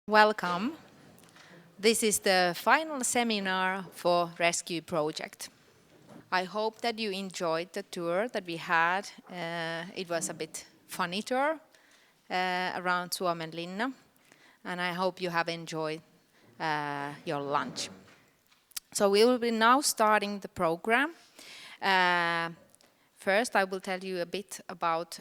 Welcome. This is the final seminar for Rescue Project. I hope that you enjoyed the tour that we had. It was a bit funny tour around Suomenlinna, and I hope you have enjoyed your lunch. So we will be now starting the program. First, I will tell you a bit about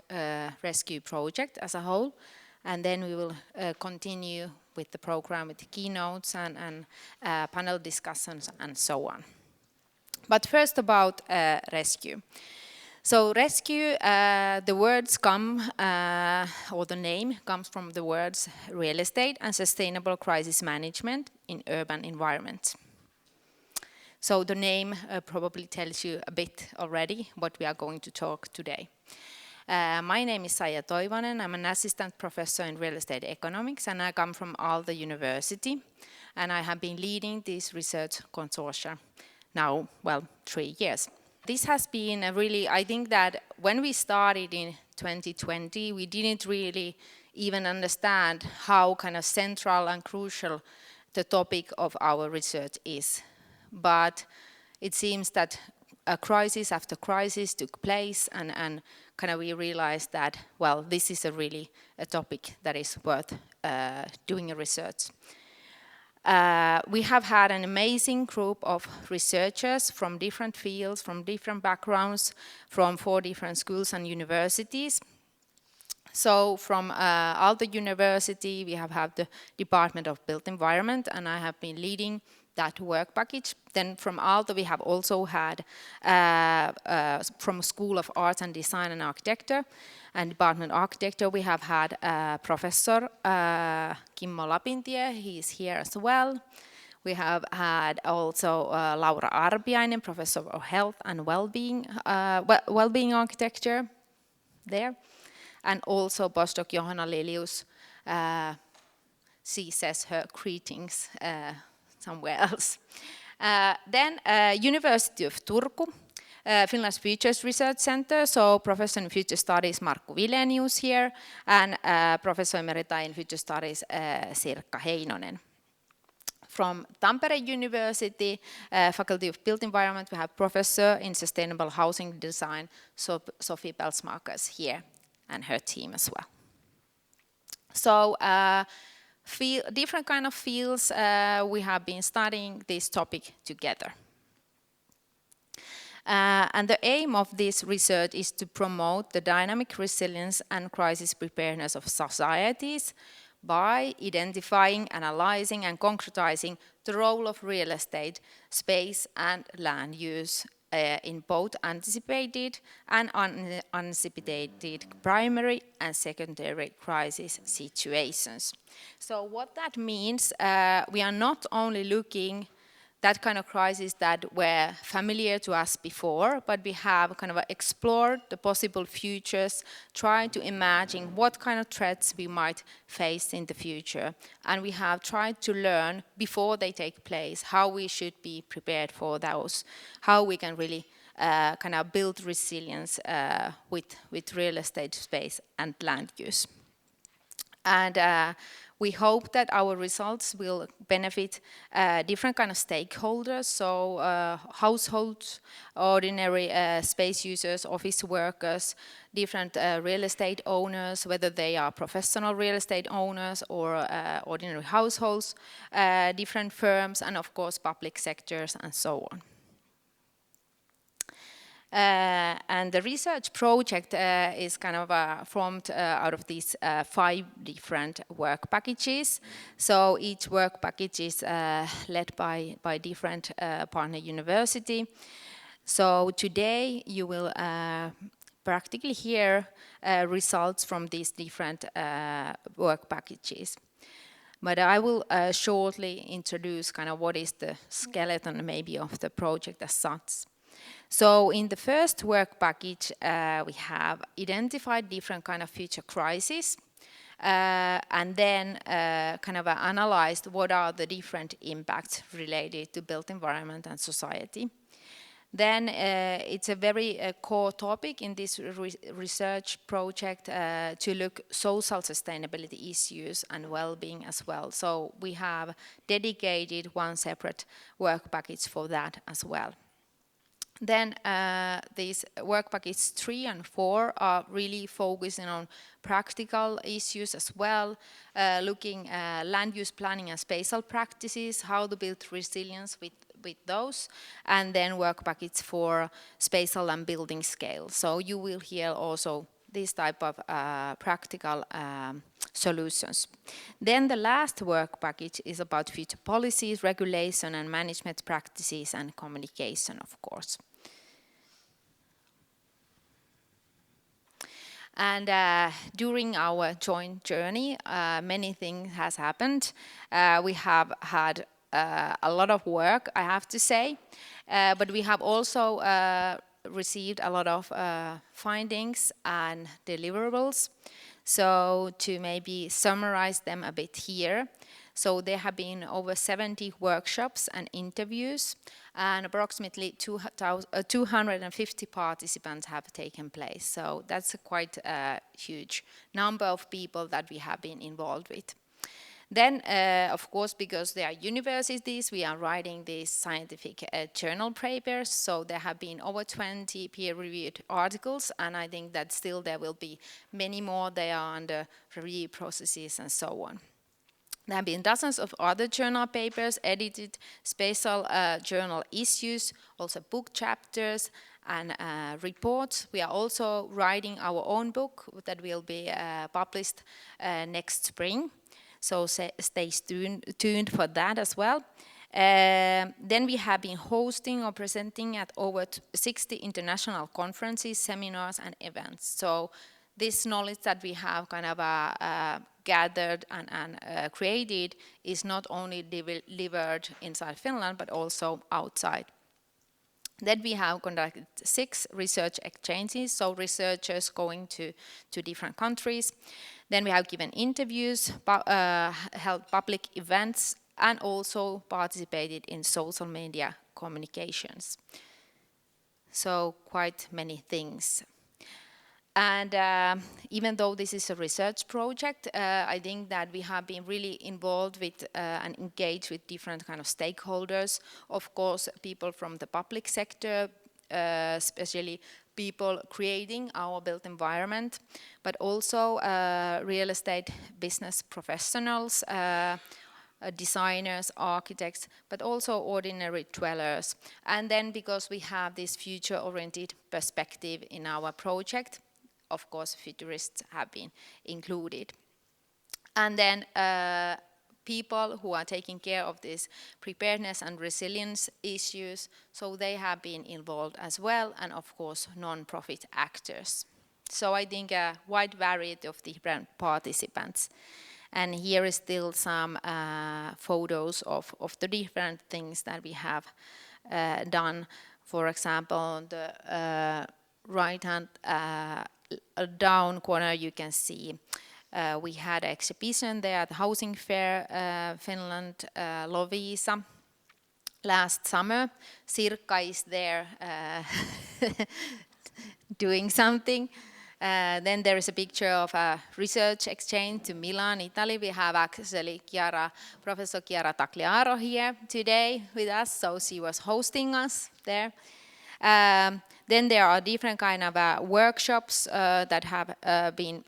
Rescue Project as a whole, and then we will continue with the program with the keynotes and panel discussions and so on. But first about Rescue. So Rescue, the words come, or the name comes from the words real estate and sustainable crisis management in urban environments. So the name probably tells you a bit already what we are going to talk today. My name is Saija Toivonen. I'm an assistant professor in real estate economics, and I come from Aalto University, and I have been leading this research consortium now, 3 years. This has been a really, I think that when we started in 2020, we didn't really even understand how kind of central and crucial the topic of our research is. But it seems that a crisis after crisis took place, and kind of we realized that, this is really a topic that is worth doing a research. We have had an amazing group of researchers from different fields, from different backgrounds, from 4 different schools and universities. So from Aalto University, we have had the Department of Built Environment, and I have been leading that work package. Then from Aalto, we have also had from School of Arts and Design and Architecture and Department of Architecture, we have had Professor Kimmo Lapintie. He is here as well. We have had also Laura Arpiainen, Professor of Health and Wellbeing Architecture there. And also postdoc Johanna Lilius. She says her greetings somewhere else. Then University of Turku, Finland's Futures Research Center, so Professor in Future Studies Markku Vilenius here, and Professor Emerita in Future Studies Sirkka Heinonen. From Tampere University, Faculty of Built Environment, we have Professor in Sustainable Housing Design, Sophie Belsmakers here, and her team as well. So different kind of fields, we have been studying this topic together. And the aim of this research is to promote the dynamic resilience and crisis preparedness of societies by identifying, analyzing, and concretizing the role of real estate, space, and land use in both anticipated and unanticipated primary and secondary crisis situations. So what that means, we are not only looking that kind of crises that were familiar to us before, but we have kind of explored the possible futures, tried to imagine what kind of threats we might face in the future. And we have tried to learn before they take place how we should be prepared for those, how we can really kind of build resilience with real estate, space, and land use. And we hope that our results will benefit different kind of stakeholders, so households, ordinary space users, office workers, different real estate owners, whether they are professional real estate owners or ordinary households, different firms, and of course public sectors and so on. And the research project is kind of formed out of these 5 different work packages. So each work package is led by different partner university. So today you will practically hear results from these different work packages. But I will shortly introduce kind of what is the skeleton maybe of the project as such. So in the first work package, we have identified different kind of future crises and then kind of analyzed what are the different impacts related to built environment and society. Then it's a very core topic in this research project to look social sustainability issues and well-being as well. So we have dedicated one separate work package for that as well. Then these work packages 3 and 4 are really focusing on practical issues as well, looking at land use planning and spatial practices, how to build resilience with those, and then work package for spatial and building scale. So you will hear also this type of practical solutions. Then the last work package is about future policies, regulation and management practices and communication, of course. And during our joint journey, many things has happened. We have had a lot of work, I have to say, but we have also received a lot of findings and deliverables. So to maybe summarize them a bit here. So there have been over 70 workshops and interviews, and approximately 250 participants have taken place. So that's a quite huge number of people that we have been involved with. Then, of course, because they are universities, we are writing these scientific journal papers. So there have been over 20 peer-reviewed articles, and I think that still there will be many more. They are under review processes and so on. There have been dozens of other journal papers, edited spatial journal issues, also book chapters and reports. We are also writing our own book that will be published next spring. So stay tuned for that as well. Then we have been hosting or presenting at over 60 international conferences, seminars and events. So this knowledge that we have kind of gathered and created is not only delivered inside Finland, but also outside. Then we have conducted 6 research exchanges, so researchers going to different countries. Then we have given interviews, held public events, and also participated in social media communications. So quite many things. And even though this is a research project, I think that we have been really involved with and engaged with different kind of stakeholders. Of course, people from the public sector, especially people creating our built environment, but also real estate business professionals, designers, architects, but also ordinary dwellers. And then because we have this future-oriented perspective in our project, of course, futurists have been included. And then people who are taking care of these preparedness and resilience issues, so they have been involved as well, and of course, non-profit actors. So I think a wide variety of different participants. And here is still some photos of the different things that we have done. For example, the right-hand down corner you can see we had an exhibition there at the Housing Fair Finland, Lovisa, last summer. Sirkka is there doing something. Then there is a picture of a research exchange to Milan, Italy. We have actually Professor Chiara Tagliaro here today with us, so she was hosting us there. Then there are different kind of workshops that have been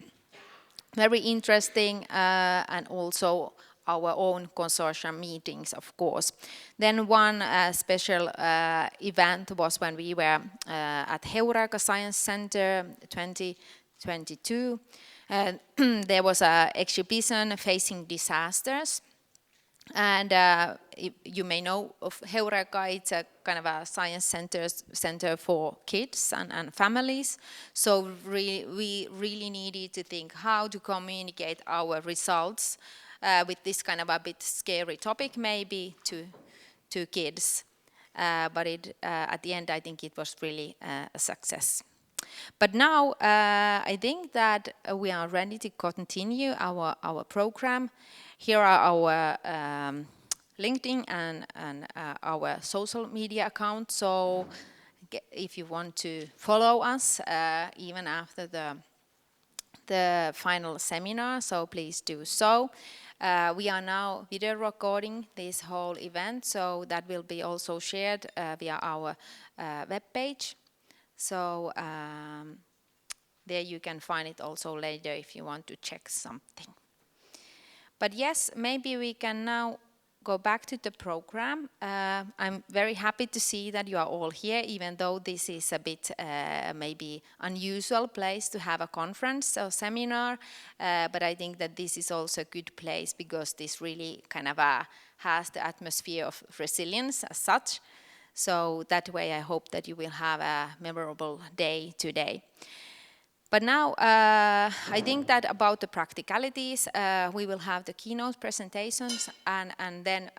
very interesting, and also our own consortium meetings, of course. Then one special event was when we were at Heureka Science Center 2022. There was an exhibition facing disasters. And you may know of Heureka, it's a kind of a science center for kids and families. So we really needed to think how to communicate our results with this kind of a bit scary topic maybe to kids. But at the end, I think it was really a success. But now I think that we are ready to continue our program. Here are our LinkedIn and our social media accounts. So if you want to follow us even after the final seminar, so please do so. We are now video recording this whole event, so that will be also shared via our webpage. So there you can find it also later if you want to check something. But yes, maybe we can now go back to the program. I'm very happy to see that you are all here, even though this is a bit maybe unusual place to have a conference or seminar. But I think that this is also a good place because this really kind of has the atmosphere of resilience as such. So that way I hope that you will have a memorable day today. But now, I think that about the practicalities, we will have the keynote presentations, and then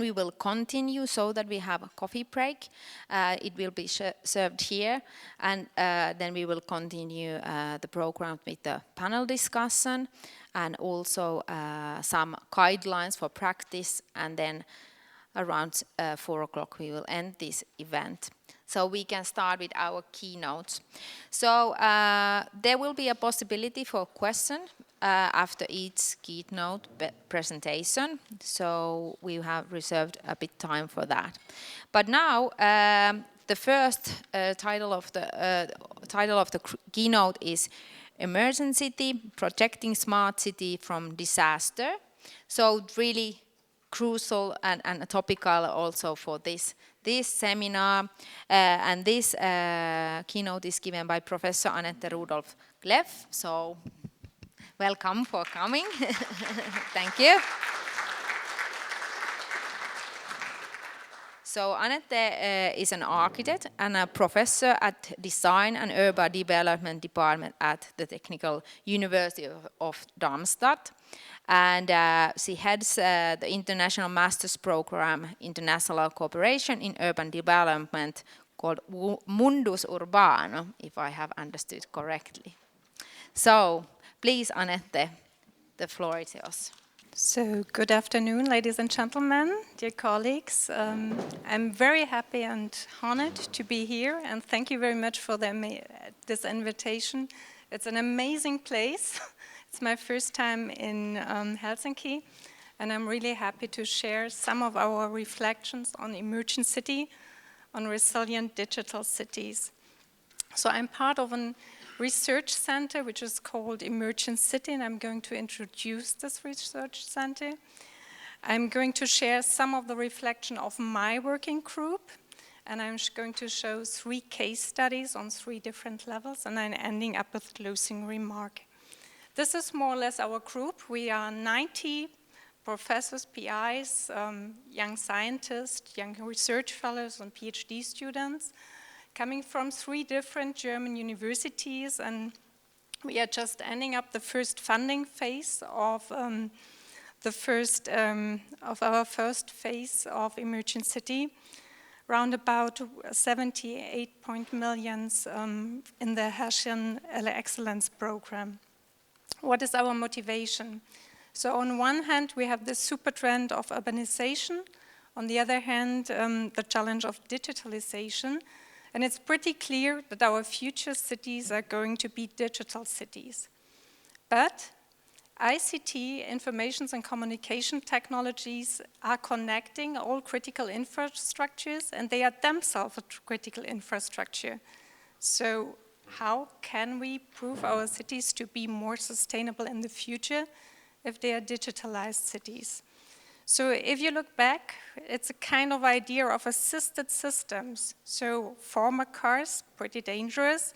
we will continue so that we have a coffee break. It will be served here, and then we will continue the program with the panel discussion, and also some guidelines for practice, and then around 4 o'clock we will end this event. So we can start with our keynotes. So there will be a possibility for questions after each keynote presentation. So we have reserved a bit time for that. But now the first title of the keynote is emergenCITY: Protecting Smart City from Disaster. So really crucial and topical also for this seminar, and this keynote is given by Professor Annette Rudolph-Cleff. So welcome for coming. Thank you. So Annette is an architect and a professor at Design and Urban Development Department at the Technical University of Darmstadt. And she heads the International Master's Program, International Cooperation in Urban Development, called Mundus Urbano, if I have understood correctly. So, please, Annette, the floor is yours. So, good afternoon, ladies and gentlemen, dear colleagues. I'm very happy and honored to be here, and thank you very much for this invitation. It's an amazing place. It's my first time in Helsinki, and I'm really happy to share some of our reflections on emergenCITY, on resilient digital cities. So I'm part of a research center which is called emergenCITY, and I'm going to introduce this research center. I'm going to share some of the reflection of my working group, and I'm going to show 3 case studies on 3 different levels, and I'm ending up with closing remark. This is more or less our group. We are 90 professors, PIs, young scientists, young research fellows, and PhD students coming from 3 different German universities, and we are just ending up the first funding phase of our first phase of emergenCITY, round about 78 million in the Hessian Excellence Program. What is our motivation? So on one hand, we have the super trend of urbanization. On the other hand, the challenge of digitalization. And it's pretty clear that our future cities are going to be digital cities. But ICT, informations and communication technologies, are connecting all critical infrastructures, and they are themselves a critical infrastructure. So how can we prove our cities to be more sustainable in the future if they are digitalized cities? So if you look back, it's a kind of idea of assisted systems. So former cars, pretty dangerous.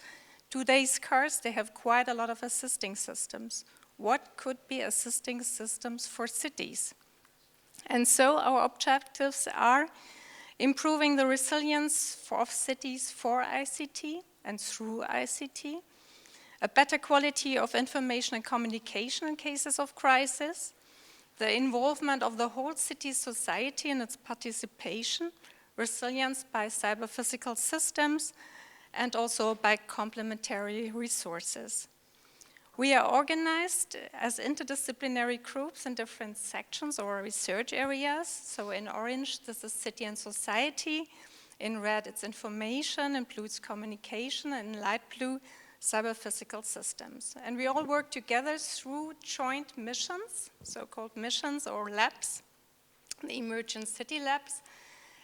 Today's cars, they have quite a lot of assisting systems. What could be assisting systems for cities? And so our objectives are improving the resilience of cities for ICT and through ICT, a better quality of information and communication in cases of crisis, the involvement of the whole city society in its participation, resilience by cyber-physical systems, and also by complementary resources. We are organized as interdisciplinary groups in different sections or research areas. So in orange, this is city and society. In red, it's information, in blue, it's communication, and in light blue, cyber-physical systems. And we all work together through joint missions, so-called missions or labs, the emergenCITY labs.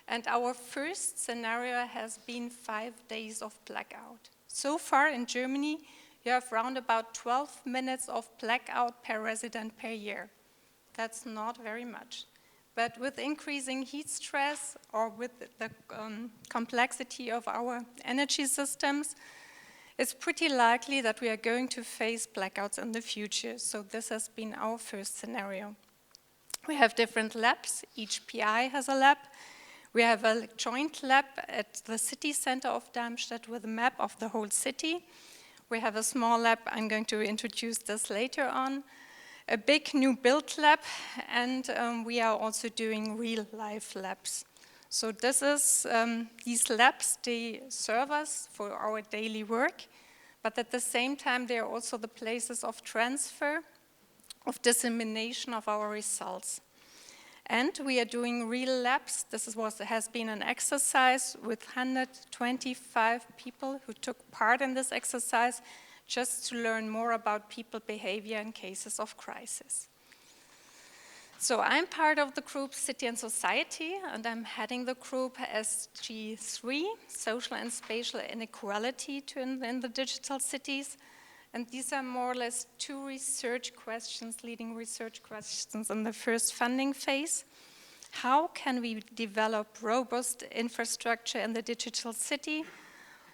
And our first scenario has been 5 days of blackout. So far in Germany, you have around about 12 minutes of blackout per resident per year. That's not very much. But with increasing heat stress or with the complexity of our energy systems, it's pretty likely that we are going to face blackouts in the future. So this has been our first scenario. We have different labs. Each PI has a lab. We have a joint lab at the city center of Darmstadt with a map of the whole city. We have a small lab, I'm going to introduce this later on, a big new build lab, and we are also doing real-life labs. So this is, these labs, they serve us for our daily work, but at the same time, they are also the places of transfer, of dissemination of our results. And we are doing real labs. This has been an exercise with 125 people who took part in this exercise just to learn more about people behavior in cases of crisis. So I'm part of the group City and Society, and I'm heading the group SG3, Social and Spatial Inequality in the digital cities. And these are more or less 2 research questions, leading research questions in the first funding phase. How can we develop robust infrastructure in the digital city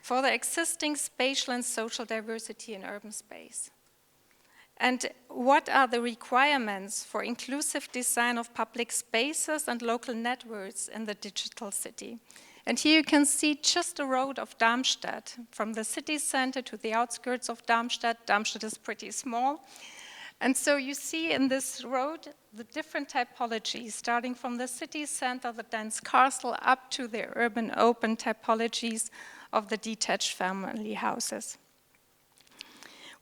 for the existing spatial and social diversity in urban space? And what are the requirements for inclusive design of public spaces and local networks in the digital city? And here you can see just the road of Darmstadt, from the city center to the outskirts of Darmstadt. Darmstadt is pretty small. And so you see in this road the different typologies, starting from the city center, the dense castle, up to the urban open typologies of the detached family houses.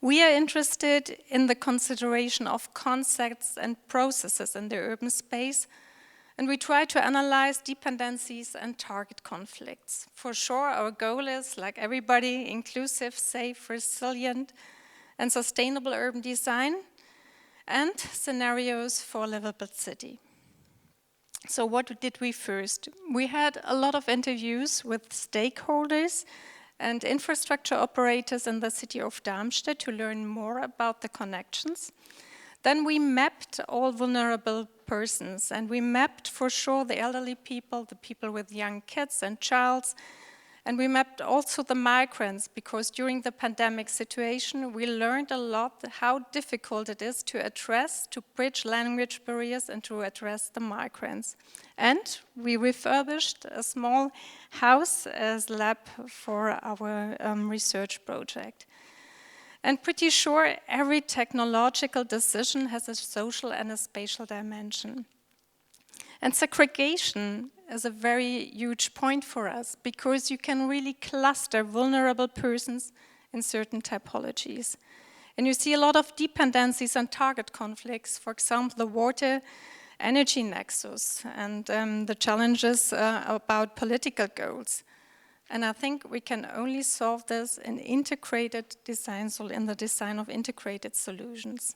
We are interested in the consideration of concepts and processes in the urban space, and we try to analyze dependencies and target conflicts. For sure, our goal is, like everybody, inclusive, safe, resilient, and sustainable urban design, and scenarios for a livable city. So what did we first? We had a lot of interviews with stakeholders and infrastructure operators in the city of Darmstadt to learn more about the connections. Then we mapped all vulnerable persons, and we mapped for sure the elderly people, the people with young kids and childs, and we mapped also the migrants, because during the pandemic situation we learned a lot how difficult it is to bridge language barriers and to address the migrants. And we refurbished a small house as lab for our research project. And pretty sure every technological decision has a social and a spatial dimension. And segregation is a very huge point for us, because you can really cluster vulnerable persons in certain typologies. And you see a lot of dependencies and target conflicts, for example, the water energy nexus and the challenges about political goals. And I think we can only solve this in integrated design, so in the design of integrated solutions.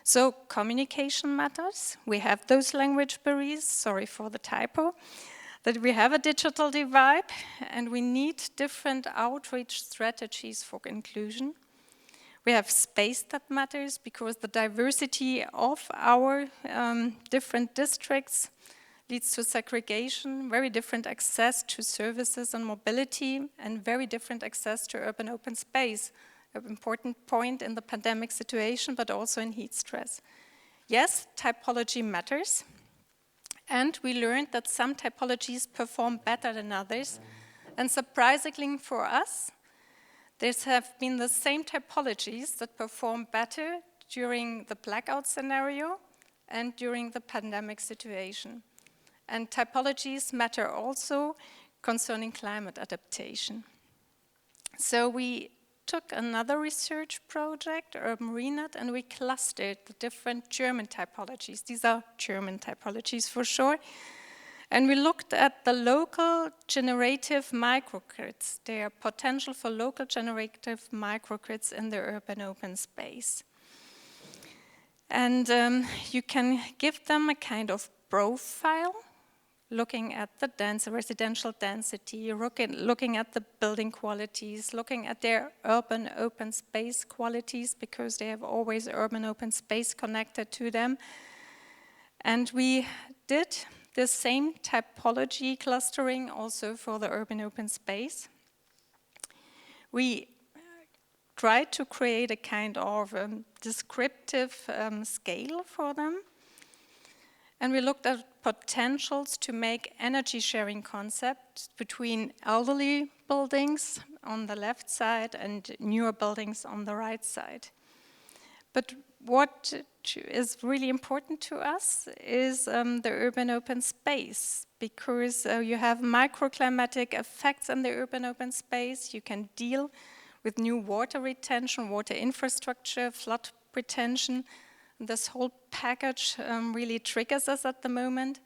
So communication matters. We have those language barriers, sorry for the typo, that we have a digital divide and we need different outreach strategies for inclusion. We have space that matters, because the diversity of our different districts leads to segregation, very different access to services and mobility, and very different access to urban open space. An important point in the pandemic situation, but also in heat stress. Yes, typology matters, and we learned that some typologies perform better than others, and surprisingly for us, there have been the same typologies that perform better during the blackout scenario and during the pandemic situation. And typologies matter also concerning climate adaptation. So we took another research project, Urban Renet, and we clustered the different German typologies. These are German typologies for sure. And we looked at the local generative microgrids, their potential for local generative microgrids in the urban open space. And you can give them a kind of profile, looking at the residential density, looking at the building qualities, looking at their urban open space qualities, because they have always urban open space connected to them. And we did the same typology clustering also for the urban open space. We tried to create a kind of descriptive scale for them. And we looked at potentials to make energy sharing concepts between elderly buildings on the left side and newer buildings on the right side. But what is really important to us is the urban open space, because you have microclimatic effects in the urban open space. You can deal with new water retention, water infrastructure, flood retention. This whole package really triggers us at the moment.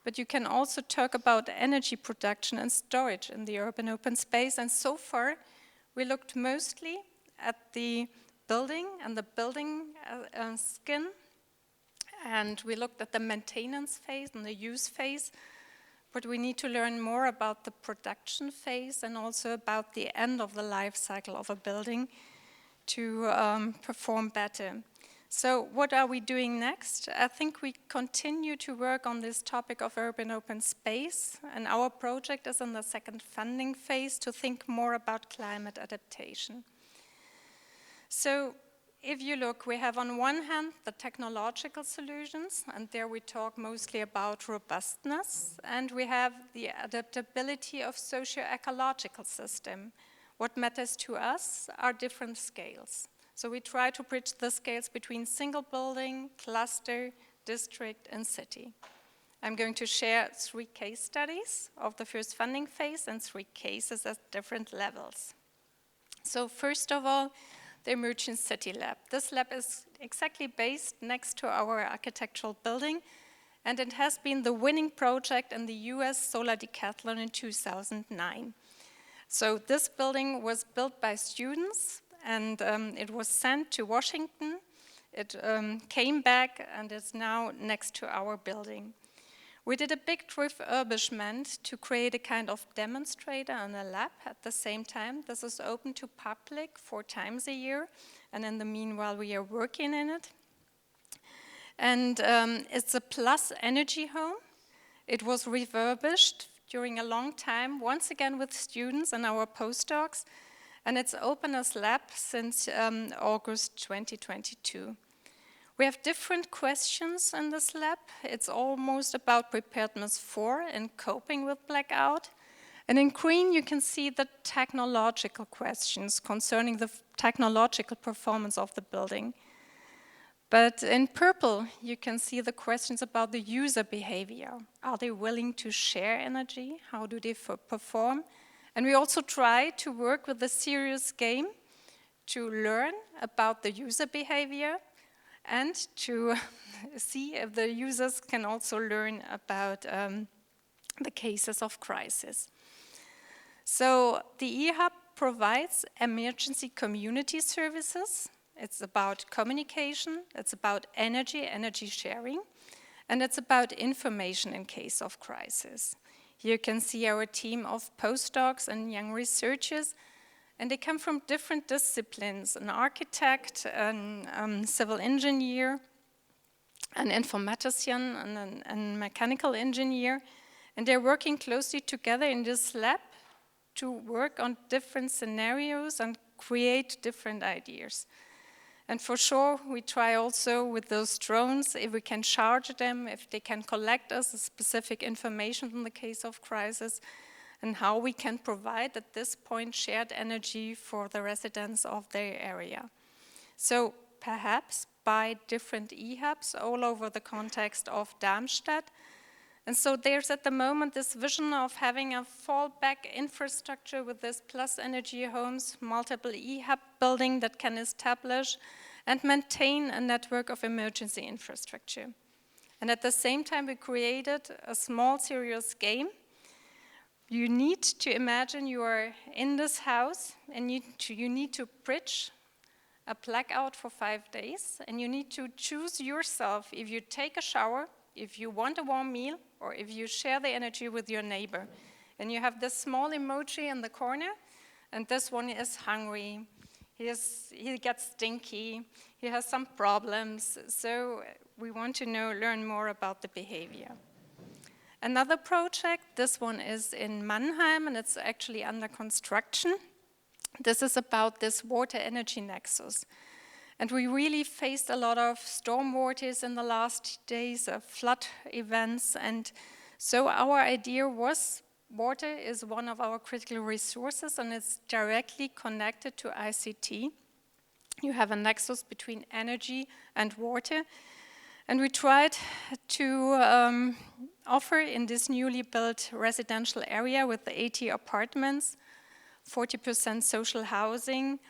But you can also talk about energy production and storage in the urban open space. And so far, we looked mostly at the building and the building skin. And we looked at the maintenance phase and the use phase. But we need to learn more about the production phase and also about the end of the life cycle of a building to perform better. So what are we doing next? I think we continue to work on this topic of urban open space, and our project is in the second funding phase to think more about climate adaptation. So if you look, we have on one hand the technological solutions, and there we talk mostly about robustness, and we have the adaptability of socio-ecological system. What matters to us are different scales. So we try to bridge the scales between single building, cluster, district, and city. I'm going to share 3 case studies of the first funding phase and 3 cases at different levels. So first of all, the emergenCITY lab. This lab is exactly based next to our architectural building, and it has been the winning project in the US Solar Decathlon in 2009. So this building was built by students, and it was sent to Washington. It came back and is now next to our building. We did a big refurbishment to create a kind of demonstrator and a lab at the same time. This is open to public 4 times a year, and in the meanwhile we are working in it. And it's a plus energy home. It was refurbished during a long time, once again with students and our postdocs, and it's open as lab since August 2022. We have different questions in this lab. It's almost about preparedness for and coping with blackout. And in green, you can see the technological questions concerning the technological performance of the building. But in purple, you can see the questions about the user behavior. Are they willing to share energy? How do they perform? And we also try to work with a serious game to learn about the user behavior and to see if the users can also learn about the cases of crisis. So the eHub provides emergency community services. It's about communication, it's about energy sharing, and it's about information in case of crisis. Here you can see our team of postdocs and young researchers, and they come from different disciplines: an architect, a civil engineer, an informatician, and a mechanical engineer. And they're working closely together in this lab to work on different scenarios and create different ideas. And for sure, we try also with those drones, if we can charge them, if they can collect us specific information in the case of crisis, and how we can provide at this point shared energy for the residents of their area. So perhaps by different eHubs all over the context of Darmstadt. And so there's at the moment this vision of having a fallback infrastructure with this plus energy homes, multiple eHub building that can establish and maintain a network of emergency infrastructure. And at the same time, we created a small serious game. You need to imagine you are in this house and you need to bridge a blackout for 5 days, and you need to choose yourself if you take a shower, if you want a warm meal, or if you share the energy with your neighbor. And you have this small emoji in the corner, and this one is hungry. He gets stinky, he has some problems, so we want to learn more about the behavior. Another project, this one is in Mannheim, and it's actually under construction. This is about this water energy nexus. And we really faced a lot of storm waters in the last days, flood events, and so our idea was water is one of our critical resources and it's directly connected to ICT. You have a nexus between energy and water. And we tried to offer in this newly built residential area with the 80 apartments, 40% social housing,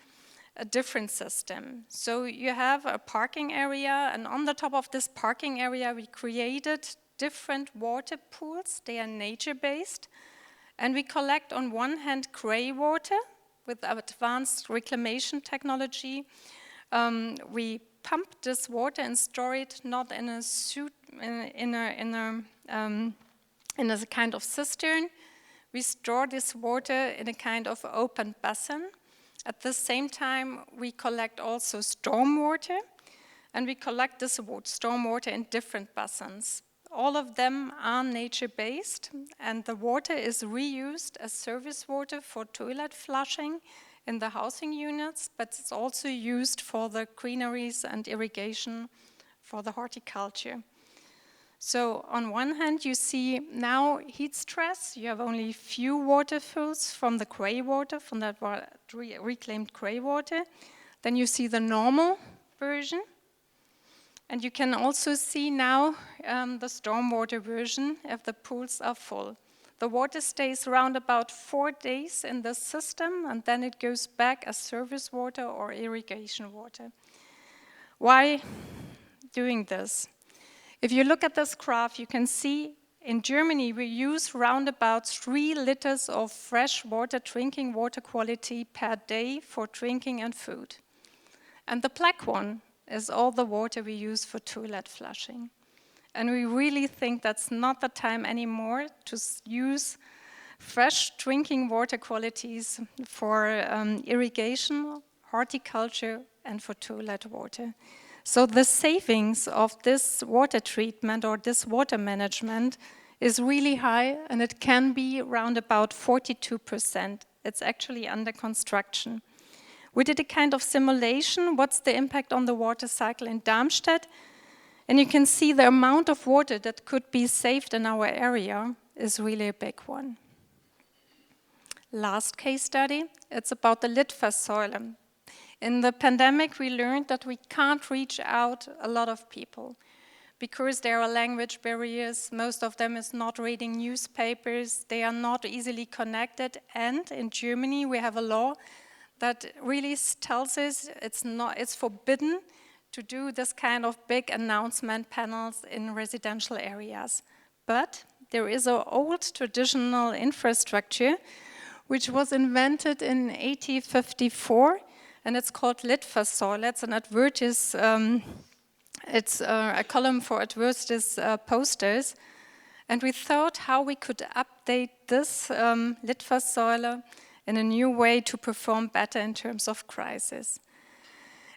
a different system. So you have a parking area, and on the top of this parking area we created different water pools. They are nature-based, and we collect on one hand grey water with advanced reclamation technology. We pump this water and store it not in a kind of cistern. We store this water in a kind of open basin. At the same time, we collect also stormwater, and we collect this stormwater in different basins. All of them are nature-based, and the water is reused as service water for toilet flushing in the housing units, but it's also used for the greeneries and irrigation for the horticulture. So on one hand, you see now heat stress. You have only few water flows from the grey water, from that reclaimed grey water. Then you see the normal version. And you can also see now the stormwater version if the pools are full. The water stays around about 4 days in the system, and then it goes back as service water or irrigation water. Why doing this? If you look at this graph, you can see in Germany we use round about 3 liters of fresh water, drinking water quality per day for drinking and food. And the black one is all the water we use for toilet flushing. And we really think that's not the time anymore to use fresh drinking water qualities for irrigation, horticulture, and for toilet water. So the savings of this water treatment or this water management is really high, and it can be around about 42%. It's actually under construction. We did a kind of simulation, what's the impact on the water cycle in Darmstadt? And you can see the amount of water that could be saved in our area is really a big one. Last case study, it's about the Litfaßsäule. In the pandemic, we learned that we can't reach out a lot of people because there are language barriers. Most of them is not reading newspapers. They are not easily connected. And in Germany, we have a law that really tells us it's forbidden to do this kind of big announcement panels in residential areas. But there is an old traditional infrastructure which was invented in 1854, and it's called Litfaßsäule. It's an advertise, it's a column for advertise posters. And we thought how we could update this Litfaßsäule in a new way to perform better in terms of crisis.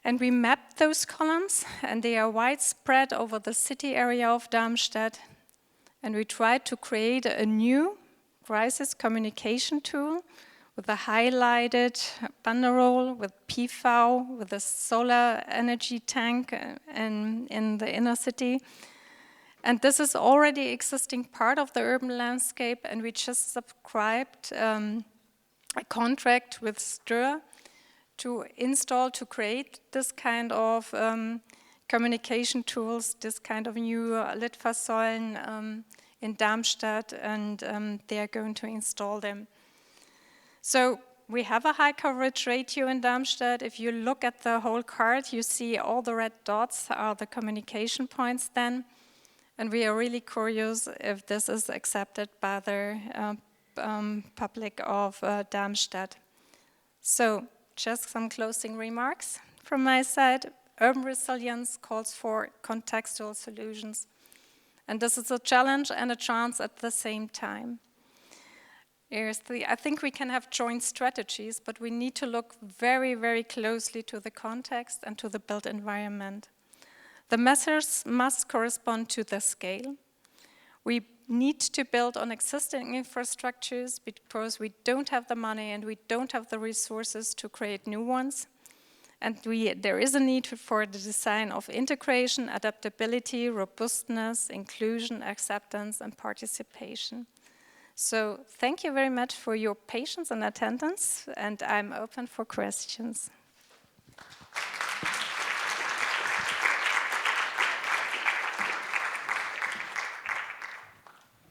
And we mapped those columns, and they are widespread over the city area of Darmstadt. And we tried to create a new crisis communication tool with a highlighted banderole, with PV, with a solar energy tank in the inner city. And this is already existing part of the urban landscape, and we just subscribed a contract with Stir to install, to create this kind of communication tools, this kind of new Litfaßsäulen in Darmstadt, and they are going to install them. So we have a high coverage ratio in Darmstadt. If you look at the whole card, you see all the red dots are the communication points then. And we are really curious if this is accepted by the public of Darmstadt. So, just some closing remarks from my side. Urban resilience calls for contextual solutions. And this is a challenge and a chance at the same time. I think we can have joint strategies, but we need to look very, very closely to the context and to the built environment. The measures must correspond to the scale. We need to build on existing infrastructures because we don't have the money and we don't have the resources to create new ones. And there is a need for the design of integration, adaptability, robustness, inclusion, acceptance, and participation. So thank you very much for your patience and attendance, and I'm open for questions.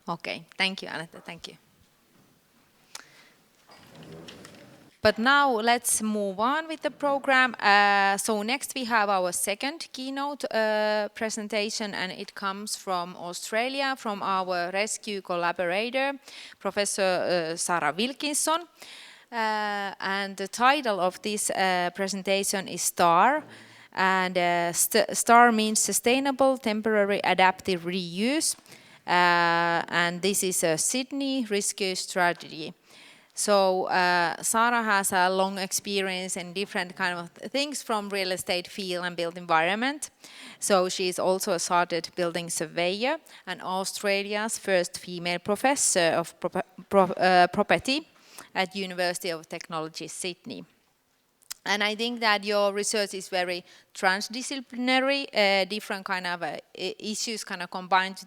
Okay, thank you, Annette, thank you. But now let's move on with the program. So next we have our second keynote presentation, and it comes from Australia, from our rescue collaborator, Professor Sara Wilkinson. And the title of this presentation is STAR. And STAR means Sustainable Temporary Adaptive Reuse. And this is a Sydney rescue strategy. So Sara has a long experience in different kind of things from real estate field and built environment. So she's also a chartered building surveyor and Australia's first female professor of property at University of Technology, Sydney. And I think that your research is very transdisciplinary, different kind of issues kind of combined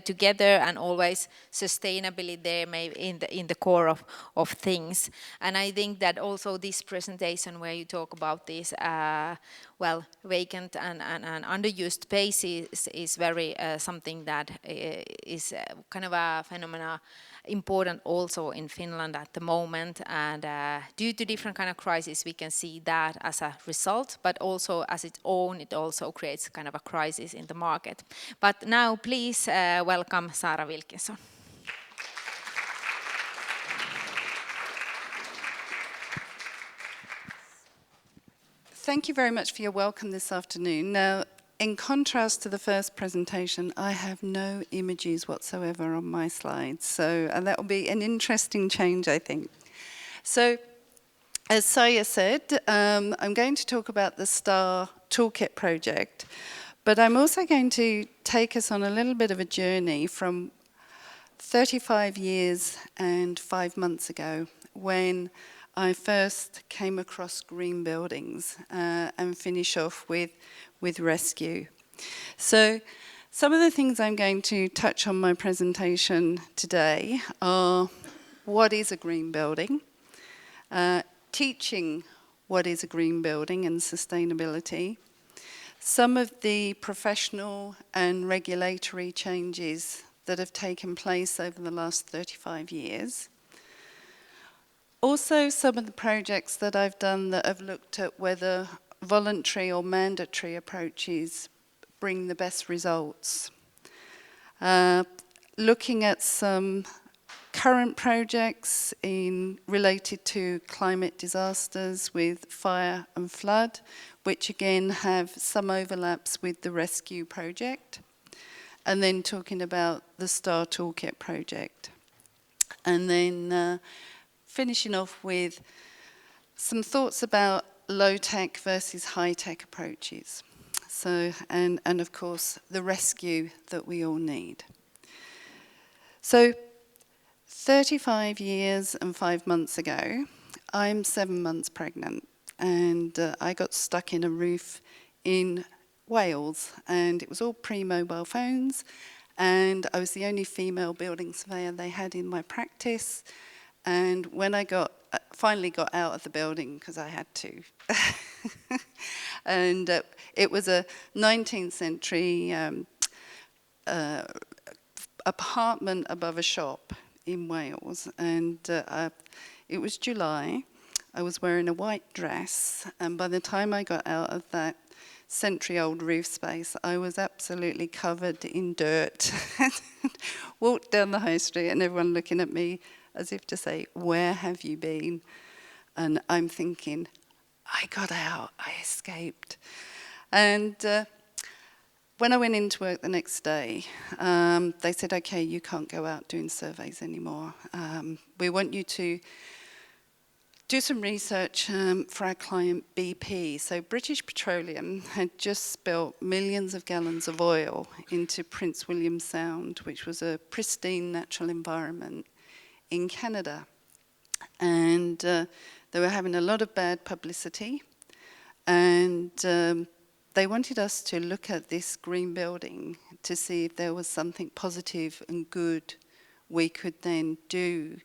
together, and always sustainability there maybe in the core of things. And I think that also this presentation where you talk about this, vacant and underused spaces is very something that is kind of a phenomena important also in Finland at the moment, and due to different kind of crises we can see that as a result, but also as its own it also creates kind of a crisis in the market. But now please welcome Sara Wilkinson. Thank you very much for your welcome this afternoon. Now, in contrast to the first presentation, I have no images whatsoever on my slides, so that will be an interesting change, I think. So, as Saija said, I'm going to talk about the STAR Toolkit project, but I'm also going to take us on a little bit of a journey from 35 years and 5 months ago, when I first came across green buildings, and finish off with rescue. So some of the things I'm going to touch on my presentation today are what is a green building, teaching what is a green building and sustainability, some of the professional and regulatory changes that have taken place over the last 35 years. Also some of the projects that I've done that have looked at whether voluntary or mandatory approaches bring the best results. Looking at some current projects related to climate disasters with fire and flood, which again have some overlaps with the rescue project. And then talking about the STAR Toolkit project. And then finishing off with some thoughts about low-tech versus high-tech approaches. So, and of course, the rescue that we all need. So, 35 years and 5 months ago, I'm 7 months pregnant, and I got stuck in a roof in Wales, and it was all pre-mobile phones, and I was the only female building surveyor they had in my practice. And when I finally got out of the building, because I had to, and it was a 19th century apartment above a shop in Wales, and it was July. I was wearing a white dress, and by the time I got out of that century-old roof space. I was absolutely covered in dirt. Walked down the high street and everyone looking at me as if to say, where have you been? And I'm thinking, I got out, I escaped. And when I went into work the next day, they said, okay, you can't go out doing surveys anymore. We want you to do some research for our client BP. So British Petroleum had just spilt millions of gallons of oil into Prince William Sound, which was a pristine natural environment in Canada. And they were having a lot of bad publicity. And they wanted us to look at this green building to see if there was something positive and good we could then do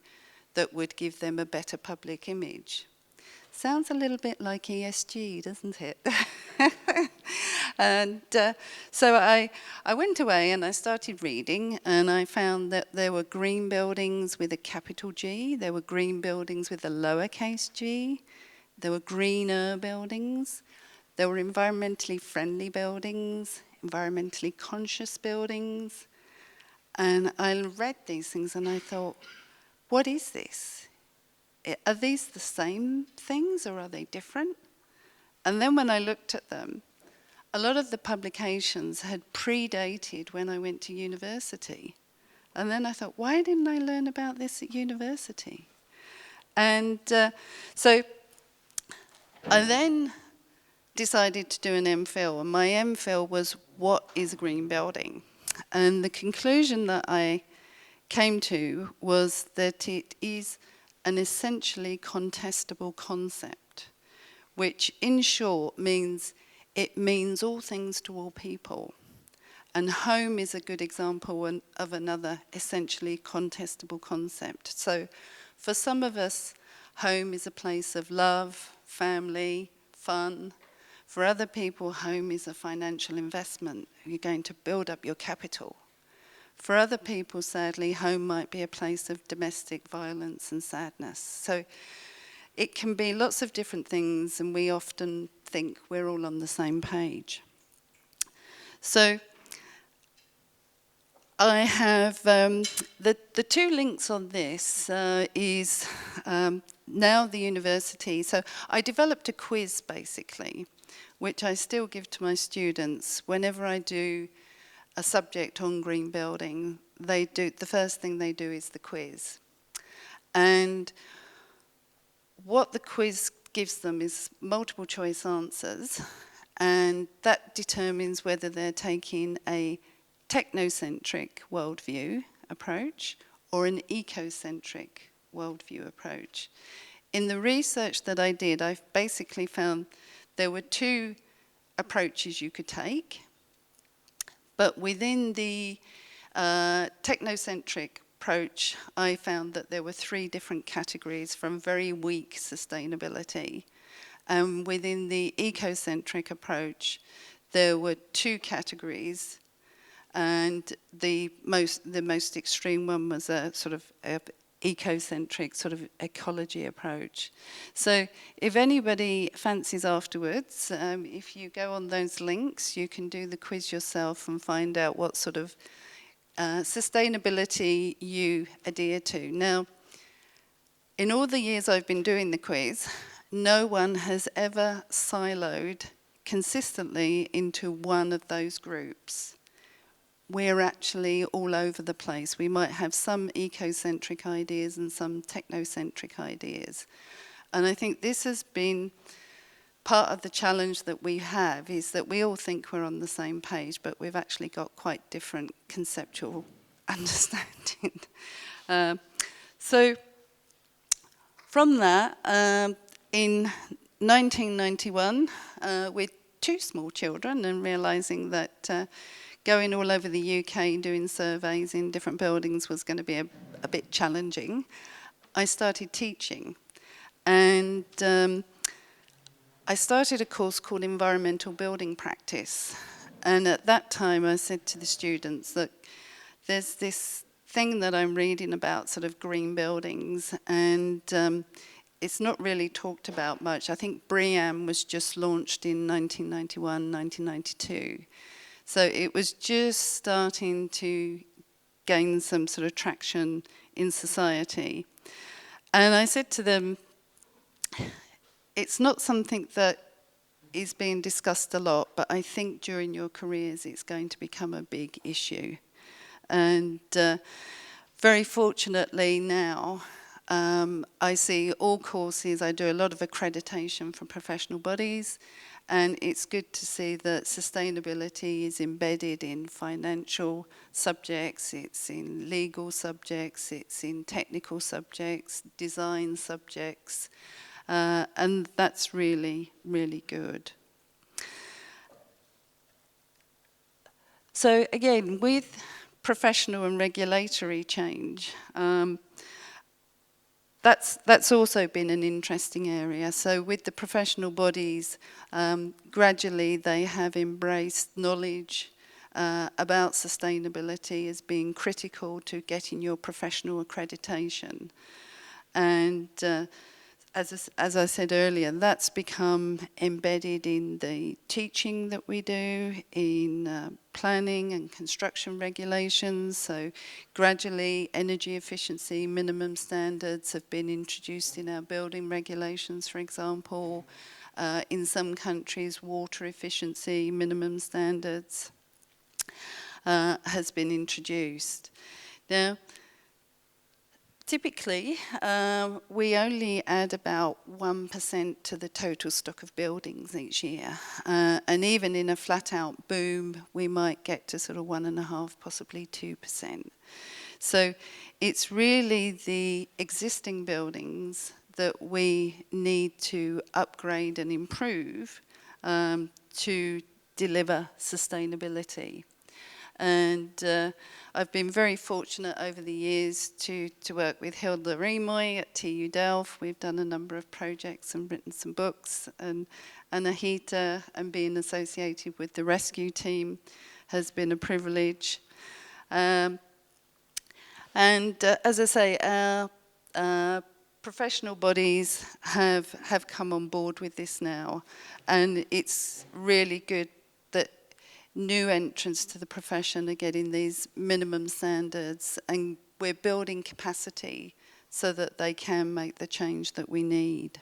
that would give them a better public image. Sounds a little bit like ESG, doesn't it? And so I went away and I started reading, and I found that there were green buildings with a capital G, there were green buildings with a lowercase g, there were greener buildings, there were environmentally friendly buildings, environmentally conscious buildings. And I read these things and I thought, what is this? Are these the same things or are they different? And then when I looked at them, a lot of the publications had predated when I went to university. And then I thought, why didn't I learn about this at university? And so I then decided to do an MPhil, and my MPhil was, what is a green building? And the conclusion that I came to was that it is an essentially contestable concept, which in short means it means all things to all people. And home is a good example of another essentially contestable concept. So for some of us, home is a place of love, family, fun. For other people, home is a financial investment. You're going to build up your capital. For other people, sadly, home might be a place of domestic violence and sadness. So it can be lots of different things, and we often think we're all on the same page. So I have the two links on this is now the university. So I developed a quiz, basically, which I still give to my students whenever I do a subject on green building. The first thing they do is the quiz. And what the quiz gives them is multiple choice answers, and that determines whether they're taking a technocentric worldview approach or an ecocentric worldview approach. In the research that I did, I've basically found there were two approaches you could take. But within the technocentric approach, I found that there were three different categories from very weak sustainability. And within the ecocentric approach, there were two categories. And the most extreme one was a sort of ecocentric sort of ecology approach. So if anybody fancies afterwards, if you go on those links, you can do the quiz yourself and find out what sort of sustainability you adhere to. Now, in all the years I've been doing the quiz, no one has ever siloed consistently into one of those groups. We're actually all over the place. We might have some ecocentric ideas and some technocentric ideas. And I think this has been part of the challenge that we have, is that we all think we're on the same page, but we've actually got quite different conceptual understanding. So from that, in 1991, with two small children and realising that going all over the UK doing surveys in different buildings was going to be a bit challenging, I started teaching. And I started a course called Environmental Building Practice. And at that time I said to the students that there's this thing that I'm reading about sort of green buildings, and it's not really talked about much. I think BREEAM was just launched in 1991, 1992. So it was just starting to gain some sort of traction in society. And I said to them, it's not something that is being discussed a lot, but I think during your careers it's going to become a big issue. And very fortunately now, I see all courses, I do a lot of accreditation for professional bodies, and it's good to see that sustainability is embedded in financial subjects, it's in legal subjects, it's in technical subjects, design subjects, and that's really, really good. So again, with professional and regulatory change, that's also been an interesting area. So with the professional bodies, gradually they have embraced knowledge about sustainability as being critical to getting your professional accreditation. And as I said earlier, that's become embedded in the teaching that we do, in planning and construction regulations. So gradually energy efficiency minimum standards have been introduced in our building regulations, for example. In some countries, water efficiency minimum standards has been introduced. Now, typically, we only add about 1% to the total stock of buildings each year. And even in a flat-out boom, we might get to sort of 1.5%, possibly 2%. So it's really the existing buildings that we need to upgrade and improve to deliver sustainability. And I've been very fortunate over the years to work with Hilda Rimoy at TU Delft. We've done a number of projects and written some books. And Anahita, and being associated with the rescue team has been a privilege. And as I say, our professional bodies have come on board with this now. And it's really good that new entrants to the profession are getting these minimum standards, and we're building capacity so that they can make the change that we need.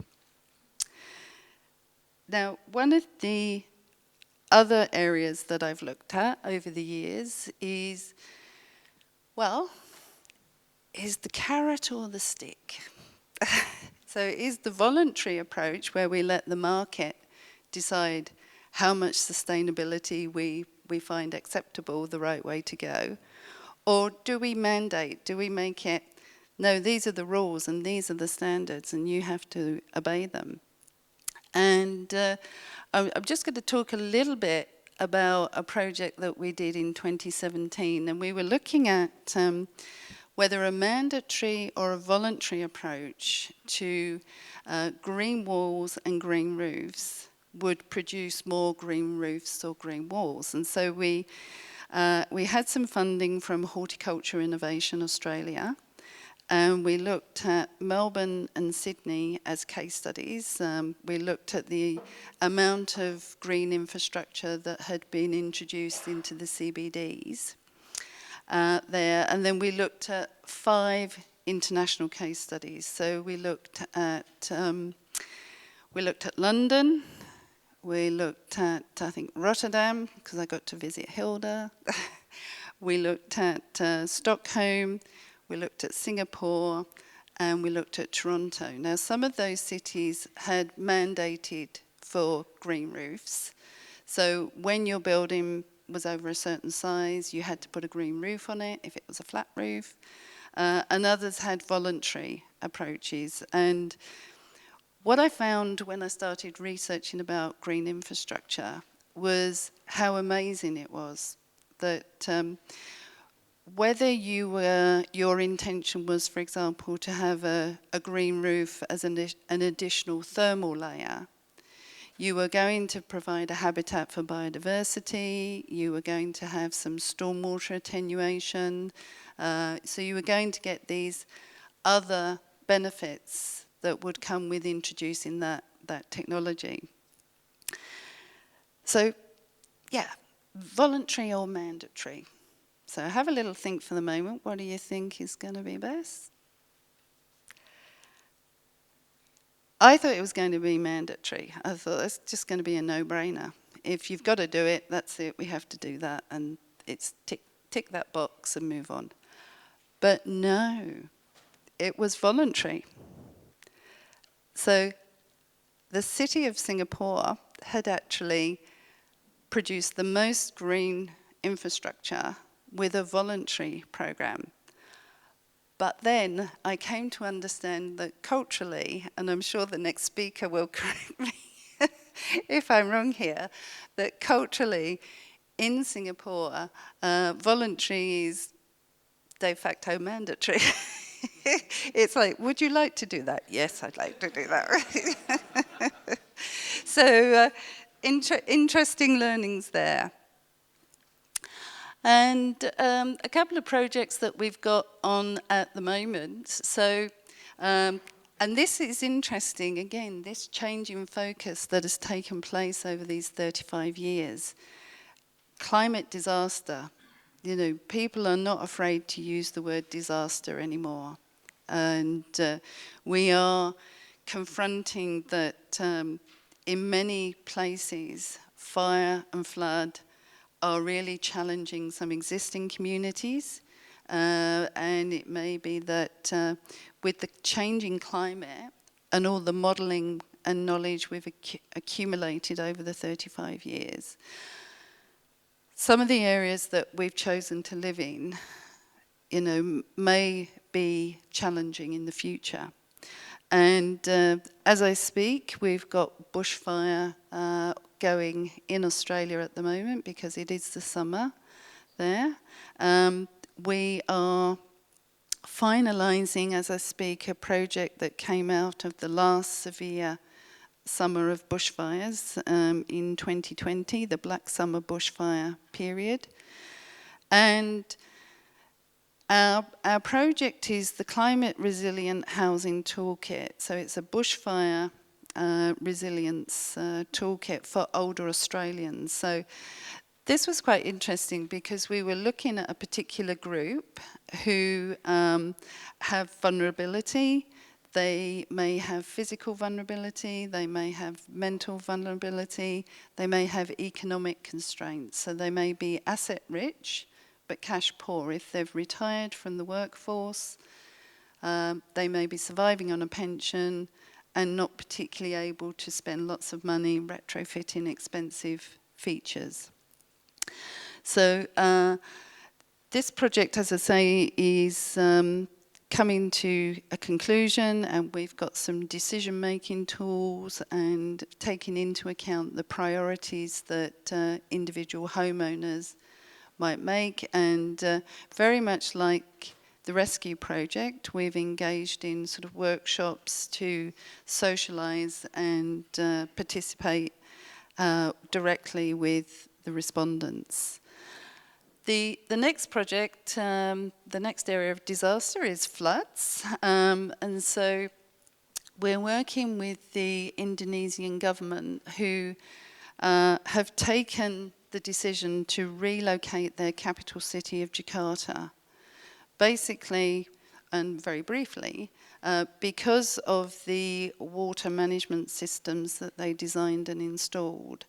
Now, one of the other areas that I've looked at over the years is, well, is the carrot or the stick? So is the voluntary approach where we let the market decide how much sustainability we find acceptable the right way to go? Or do we mandate, do we make it, no, these are the rules and these are the standards and you have to obey them? And I'm just going to talk a little bit about a project that we did in 2017, and we were looking at whether a mandatory or a voluntary approach to green walls and green roofs would produce more green roofs or green walls. And so we had some funding from Horticulture Innovation Australia, and we looked at Melbourne and Sydney as case studies. We looked at the amount of green infrastructure that had been introduced into the CBDs there, and then we looked at 5 international case studies. So we looked at London. We looked at, I think, Rotterdam, because I got to visit Hilda. We looked at Stockholm, we looked at Singapore, and we looked at Toronto. Now, some of those cities had mandated for green roofs. So when your building was over a certain size, you had to put a green roof on it if it was a flat roof. And others had voluntary approaches. And what I found when I started researching about green infrastructure was how amazing it was that whether your intention was, for example, to have a green roof as an additional thermal layer, you were going to provide a habitat for biodiversity, you were going to have some stormwater attenuation, so you were going to get these other benefits that would come with introducing that technology. So, yeah, voluntary or mandatory. So have a little think for the moment. What do you think is going to be best? I thought it was going to be mandatory. I thought it's just going to be a no-brainer. If you've got to do it, that's it. We have to do that, and it's tick that box and move on. But no, it was voluntary. So the city of Singapore had actually produced the most green infrastructure with a voluntary program. But then I came to understand that culturally, and I'm sure the next speaker will correct me if I'm wrong here, that culturally in Singapore, voluntary is de facto mandatory. It's like, would you like to do that? Yes, I'd like to do that. So interesting learnings there. And a couple of projects that we've got on at the moment. So, and this is interesting, again, this change in focus that has taken place over these 35 years. Climate disaster. You know, people are not afraid to use the word disaster anymore. And we are confronting that in many places, fire and flood are really challenging some existing communities, and it may be that with the changing climate and all the modelling and knowledge we've accumulated over the 35 years, some of the areas that we've chosen to live in, you know, may be challenging in the future. And as I speak, we've got bushfire going in Australia at the moment because it is the summer there. We are finalising, as I speak, a project that came out of the last severe summer of bushfires in 2020, the Black Summer bushfire period. And our project is the Climate Resilient Housing Toolkit. So it's a bushfire resilience toolkit for older Australians. So this was quite interesting because we were looking at a particular group who have vulnerability. They may have physical vulnerability, they may have mental vulnerability, they may have economic constraints. So they may be asset rich, but cash poor. If they've retired from the workforce, they may be surviving on a pension and not particularly able to spend lots of money retrofitting expensive features. So this project, as I say, is coming to a conclusion, and we've got some decision-making tools and taking into account the priorities that individual homeowners might make, and very much like the rescue project, we've engaged in sort of workshops to socialise and participate directly with the respondents. The next project, the next area of disaster is floods, and so we're working with the Indonesian government who have taken the decision to relocate their capital city of Jakarta. Basically, and very briefly, because of the water management systems that they designed and installed,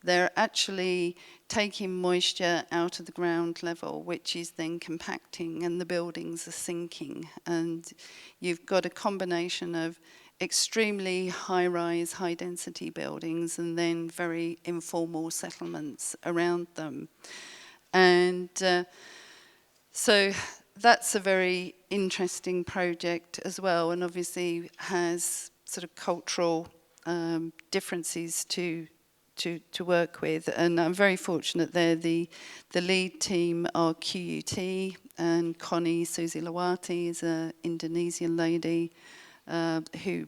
they're actually taking moisture out of the ground level, which is then compacting, and the buildings are sinking. And you've got a combination of extremely high-rise, high-density buildings and then very informal settlements around them. And so that's a very interesting project as well, and obviously has sort of cultural differences to work with. And I'm very fortunate there. The lead team are QUT, and Connie Susilawati is an Indonesian lady who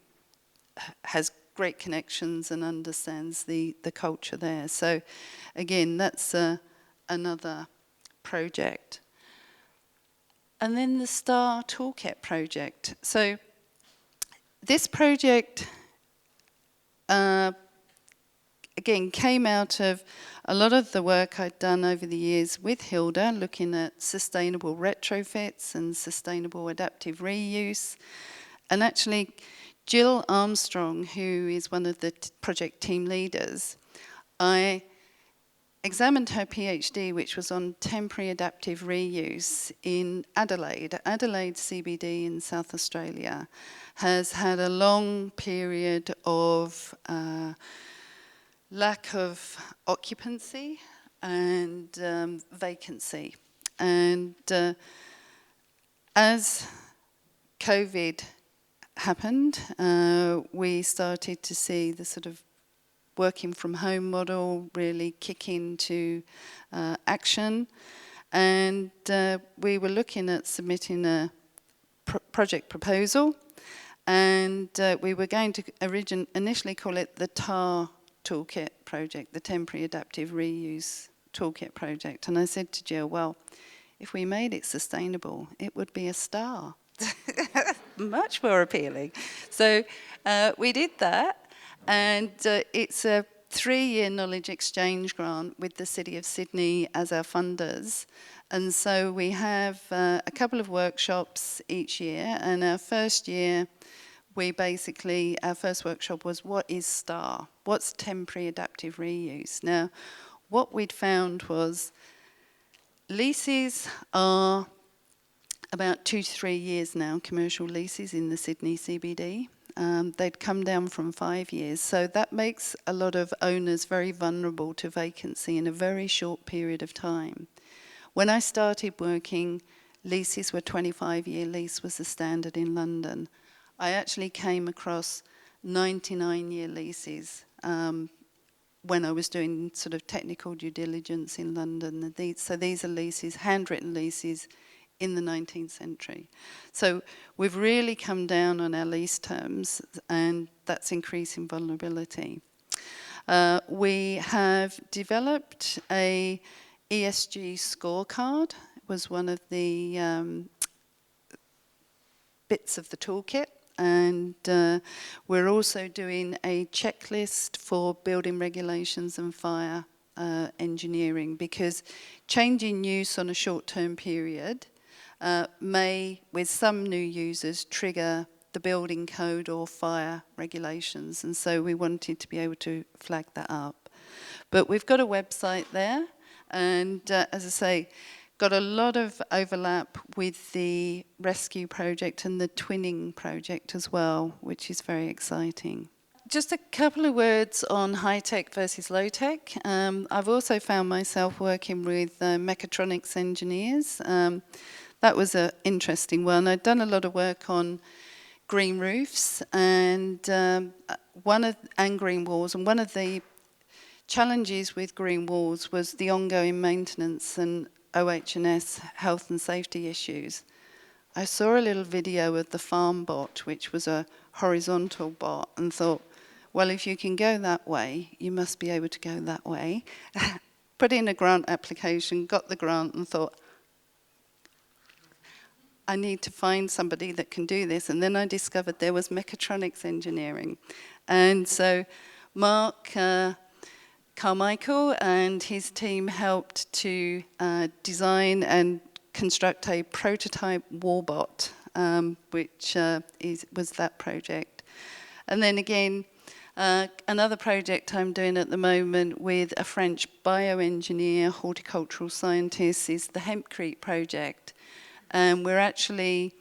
has great connections and understands the culture there. So again, that's another project. And then the STAR Toolkit project. So This project, again, came out of a lot of the work I'd done over the years with Hilda, looking at sustainable retrofits and sustainable adaptive reuse. And actually, Jill Armstrong, who is one of the project team leaders, I examined her PhD, which was on temporary adaptive reuse in Adelaide. Adelaide CBD in South Australia has had a long period of lack of occupancy and vacancy. And as COVID happened, we started to see the sort of working from home model really kick into action, and we were looking at submitting a project proposal, and we were going to initially call it the TAR Toolkit project, the Temporary Adaptive Reuse Toolkit project. And I said to Jill, well, if we made it sustainable, it would be a star. Much more appealing. So we did that. And it's a 3-year knowledge exchange grant with the City of Sydney as our funders. And so we have a couple of workshops each year. And our first year, our first workshop was, what is STAR? What's temporary adaptive reuse? Now, what we'd found was leases are about 2 to 3 years now, commercial leases in the Sydney CBD. They'd come down from 5 years. So that makes a lot of owners very vulnerable to vacancy in a very short period of time. When I started working, leases were 25-year lease was the standard in London. I actually came across 99-year leases when I was doing sort of technical due diligence in London. So these are leases, handwritten leases, in the 19th century. So we've really come down on our lease terms, and that's increasing vulnerability. We have developed a ESG scorecard. It was one of the bits of the toolkit, and we're also doing a checklist for building regulations and fire engineering, because changing use on a short-term period may, with some new users, trigger the building code or fire regulations, and so we wanted to be able to flag that up. But we've got a website there, and as I say, got a lot of overlap with the rescue project and the twinning project as well, which is very exciting. Just a couple of words on high-tech versus low-tech. I've also found myself working with mechatronics engineers. That was an interesting one. I'd done a lot of work on green roofs and green walls, and one of the challenges with green walls was the ongoing maintenance and OH&S health and safety issues. I saw a little video of the farm bot, which was a horizontal bot, and thought, well, if you can go that way, you must be able to go that way. Put in a grant application, got the grant, and thought, I need to find somebody that can do this. And then I discovered there was mechatronics engineering. And so Mark Carmichael and his team helped to design and construct a prototype warbot, which was that project. And then again, another project I'm doing at the moment with a French bioengineer, horticultural scientist, is the Hempcrete project. And we're actually,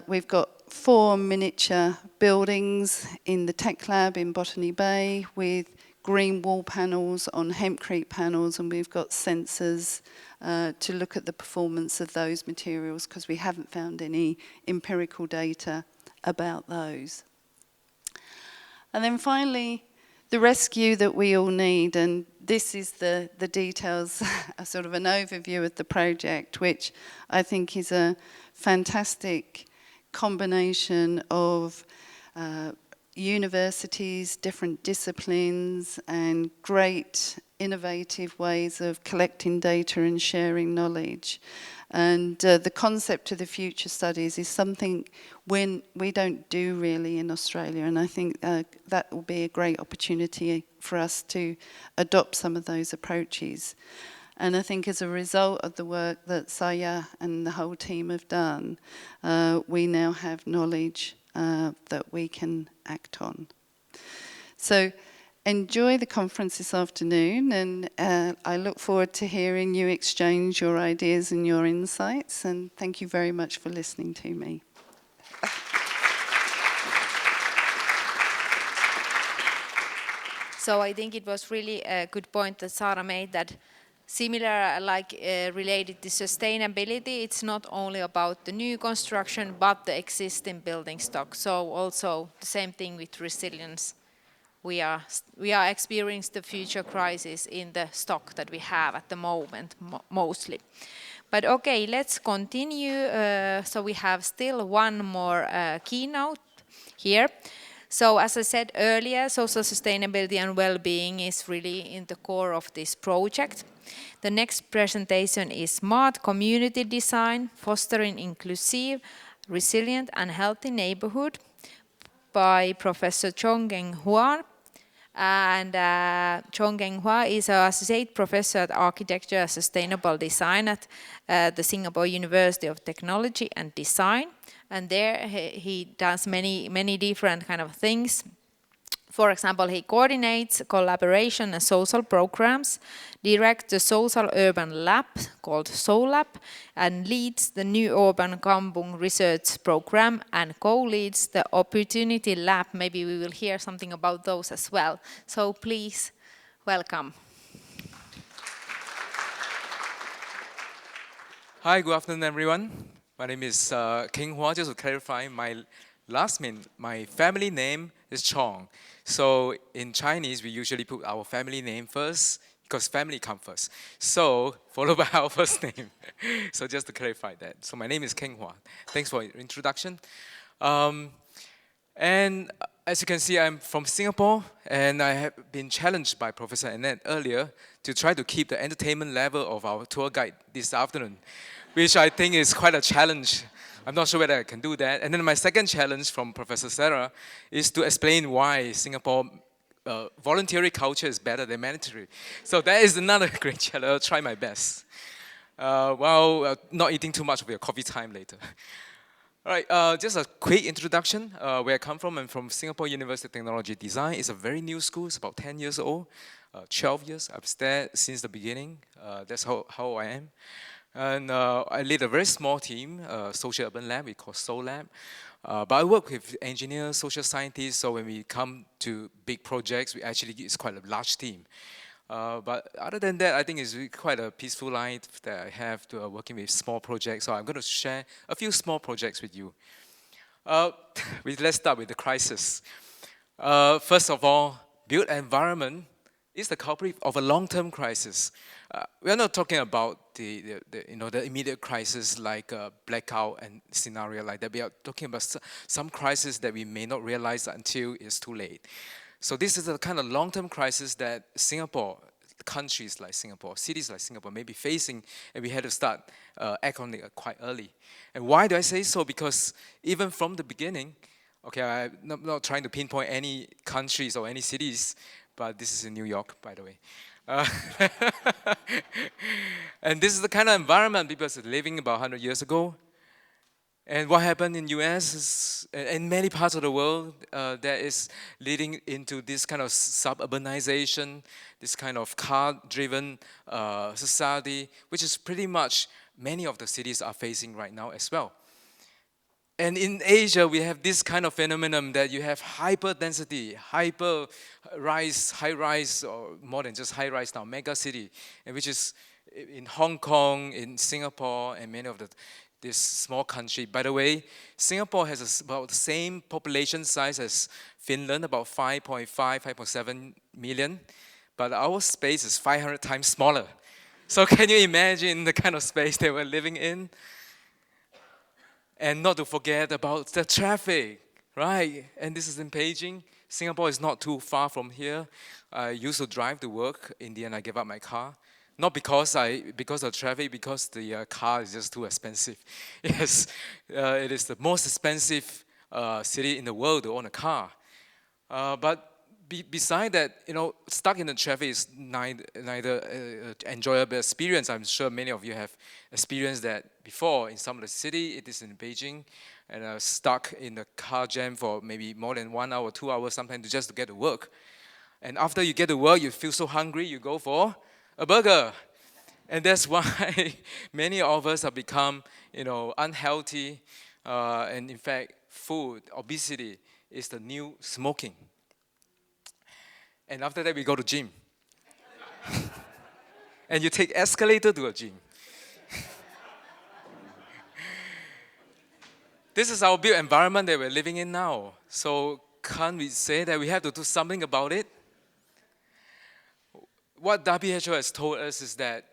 we've got 4 miniature buildings in the tech lab in Botany Bay with green wall panels on hempcrete panels, and we've got sensors to look at the performance of those materials, because we haven't found any empirical data about those. And then finally, the rescue that we all need, and this is the details, a sort of an overview of the project, which I think is a fantastic combination of universities, different disciplines, and great innovative ways of collecting data and sharing knowledge. And the concept of the future studies is something we don't do really in Australia, and I think that will be a great opportunity for us to adopt some of those approaches. And I think as a result of the work that Saija and the whole team have done, we now have knowledge that we can act on. So enjoy the conference this afternoon, and I look forward to hearing you exchange your ideas and your insights, and thank you very much for listening to me. So I think it was really a good point that Sara made, that similar, related to sustainability, it's not only about the new construction, but the existing building stock. So also the same thing with resilience. We are experiencing the future crisis in the stock that we have at the moment, mostly. But okay, let's continue. So we have still one more keynote here. So as I said earlier, social sustainability and well-being is really in the core of this project. The next presentation is Smart Community Design, Fostering Inclusive, Resilient and Healthy Neighborhood by Professor Chong and Chong is an Associate Professor at Architecture and Sustainable Design at the Singapore University of Technology and Design. And there he does many different kind of things. For example, he coordinates collaboration and social programs, directs the Social Urban Lab called SOLAB, and leads the New Urban Kampung Research Program and co-leads the Opportunity Lab. Maybe we will hear something about those as well. So please, welcome. Hi, good afternoon, everyone. My name is Keng. Just to clarify, my family name is Chong. So in Chinese, we usually put our family name first because family comes first. So followed by our first name. So just to clarify that. So my name is Keng. Thanks for your introduction. And as you can see, I'm from Singapore, and I have been challenged by Professor Annette earlier to try to keep the entertainment level of our tour guide this afternoon, which I think is quite a challenge. I'm not sure whether I can do that. And then my second challenge from Professor Sara is to explain why Singapore voluntary culture is better than mandatory. So that is another great challenge. I'll try my best. While not eating too much of your coffee time later. All right, just a quick introduction. Where I come from, I'm from Singapore University of Technology Design. It's a very new school. It's about 10 years old, 12 years. I've stayed since the beginning. That's how I am. And I lead a very small team, social urban lab, we call SOLAB. But I work with engineers, social scientists, so when we come to big projects, it's quite a large team. But other than that, I think it's quite a peaceful life that I have to working with small projects. So I'm going to share a few small projects with you. Let's start with the crisis. First of all, built environment is the culprit of a long-term crisis. We are not talking about the immediate crisis like a blackout and scenario like that. We are talking about some crisis that we may not realize until it's too late. So this is a kind of long-term crisis that Singapore, countries like Singapore, cities like Singapore may be facing, and we had to start act on it quite early. And why do I say so? Because even from the beginning, okay, I'm not trying to pinpoint any countries or any cities, but this is in New York, by the way. And this is the kind of environment people are living about 100 years ago. And what happened in US is, in many parts of the world, that is leading into this kind of suburbanization, this kind of car-driven society, which is pretty much many of the cities are facing right now as well. And in Asia, we have this kind of phenomenon that you have hyper-density, hyper-rise, high-rise, or more than just high-rise now, mega city, and which is in Hong Kong, in Singapore, and many of this small country. By the way, Singapore has about the same population size as Finland, about 5.5, 5.7 million, but our space is 500 times smaller. So can you imagine the kind of space they were living in? And not to forget about the traffic, right? And this is in Beijing. Singapore is not too far from here. I used to drive to work. In the end, I gave up my car Not because of traffic, because the car is just too expensive. Yes, it is the most expensive city in the world to own a car. But beside that, stuck in the traffic is neither enjoyable experience. I'm sure many of you have experienced that before in some of the city. It is in Beijing, and stuck in the car jam for maybe more than 1 hour, 2 hours, sometimes just to get to work. And after you get to work, you feel so hungry, you go for a burger. And that's why many of us have become, unhealthy. And in fact, food, obesity is the new smoking. And after that, we go to gym. And you take escalator to a gym. This is our built environment that we're living in now. So can't we say that we have to do something about it? What WHO has told us is that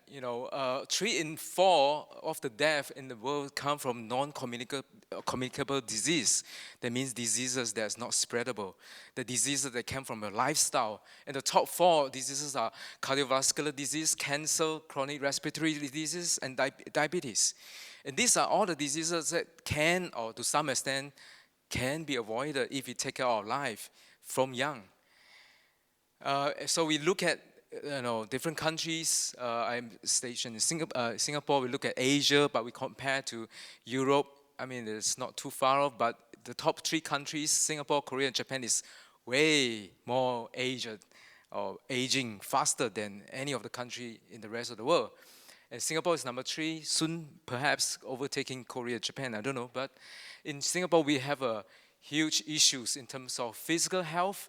3 in 4 of the deaths in the world come from non-communicable disease. That means diseases that's not spreadable. The diseases that come from your lifestyle. And the top 4 diseases are cardiovascular disease, cancer, chronic respiratory diseases, and diabetes. And these are all the diseases that can, or to some extent, can be avoided if we take care of our life from young. So we look at different countries. I'm stationed in Singapore. We look at Asia, but we compare to Europe. I mean, it's not too far off, but the top 3 countries, Singapore, Korea, and Japan, is way more aged or aging faster than any of the country in the rest of the world. And Singapore is number 3, soon perhaps overtaking Korea, Japan, I don't know. But in Singapore, we have huge issues in terms of physical health,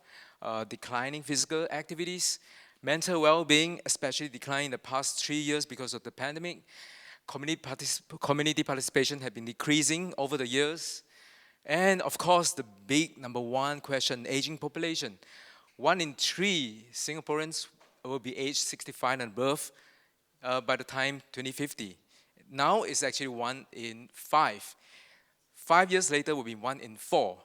declining physical activities, mental well-being, especially declined in the past 3 years because of the pandemic. Community participation has been decreasing over the years. And of course, the big number 1 question, aging population. 1 in 3 Singaporeans will be aged 65 and above by the time 2050. Now it's actually 1 in 5. 5 years later will be 1 in 4.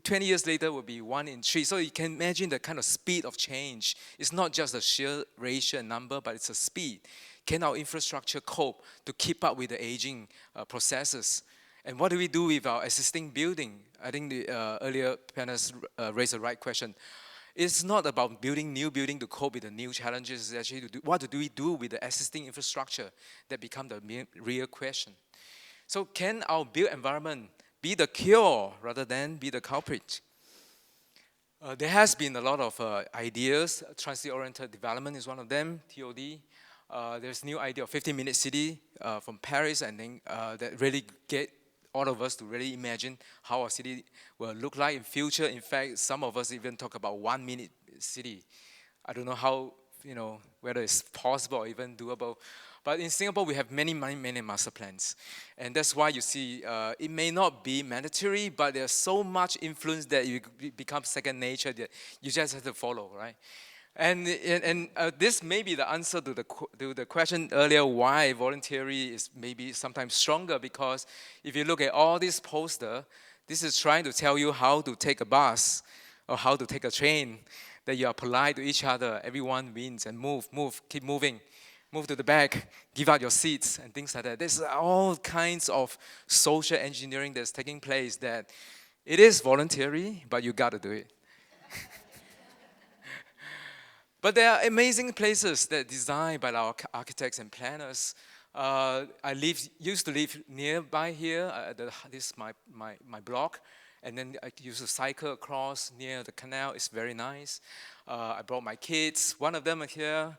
20 years later will be 1 in 3. So you can imagine the kind of speed of change. It's not just a sheer ratio and number, but it's a speed. Can our infrastructure cope to keep up with the aging processes? And what do we do with our existing building? I think the earlier panelists raised the right question. It's not about building new building to cope with the new challenges. It's actually what do we do with the existing infrastructure that become the real question. So can our built environment be the cure rather than be the culprit? There has been a lot of ideas. Transit-oriented development is one of them, TOD. There's new idea of 15-minute city from Paris, and then that really get all of us to really imagine how our city will look like in future. In fact, some of us even talk about 1-minute city. I don't know how, whether it's possible or even doable. But in Singapore, we have many master plans. And that's why you see, it may not be mandatory, but there's so much influence that it becomes second nature that you just have to follow, right? And this may be the answer to the question earlier, why voluntary is maybe sometimes stronger, because if you look at all these posters, this is trying to tell you how to take a bus or how to take a train, that you are polite to each other, everyone wins, and move, keep moving. Move to the back, give out your seats, and things like that. There's all kinds of social engineering that's taking place that it is voluntary, but you gotta do it. But there are amazing places that are designed by our architects and planners. I used to live nearby here. This is my block. And then I used to cycle across near the canal. It's very nice. I brought my kids. One of them are here.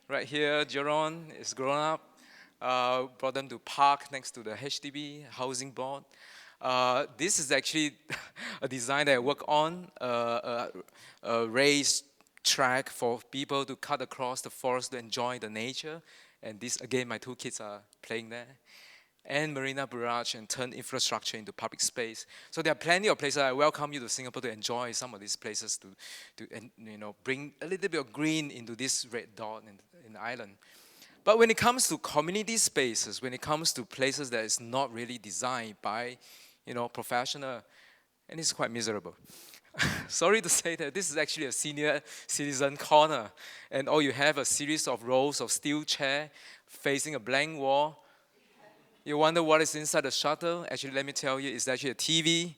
Right here, Jeron is grown up. Brought them to park next to the HDB housing board. This is actually a design that I work on, a raised track for people to cut across the forest to enjoy the nature. And this, again, my 2 kids are playing there. And Marina Barrage, and turn infrastructure into public space. So there are plenty of places. I welcome you to Singapore to enjoy some of these places to bring a little bit of green into this red dot in the island. But when it comes to community spaces, when it comes to places that is not really designed by professional, and it's quite miserable. Sorry to say that this is actually a senior citizen corner, and all you have a series of rows of steel chair facing a blank wall. You wonder what is inside the shuttle. Actually, let me tell you, it's actually a TV,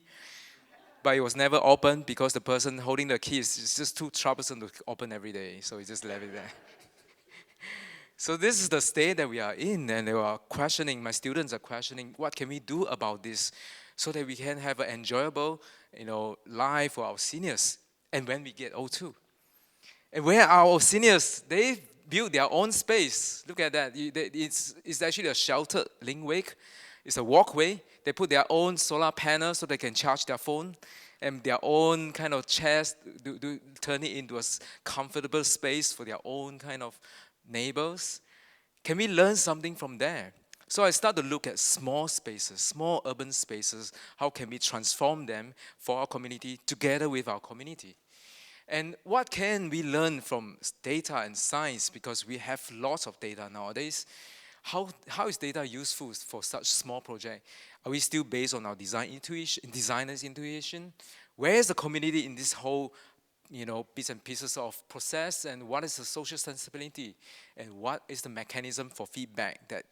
but it was never opened because the person holding the key is just too troublesome to open every day, so he just left it there. So this is the state that we are in, and they are questioning, my students are questioning, what can we do about this so that we can have an enjoyable, life for our seniors, and when we get old too. And where are our seniors? They build their own space. Look at that. It's actually a sheltered linkway. It's a walkway. They put their own solar panel so they can charge their phone, and their own kind of chairs, turn it into a comfortable space for their own kind of neighbors. Can we learn something from there? So I start to look at small spaces, small urban spaces. How can we transform them for our community together with our community? And what can we learn from data and science? Because we have lots of data nowadays. How is data useful for such small project? Are we still based on our designer's intuition? Where is the community in this whole bits and pieces of process, and what is the social sensibility, and what is the mechanism for feedback that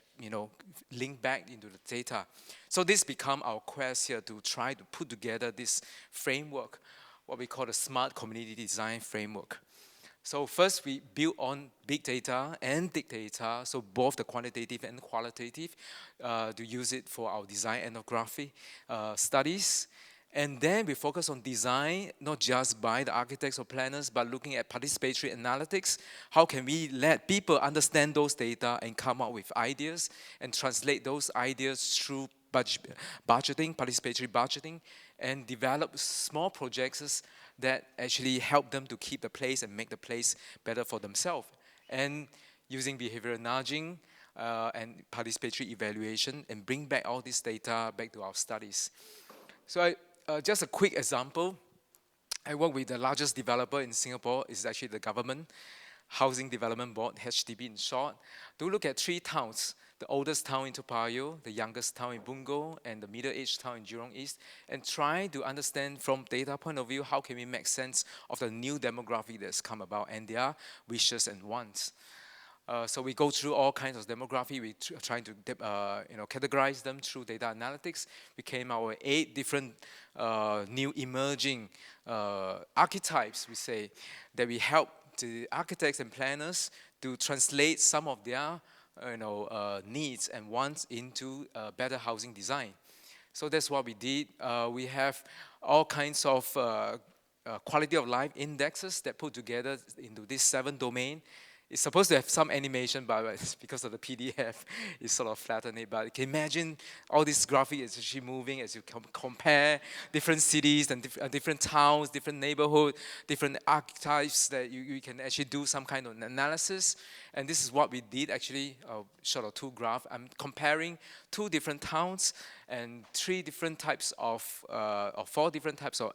link back into the data? So this become our quest here to try to put together this framework, what we call the smart community design framework. So first we build on big data and big data, so both the quantitative and qualitative, to use it for our design ethnography studies. And then we focus on design, not just by the architects or planners, but looking at participatory analytics. How can we let people understand those data and come up with ideas and translate those ideas through budgeting, participatory budgeting, and develop small projects that actually help them to keep the place and make the place better for themselves. And using behavioral nudging and participatory evaluation, and bring back all this data back to our studies. So just a quick example. I work with the largest developer in Singapore. It's actually the government Housing Development Board, HDB in short, to look at 3 towns: the oldest town in Toa Payoh, the youngest town in Bungo, and the middle-aged town in Jurong East, and try to understand from data point of view, how can we make sense of the new demography that's come about and their wishes and wants. So we go through all kinds of demography. We trying to categorize them through data analytics. We came out with 8 different new emerging archetypes, we say, that we help the architects and planners to translate some of their needs and wants into better housing design. So that's what we did. We have all kinds of quality of life indexes that put together into this 7 domain. It's supposed to have some animation, but because of the PDF, it's sort of flattened it. But you can imagine all this graphic is actually moving as you compare different cities and different towns, different neighborhoods, different archetypes, that you can actually do some kind of analysis. And this is what we did actually, sort of 2 graphs. I'm comparing 2 different towns and 3 different types of, or 4 different types of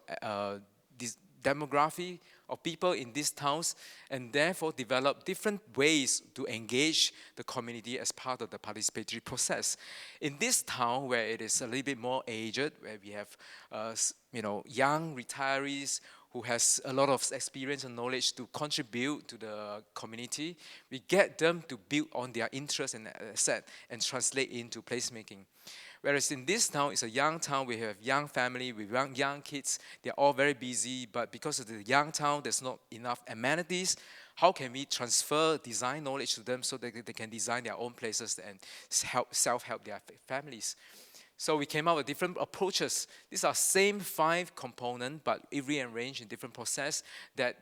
demography of people in these towns, and therefore develop different ways to engage the community as part of the participatory process. In this town, where it is a little bit more aged, where we have young retirees who has a lot of experience and knowledge to contribute to the community, we get them to build on their interest and asset and translate into placemaking. Whereas in this town, it's a young town, we have young family, we have young kids, they're all very busy, but because of the young town, there's not enough amenities. How can we transfer design knowledge to them so that they can design their own places and self-help their families? So we came up with different approaches. These are same 5 components, but rearranged in different process that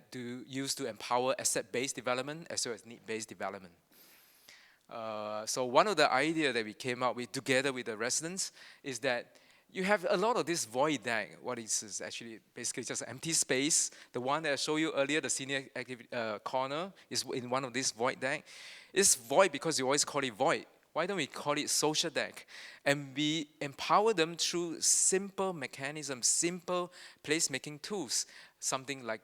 use to empower asset-based development as well as need-based development. So one of the ideas that we came up with together with the residents is that you have a lot of this void deck. What is actually basically just an empty space. The one that I showed you earlier, the senior corner, is in one of these void deck. It's void because you always call it void. Why don't we call it social deck? And we empower them through simple mechanisms, simple placemaking tools, something like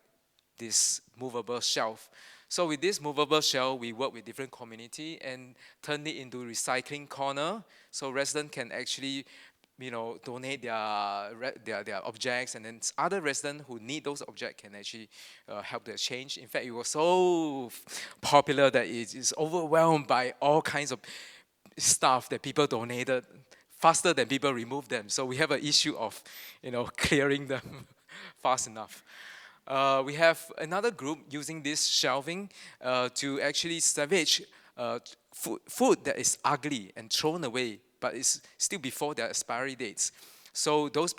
this movable shelf. So with this movable shelf, we work with different community and turn it into recycling corner, so residents can actually donate their objects, and then other residents who need those objects can actually help the exchange. In fact, it was so popular that it is overwhelmed by all kinds of stuff that people donated faster than people removed them. So we have an issue of, clearing them fast enough. We have another group using this shelving to actually salvage food that is ugly and thrown away, but it's still before their expiry dates. So those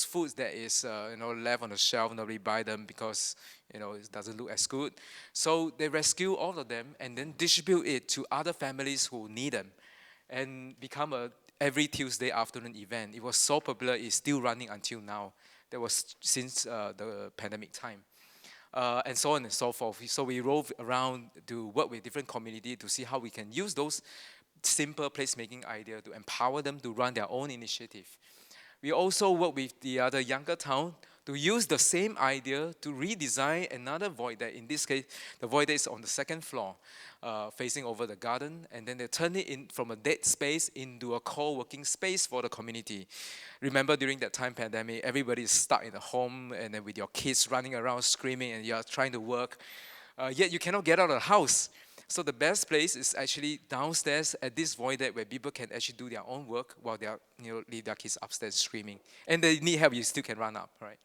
foods that is left on the shelf, nobody buy them because it doesn't look as good. So they rescue all of them and then distribute it to other families who need them, and become a every Tuesday afternoon event. It was so popular, it's still running until now. That was since the pandemic time. And so on and so forth. So we rove around to work with different communities to see how we can use those simple placemaking ideas to empower them to run their own initiative. We also work with the other younger town to use the same idea to redesign another void deck. In this case, the void deck is on the second floor, facing over the garden, and then they turn it in from a dead space into a co-working space for the community. Remember, during that time pandemic, everybody is stuck in the home, and then with your kids running around screaming, and you are trying to work, yet you cannot get out of the house. So the best place is actually downstairs at this void deck where people can actually do their own work while they are, leave their kids upstairs screaming. And they need help, you still can run up, right?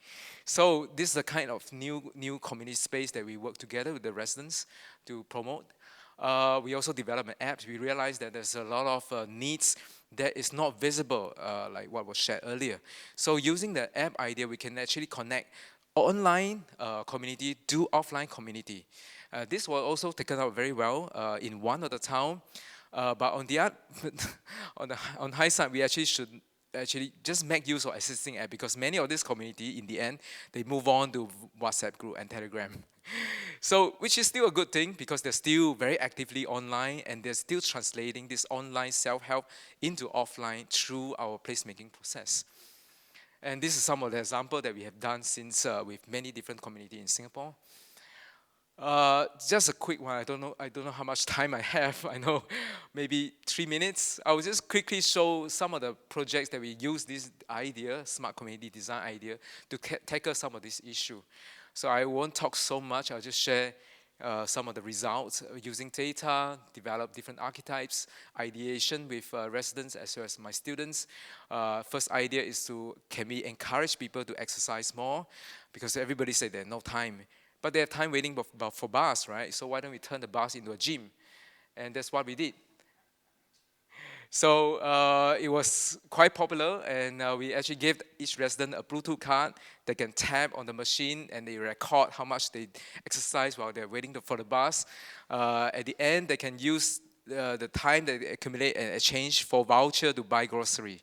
So this is the kind of new community space that we work together with the residents to promote. We also develop an app. We realized that there's a lot of needs that is not visible, like what was shared earlier. So using the app idea, we can actually connect online community to offline community. This was also taken out very well in one of the town, but on the other, on hindsight, we actually should just make use of existing app, because many of this community, in the end, they move on to WhatsApp group and Telegram. So, which is still a good thing, because they're still very actively online, and they're still translating this online self-help into offline through our placemaking process. And this is some of the examples that we have done since with many different communities in Singapore. Just a quick one. I don't know how much time I have. I know maybe 3 minutes. I will just quickly show some of the projects that we use this idea, smart community design idea, to tackle some of this issue. So I won't talk so much. I'll just share some of the results using data, develop different archetypes, ideation with residents as well as my students. First idea is can we encourage people to exercise more? Because everybody said there's no time. But they have time waiting for bus, right? So why don't we turn the bus into a gym? And that's what we did. So it was quite popular, and we actually gave each resident a Bluetooth card that can tap on the machine, and they record how much they exercise while they're waiting for the bus. At the end, they can use the time that they accumulate and exchange for voucher to buy grocery.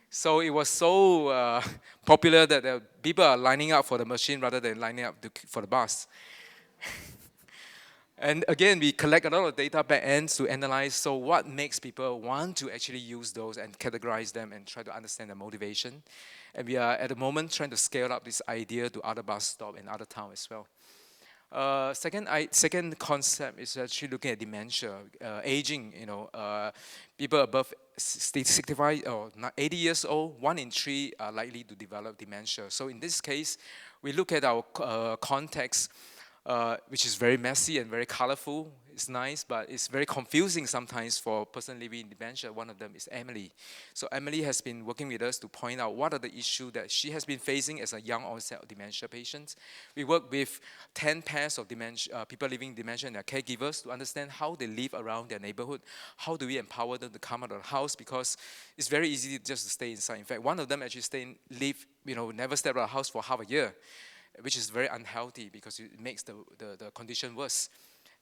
So it was so popular that people are lining up for the machine rather than lining up for the bus. And again, we collect a lot of data back ends to analyze, so what makes people want to actually use those and categorize them and try to understand their motivation. And we are at the moment trying to scale up this idea to other bus stops and other towns as well. Second concept is actually looking at dementia, aging. People above 65 or 80 years old, 1 in 3 are likely to develop dementia. So in this case, we look at our context, which is very messy and very colorful. It's nice, but it's very confusing sometimes for a person living in dementia. One of them is Emily. So Emily has been working with us to point out what are the issues that she has been facing as a young onset dementia patient. We work with 10 pairs of dementia, people living in dementia and their caregivers to understand how they live around their neighborhood. How do we empower them to come out of the house? Because it's very easy just to stay inside. In fact, one of them actually never stepped out of the house for half a year, which is very unhealthy because it makes the condition worse.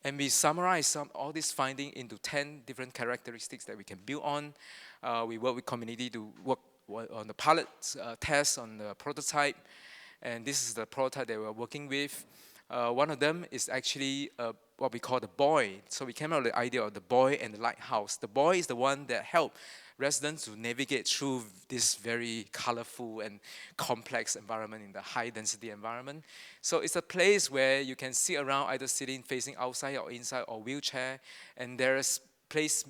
And we summarize all these findings into 10 different characteristics that we can build on. We work with community to work on the pilot test, on the prototype. And this is the prototype that we're working with. One of them is actually what we call the boy. So we came up with the idea of the boy and the lighthouse. The boy is the one that helped residents to navigate through this very colorful and complex environment in the high density environment. So it's a place where you can sit around either sitting facing outside or inside or wheelchair, and there is place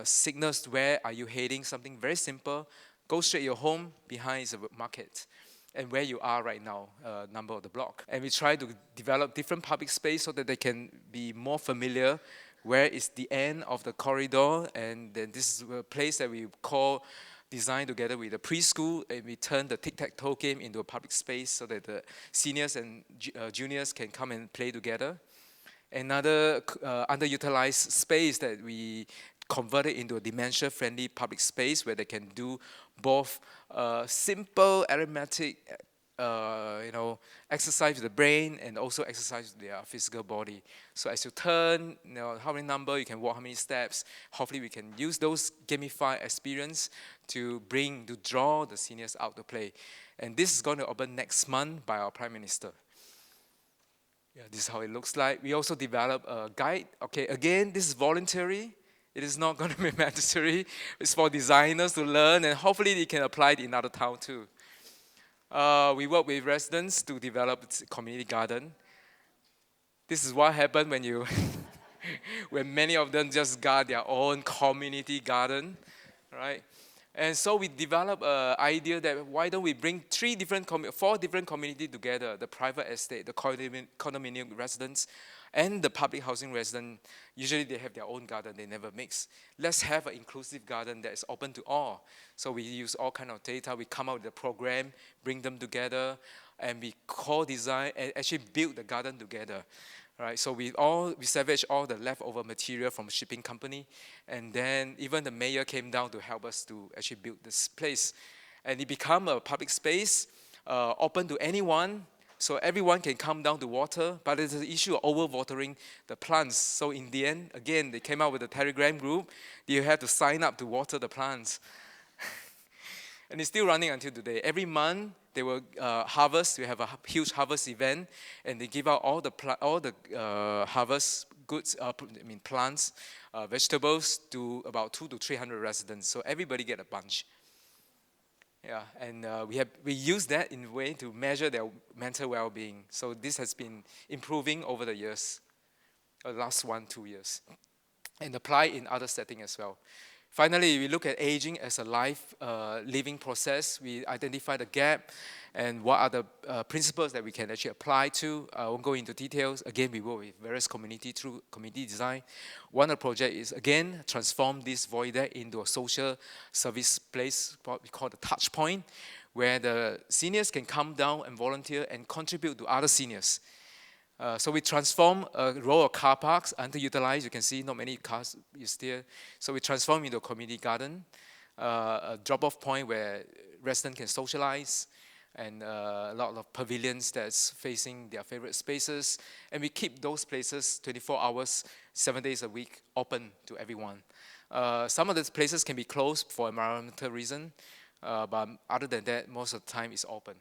signals where are you heading, something very simple. Go straight your home, behind is a market. And where you are right now, number of the block. And we try to develop different public space so that they can be more familiar where is the end of the corridor. And then this is a place that we call design together with the preschool, and we turn the tic-tac-toe game into a public space so that the seniors and juniors can come and play together. Another underutilized space that we converted into a dementia-friendly public space where they can do both simple arithmetic, exercise with the brain and also exercise with their physical body. So as you turn, how many number, you can walk how many steps. Hopefully we can use those gamified experience to draw the seniors out to play. And this is going to open next month by our Prime Minister. Yeah, this is how it looks like. We also develop a guide. Okay, again, this is voluntary. It is not going to be mandatory. It's for designers to learn, and hopefully they can apply it in other towns too. We work with residents to develop a community garden. This is what happened when when many of them just got their own community garden, right? And so we developed an idea that why don't we bring 4 different communities together, the private estate, the condominium residents, and the public housing resident. Usually they have their own garden, they never mix. Let's have an inclusive garden that is open to all. So we use all kind of data, we come out with a program, bring them together, and we co-design and actually build the garden together. Right, so we salvage all the leftover material from shipping company, and then even the mayor came down to help us to actually build this place. And it became a public space, open to anyone, so everyone can come down to water, but there's an issue of over-watering the plants. So in the end, again, they came out with a Telegram group. You have to sign up to water the plants. And it's still running until today. Every month, they will harvest. We have a huge harvest event, and they give out all the harvest goods, plants, vegetables to about 200 to 300 residents. So everybody get a bunch. Yeah, and we use that in a way to measure their mental well-being. So this has been improving over the years, the last 1-2 years, and apply in other settings as well. Finally, we look at aging as a life living process. We identify the gap and what are the principles that we can actually apply to. I won't go into details. Again, we work with various community through community design. One of the project is, again, transform this void deck into a social service place, what we call the touch point, where the seniors can come down and volunteer and contribute to other seniors. So we transform a row of car parks underutilized. You can see not many cars is there. So we transform into a community garden, a drop-off point where residents can socialize, and a lot of pavilions that's facing their favorite spaces. And we keep those places 24 hours, 7 days a week, open to everyone. Some of these places can be closed for environmental reason, but other than that, most of the time it's open.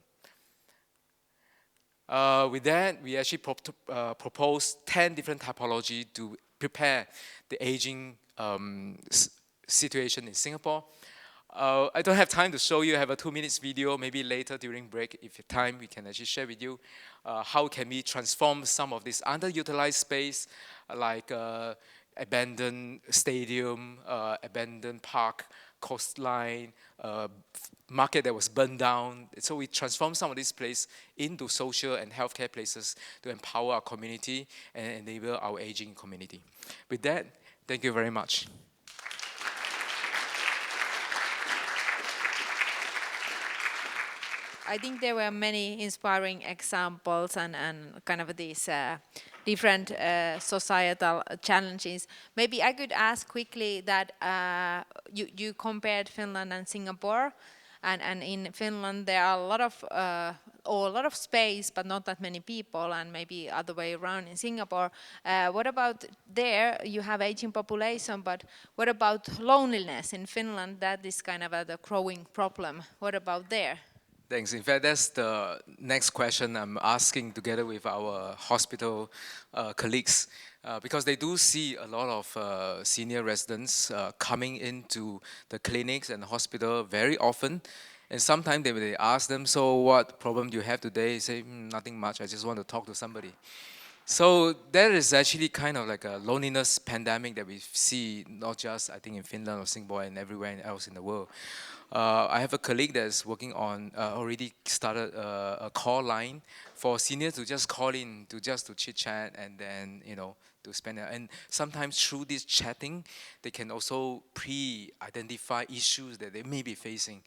With that, we actually propose 10 different typology to prepare the aging situation in Singapore. I don't have time to show you. I have a 2 minutes video. Maybe later during break, if you have time, we can actually share with you how can we transform some of this underutilized space, like abandoned stadium, abandoned park, coastline, market that was burned down. So we transform some of these places into social and healthcare places to empower our community and enable our aging community. With that, thank you very much. I think there were many inspiring examples and kind of these different societal challenges. Maybe I could ask quickly that you compared Finland and Singapore, and in Finland there are a lot of space, but not that many people, and maybe other way around in Singapore. What about there? You have aging population, but what about loneliness in Finland? That is kind of the growing problem. What about there? Thanks. In fact, that's the next question I'm asking together with our hospital colleagues, because they do see a lot of senior residents coming into the clinics and the hospital very often. And sometimes they ask them, so what problem do you have today? They say, nothing much, I just want to talk to somebody. So there is actually kind of like a loneliness pandemic that we see, not just I think in Finland or Singapore and everywhere else in the world. I have a colleague that's working on, already started a call line for seniors to just call in, to chit chat, and then, you know, to spend it. And sometimes through this chatting, they can also pre-identify issues that they may be facing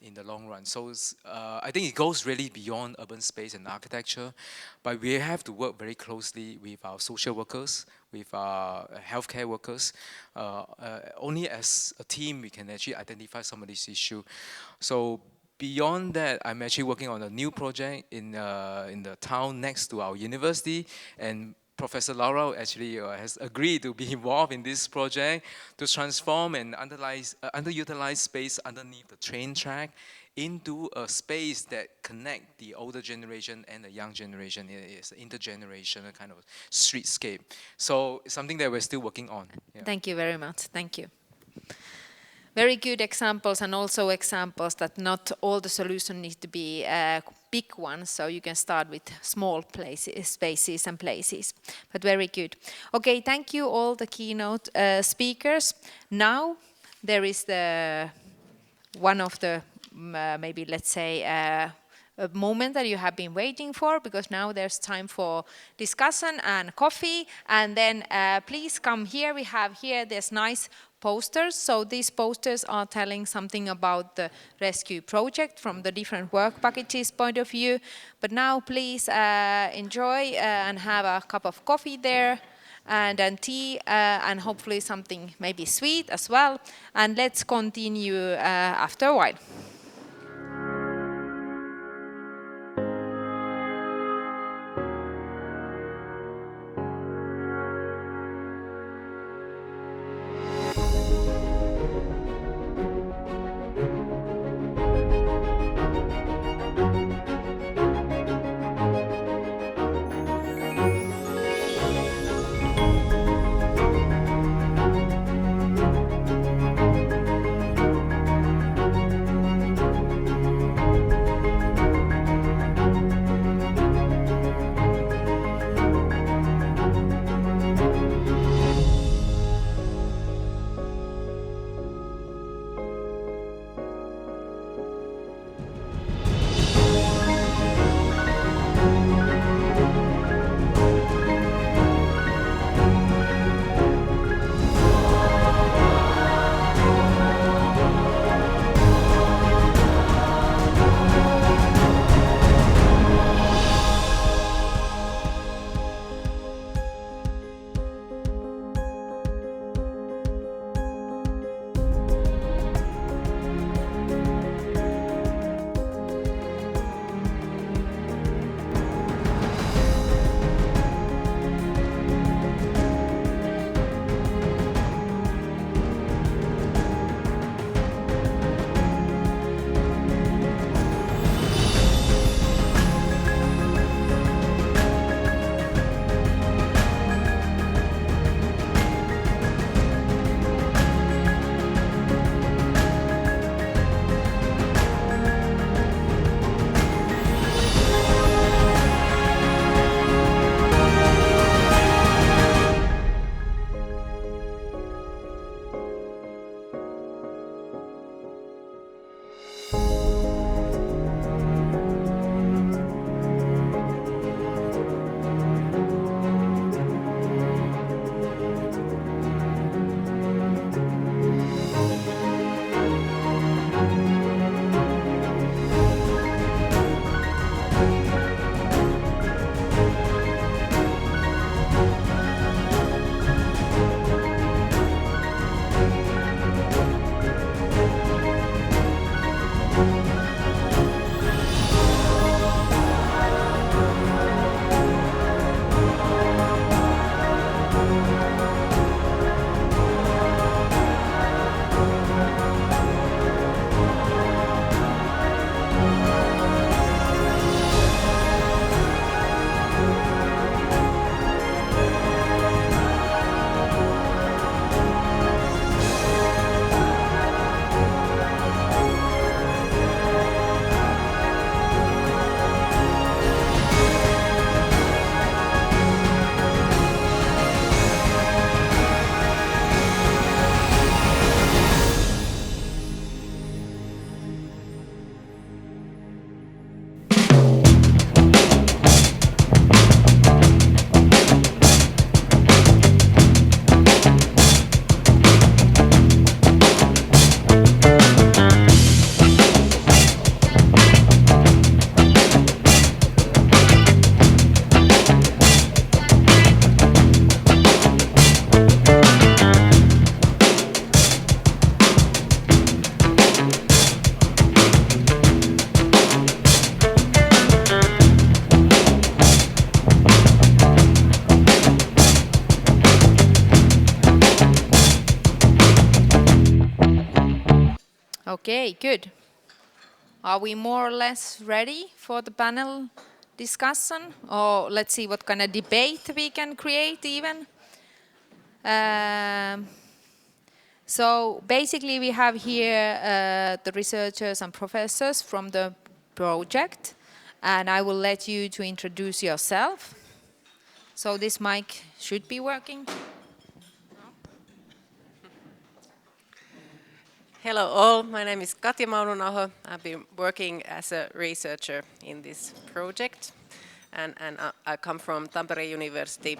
in the long run. So I think it goes really beyond urban space and architecture, but we have to work very closely with our social workers, with our healthcare workers. Only as a team we can actually identify some of these issues. So beyond that, I'm actually working on a new project in the town next to our university, and Professor Laura actually has agreed to be involved in this project to transform an underutilized space underneath the train track into a space that connect the older generation and the young generation. It's an intergenerational kind of streetscape. So it's something that we're still working on. Yeah. Thank you very much. Thank you. Very good examples, and also examples that not all the solutions need to be big ones, so you can start with small places, spaces and places, but very good. Okay, thank you all the keynote speakers. Now there is one of the, maybe let's say, a moment that you have been waiting for, because now there's time for discussion and coffee, and then please come here. We have here this nice posters. So these posters are telling something about the rescue project from the different work packages point of view. But now please enjoy and have a cup of coffee there, and then tea, and hopefully something maybe sweet as well. And let's continue after a while. Okay, good. Are we more or less ready for the panel discussion? Or let's see what kind of debate we can create even. So basically we have here the researchers and professors from the project, and I will let you to introduce yourself. So this mic should be working. Hello all, my name is Katja Maununaho. I've been working as a researcher in this project, and I come from Tampere University,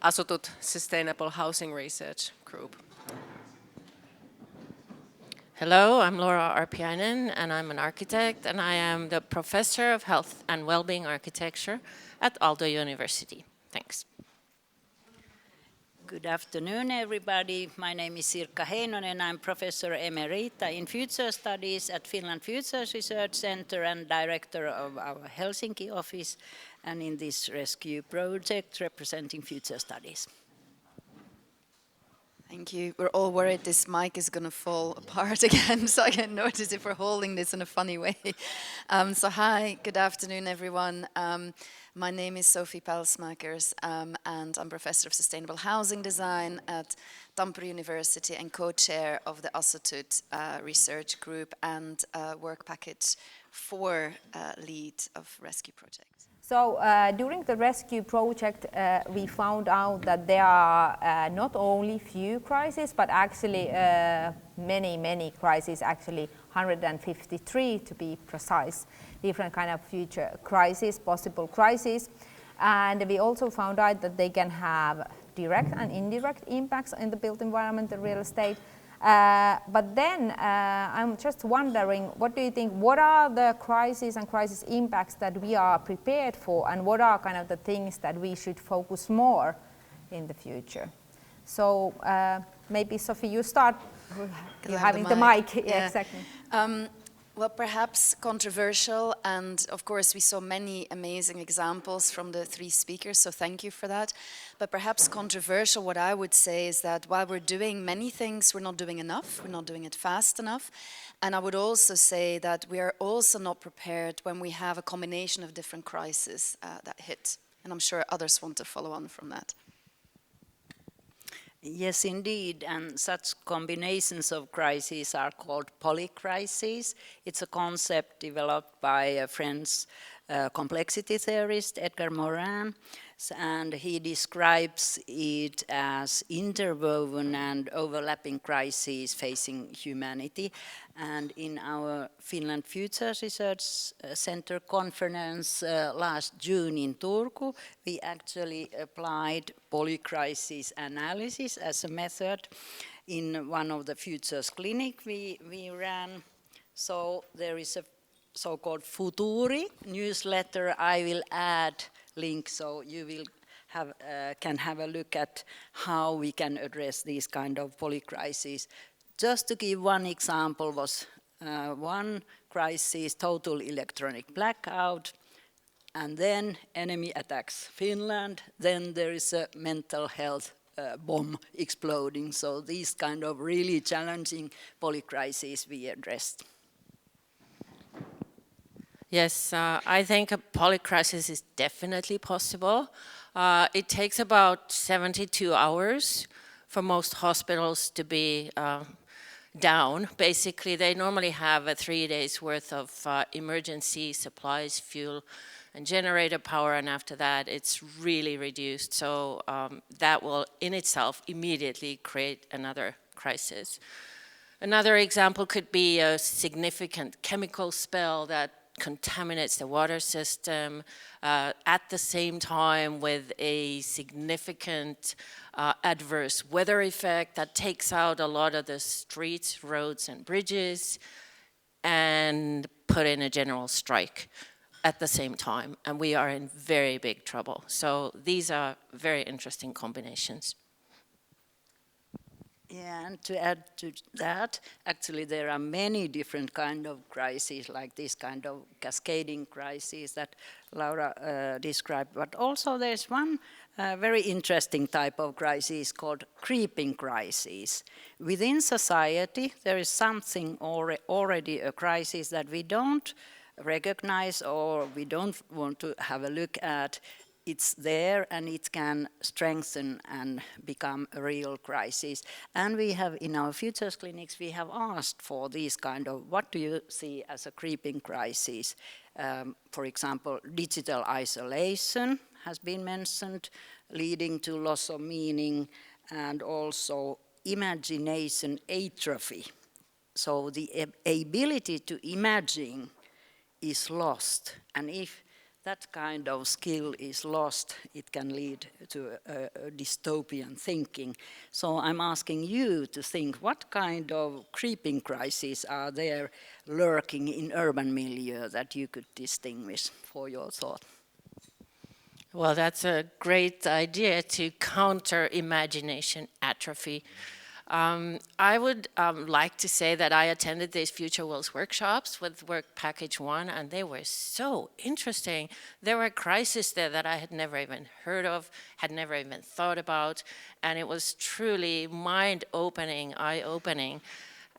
Asutut Sustainable Housing Research Group. Hello, I'm Laura Arpiainen, and I'm an architect, and I am the Professor of Health and Wellbeing Architecture at Aalto University. Thanks. Good afternoon, everybody. My name is Sirkka Heinonen. I'm Professor Emerita in Future Studies at Finland Future Research Center and Director of our Helsinki office, and in this rescue project representing Future Studies. Thank you. We're all worried this mic is going to fall apart again, so I can notice if we're holding this in a funny way. So hi, good afternoon, everyone. My name is Sophie Pelsmakers, and I'm Professor of Sustainable Housing Design at Tampere University and co-chair of the Asutut Research Group and Work Package 4 lead of Rescue Project. So during the rescue project, we found out that there are not only few crises, but actually many crises, actually 153 to be precise, different kind of future crises, possible crises. And we also found out that they can have direct and indirect impacts in the built environment, the real estate. But then I'm just wondering, what do you think, what are the crises and crisis impacts that we are prepared for, and what are kind of the things that we should focus more in the future? So maybe Sophie, you start having the mic. Yeah, exactly. Well, perhaps controversial, and of course we saw many amazing examples from the three speakers, so thank you for that. But perhaps controversial, what I would say is that while we're doing many things, we're not doing enough, we're not doing it fast enough. And I would also say that we are also not prepared when we have a combination of different crises that hit. And I'm sure others want to follow on from that. Yes, indeed, and such combinations of crises are called polycrises. It's a concept developed by a French complexity theorist, Edgar Morin, and he describes it as interwoven and overlapping crises facing humanity. And in our Finland Future Research Center conference last June in Turku, we actually applied polycrisis analysis as a method in one of the Futures clinic we ran. So there is a so-called Futuri newsletter. I will add link so you will can have a look at how we can address these kind of polycrises. Just to give one example, was one crisis, total electronic blackout, and then enemy attacks Finland, then there is a mental health bomb exploding. So these kind of really challenging polycrises we addressed. Yes, I think a polycrisis is definitely possible. It takes about 72 hours for most hospitals to be down. Basically, they normally have a 3 days worth of emergency supplies, fuel, and generator power, and after that it's really reduced. So that will in itself immediately create another crisis. Another example could be a significant chemical spill that contaminates the water system at the same time with a significant adverse weather effect that takes out a lot of the streets, roads, and bridges, and put in a general strike at the same time. And we are in very big trouble. So these are very interesting combinations. Yeah, and to add to that, actually there are many different kind of crises, like this kind of cascading crises that Laura described. But also there's one a very interesting type of crisis called creeping crisis. Within society, there is something already a crisis that we don't recognize or we don't want to have a look at. It's there and it can strengthen and become a real crisis. And we have, in our futures clinics, we have asked for these kind of, what do you see as a creeping crisis? For example, digital isolation has been mentioned, leading to loss of meaning, and also imagination atrophy. So the ability to imagine is lost, and if that kind of skill is lost, it can lead to a dystopian thinking. So I'm asking you to think, what kind of creeping crises are there lurking in urban milieu that you could distinguish for your thought? Well, that's a great idea to counter imagination atrophy. I would like to say that I attended these Future Worlds workshops with Work Package 1, and they were so interesting. There were crises there that I had never even heard of, had never even thought about, and it was truly mind-opening, eye-opening.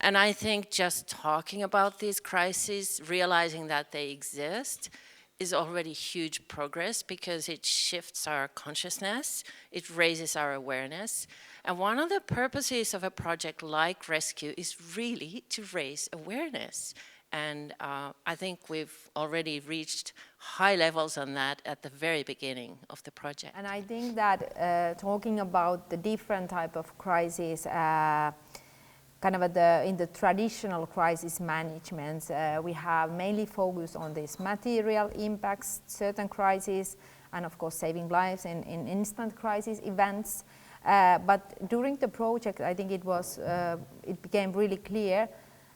And I think just talking about these crises, realizing that they exist, is already huge progress because it shifts our consciousness, it raises our awareness. And one of the purposes of a project like Rescue is really to raise awareness. And I think we've already reached high levels on that at the very beginning of the project. And I think that talking about the different type of crises, kind of in the traditional crisis management, we have mainly focused on these material impacts, certain crises, and of course saving lives in instant crisis events. But during the project, I think it became really clear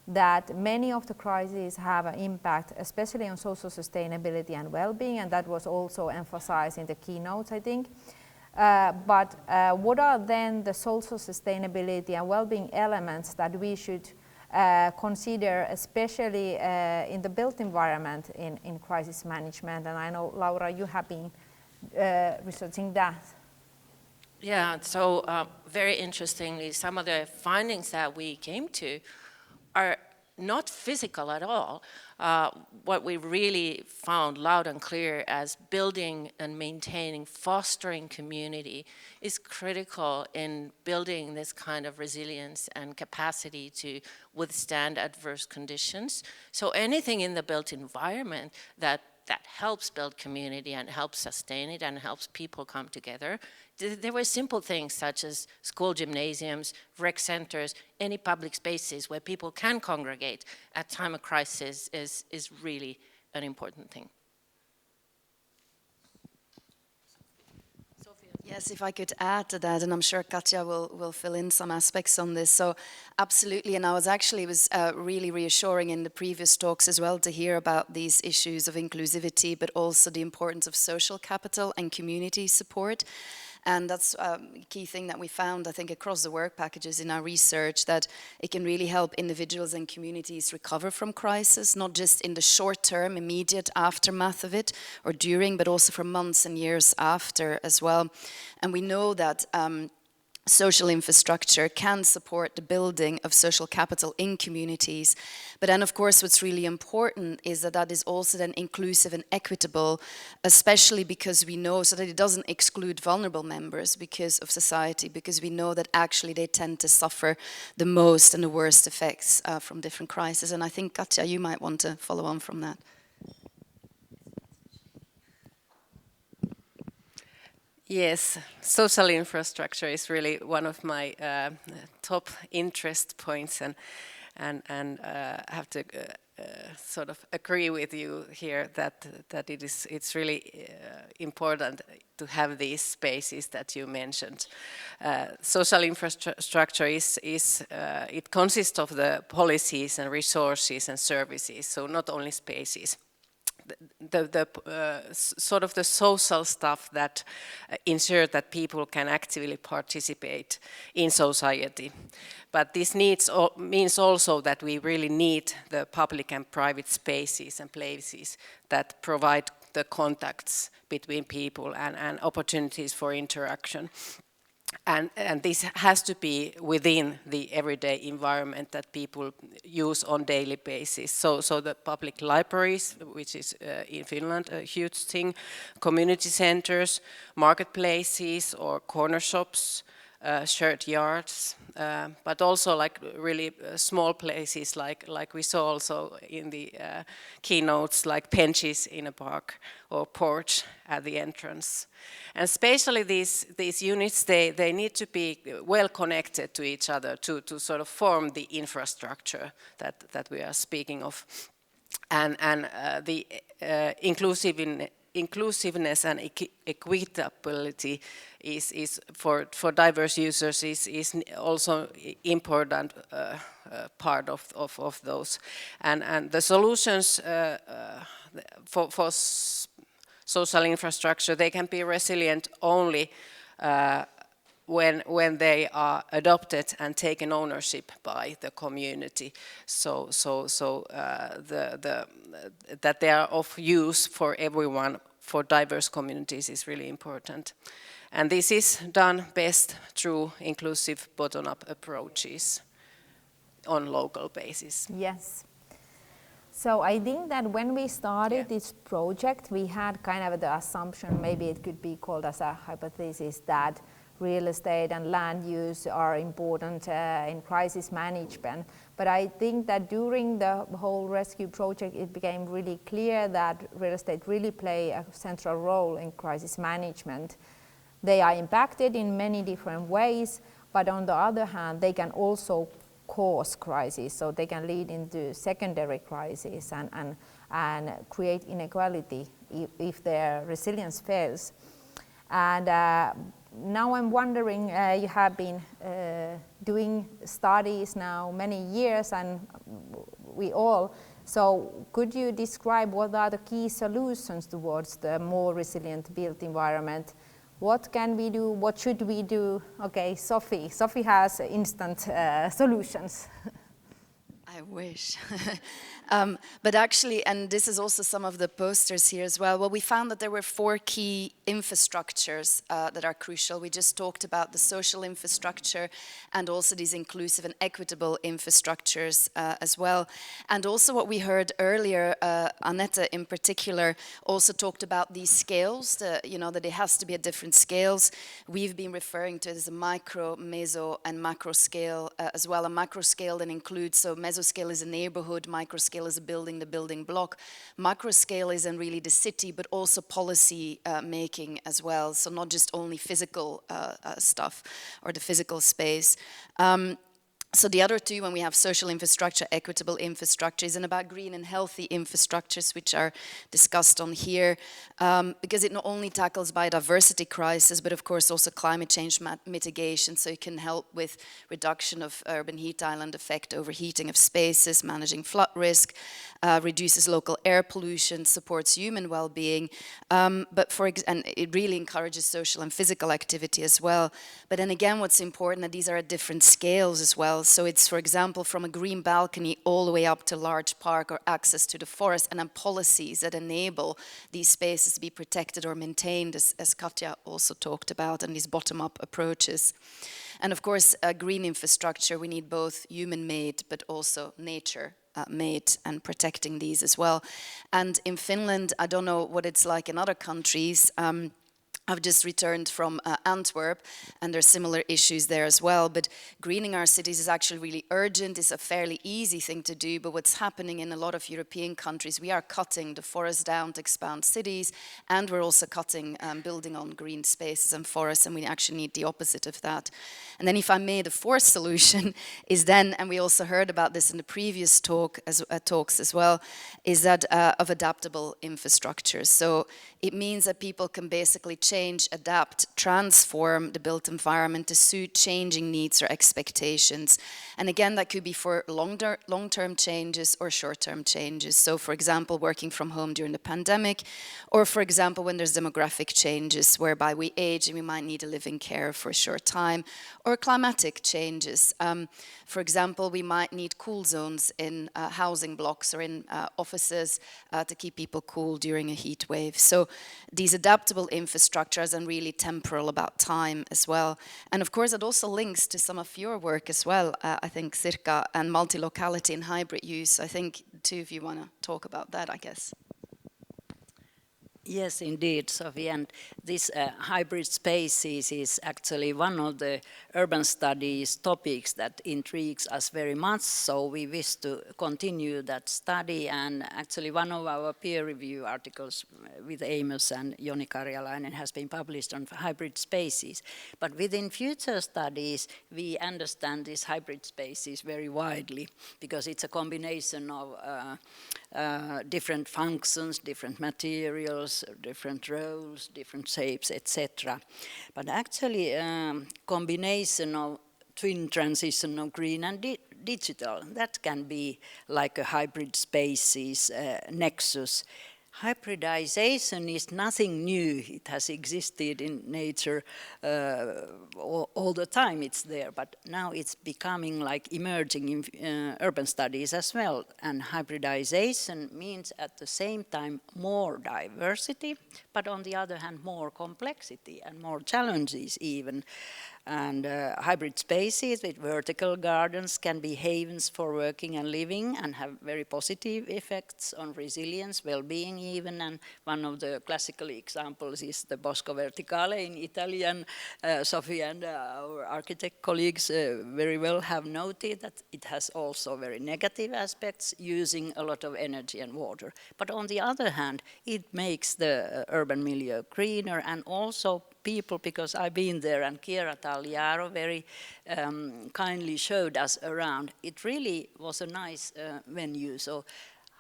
that many of the crises have an impact, especially on social sustainability and well-being, and that was also emphasized in the keynotes, I think. But what are then the social sustainability and well-being elements that we should consider, especially in the built environment in crisis management? And I know, Laura, you have been researching that. Yeah, so very interestingly, some of the findings that we came to are not physical at all. What we really found loud and clear as building and maintaining, fostering community is critical in building this kind of resilience and capacity to withstand adverse conditions. So anything in the built environment that helps build community and helps sustain it and helps people come together. There were simple things such as school gymnasiums, rec centers, any public spaces where people can congregate at time of crisis is really an important thing. Yes, if I could add to that, and I'm sure Katja will fill in some aspects on this. So absolutely, and it was really reassuring in the previous talks as well to hear about these issues of inclusivity, but also the importance of social capital and community support. And that's a key thing that we found, I think, across the work packages in our research, that it can really help individuals and communities recover from crisis, not just in the short-term, immediate aftermath of it or during, but also for months and years after as well. And we know that social infrastructure can support the building of social capital in communities. But then, of course, what's really important is that is also then inclusive and equitable, especially because we know, so that it doesn't exclude vulnerable members because of society, because we know that actually they tend to suffer the most and the worst effects from different crises. And I think, Katja, you might want to follow on from that. Yes, social infrastructure is really one of my top interest points, and I have to sort of agree with you here that it's really important to have these spaces that you mentioned. Social infrastructure it consists of the policies and resources and services, so not only spaces. The sort of the social stuff that ensure that people can actively participate in society. But this means also that we really need the public and private spaces and places that provide the contacts between people and opportunities for interaction. And this has to be within the everyday environment that people use on daily basis. So the public libraries, which is in Finland a huge thing, community centers, marketplaces or corner shops, shared yards, but also like really small places like we saw also in the keynotes, like benches in a park or porch at the entrance. And especially these units, they need to be well connected to each other to sort of form the infrastructure that we are speaking of. And the inclusiveness and equitability is for diverse users is also important part of those. And the solutions for social infrastructure, they can be resilient only when they are adopted and taken ownership by the community. So that they are of use for everyone, for diverse communities, is really important. And this is done best through inclusive bottom-up approaches on local basis. Yes. So I think that when we started this project, we had kind of the assumption, maybe it could be called as a hypothesis, that real estate and land use are important in crisis management. But I think that during the whole rescue project, it became really clear that real estate really play a central role in crisis management. They are impacted in many different ways, but on the other hand, they can also cause crisis, so they can lead into secondary crisis and create inequality if their resilience fails. And now I'm wondering, you have been doing studies now many years, and we all, so could you describe what are the key solutions towards the more resilient built environment? What can we do? What should we do? Okay, Sophie. Sophie has instant solutions. I wish. But actually, and this is also some of the posters here as well, we found that there were 4 key infrastructures that are crucial. We just talked about the social infrastructure and also these inclusive and equitable infrastructures as well. And also what we heard earlier, Annette in particular also talked about these scales, that it has to be at different scales. We've been referring to it as a micro, meso and macro scale as well. A macro scale then includes, so mesoscale is a neighborhood, microscale is a building, the building block. Macro scale is in really the city, but also policy making as well. So not just only physical stuff or the physical space. So the other 2, when we have social infrastructure, equitable infrastructure, is about green and healthy infrastructures, which are discussed on here, because it not only tackles biodiversity crisis, but of course also climate change mitigation, so it can help with reduction of urban heat island effect, overheating of spaces, managing flood risk, reduces local air pollution, supports human well-being, and it really encourages social and physical activity as well. But then again, what's important that these are at different scales as well. So it's, for example, from a green balcony all the way up to large park or access to the forest, and then policies that enable these spaces to be protected or maintained, as Katja also talked about, and these bottom-up approaches. And of course, green infrastructure, we need both human-made but also nature-made, and protecting these as well. And in Finland, I don't know what it's like in other countries, I've just returned from Antwerp, and there's similar issues there as well. But greening our cities is actually really urgent. It's a fairly easy thing to do. But what's happening in a lot of European countries, we are cutting the forest down to expand cities, and we're also cutting building on green spaces and forests, and we actually need the opposite of that. And then, if I may, the 4th solution is then, and we also heard about this in the previous talks as well, is that of adaptable infrastructure. So it means that people can basically change, adapt, transform the built environment to suit changing needs or expectations. And again, that could be for long-term changes or short-term changes. So for example, working from home during the pandemic, or for example, when there's demographic changes whereby we age and we might need a live-in care for a short time, or climatic changes. For example, we might need cool zones in housing blocks or in offices to keep people cool during a heat wave. So these adaptable infrastructures are really temporal about time as well. And of course, it also links to some of your work as well, I think, Sirkka, and multi-locality and hybrid use. I think two of you want to talk about that, I guess. Yes, indeed, Sophie, and this hybrid spaces is actually one of the urban studies topics that intrigues us very much, so we wish to continue that study, and actually one of our peer review articles with Amos and Joni Karjalainen has been published on hybrid spaces. But within future studies, we understand these hybrid spaces very widely, because it's a combination of different functions, different materials, different roles, different shapes, etc. But actually, combination of twin transition of green and digital, that can be like a hybrid spaces nexus. Hybridization is nothing new. It has existed in nature all the time. It's there, but now it's becoming like emerging in urban studies as well. And hybridization means at the same time more diversity, but on the other hand more complexity and more challenges even. And hybrid spaces with vertical gardens can be havens for working and living and have very positive effects on resilience, well-being even. And one of the classical examples is the Bosco Verticale in Italy. And Sophie and our architect colleagues very well have noted that it has also very negative aspects, using a lot of energy and water. But on the other hand, it makes the urban milieu greener, and also people, because I've been there, and Chiara Tagliaro very kindly showed us around. It really was a nice venue. So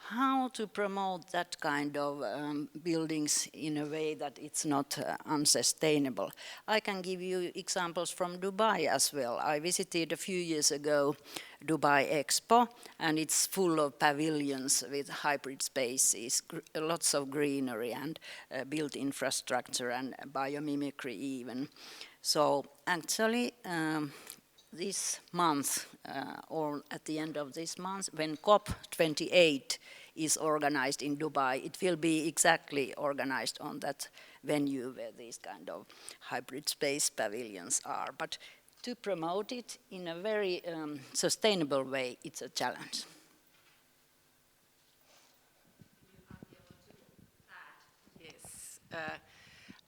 how to promote that kind of buildings in a way that it's not unsustainable? I can give you examples from Dubai as well. I visited a few years ago Dubai Expo, and it's full of pavilions with hybrid spaces, lots of greenery and built infrastructure and biomimicry even. So actually this month, or at the end of this month, when COP28 is organized in Dubai, it will be exactly organized on that venue where these kind of hybrid space pavilions are. But to promote it in a very sustainable way, it's a challenge. Yes,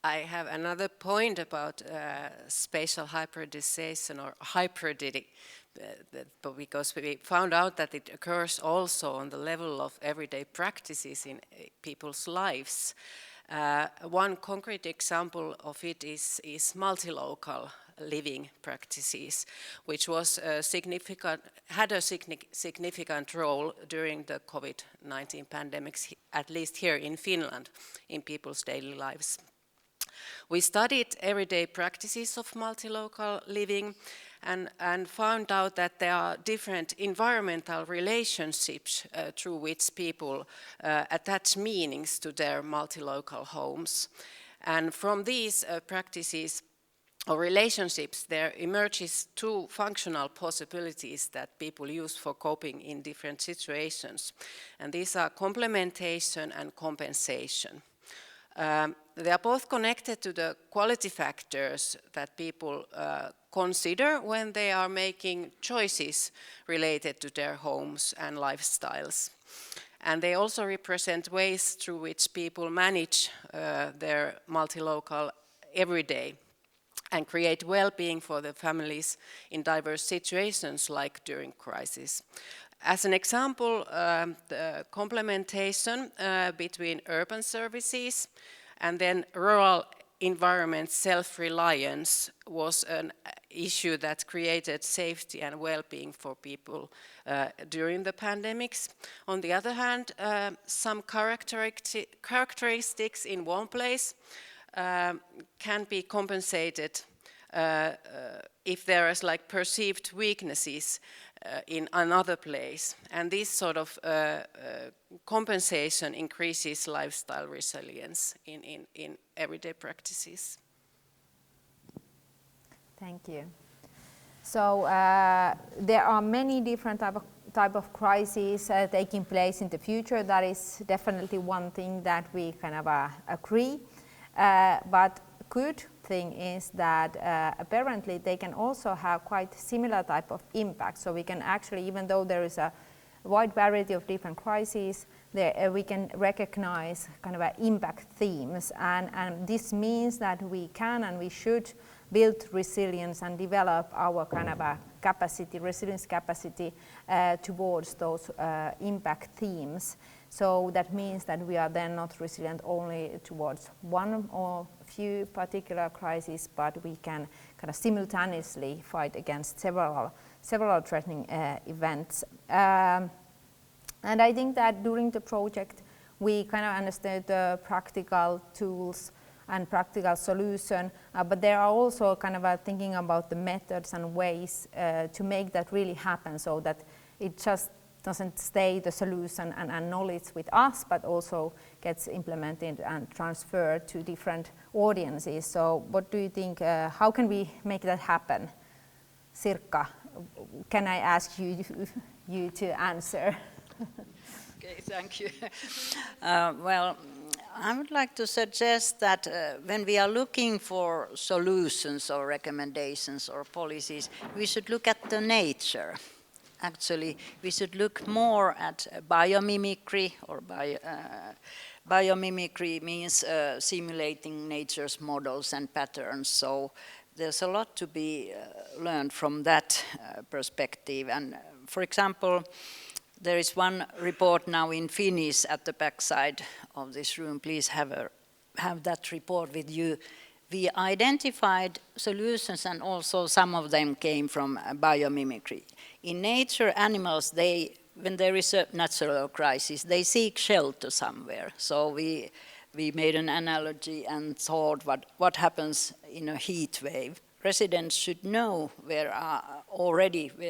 I have another point about spatial hybridization or hybridity, because we found out that it occurs also on the level of everyday practices in people's lives. One concrete example of it is multi-local living practices, which was had a significant role during the COVID-19 pandemics, at least here in Finland, in people's daily lives. We studied everyday practices of multi-local living and found out that there are different environmental relationships through which people attach meanings to their multi-local homes. And from these practices or relationships, there emerges two functional possibilities that people use for coping in different situations. And these are complementation and compensation. They are both connected to the quality factors that people consider when they are making choices related to their homes and lifestyles. And they also represent ways through which people manage their multi-local everyday and create well-being for their families in diverse situations like during crisis. As an example, the complementation between urban services and then rural environment self-reliance was an issue that created safety and well-being for people during the pandemics. On the other hand, some characteristics in one place can be compensated if there is like perceived weaknesses in another place, and this sort of compensation increases lifestyle resilience in everyday practices. Thank you. So there are many different type of crises taking place in the future. That is definitely one thing that we kind of agree. But good thing is that apparently they can also have quite similar type of impact. So we can actually, even though there is a wide variety of different crises, there, we can recognize kind of impact themes, and this means that we can and we should build resilience and develop our kind of a capacity, resilience capacity towards those impact themes. So that means that we are then not resilient only towards one or few particular crises, but we can kind of simultaneously fight against several threatening events. And I think that during the project, we kind of understood the practical tools and practical solution, but there are also kind of thinking about the methods and ways to make that really happen, so that it just doesn't stay the solution and knowledge with us, but also gets implemented and transferred to different audiences. So what do you think, how can we make that happen? Sirkka, can I ask you to answer? Okay, thank you. Well, I would like to suggest that when we are looking for solutions or recommendations or policies, we should look at the nature. Actually, we should look more at biomimicry, or biomimicry means simulating nature's models and patterns. So there's a lot to be learned from that perspective. And for example, there is one report now in Finnish at the backside of this room. Please have that report with you. We identified solutions, and also some of them came from biomimicry. In nature, animals, when there is a natural crisis, they seek shelter somewhere. So we made an analogy and thought what happens in a heat wave. Residents should know where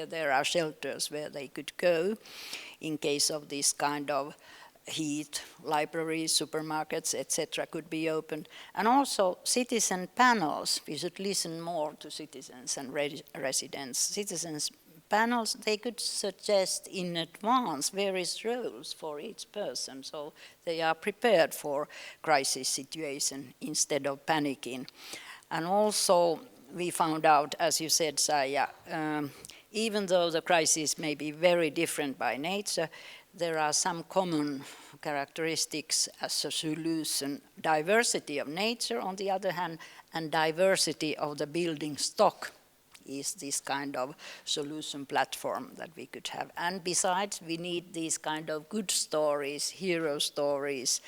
there are shelters where they could go in case of this kind of heat. Libraries, supermarkets, etc. could be opened. And also citizen panels. We should listen more to citizens and residents. Citizens panels, they could suggest in advance various roles for each person, so they are prepared for crisis situation instead of panicking. And also we found out, as you said, Saija, even though the crisis may be very different by nature, there are some common characteristics as a solution. Diversity of nature, on the other hand, and diversity of the building stock is this kind of solution platform that we could have. And besides, we need these kind of good stories, hero stories,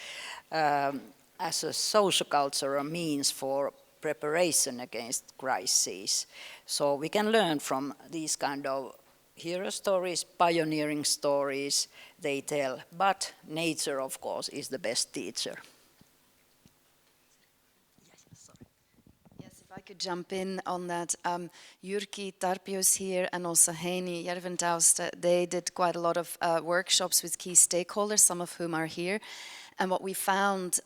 as a social cultural means for preparation against crises. So we can learn from these kind of hero stories, pioneering stories they tell, but nature, of course, is the best teacher. If I could jump in on that, Jyrki Tarpius here and also Heini Järventausta, they did quite a lot of workshops with key stakeholders, some of whom are here. And what we found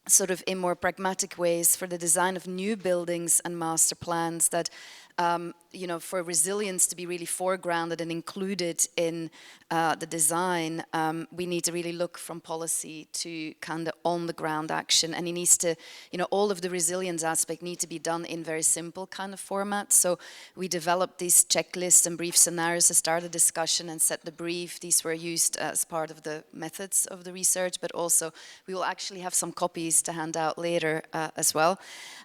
sort of in more pragmatic ways for the design of new buildings and master plans, that you know, for resilience to be really foregrounded and included in the design, we need to really look from policy to kind of on-the-ground action, and it needs to, you know, all of the resilience aspect need to be done in very simple kind of format. So we developed these checklists and brief scenarios to start a discussion and set the brief. These were used as part of the methods of the research, but also we will actually have some copies to hand out later as well.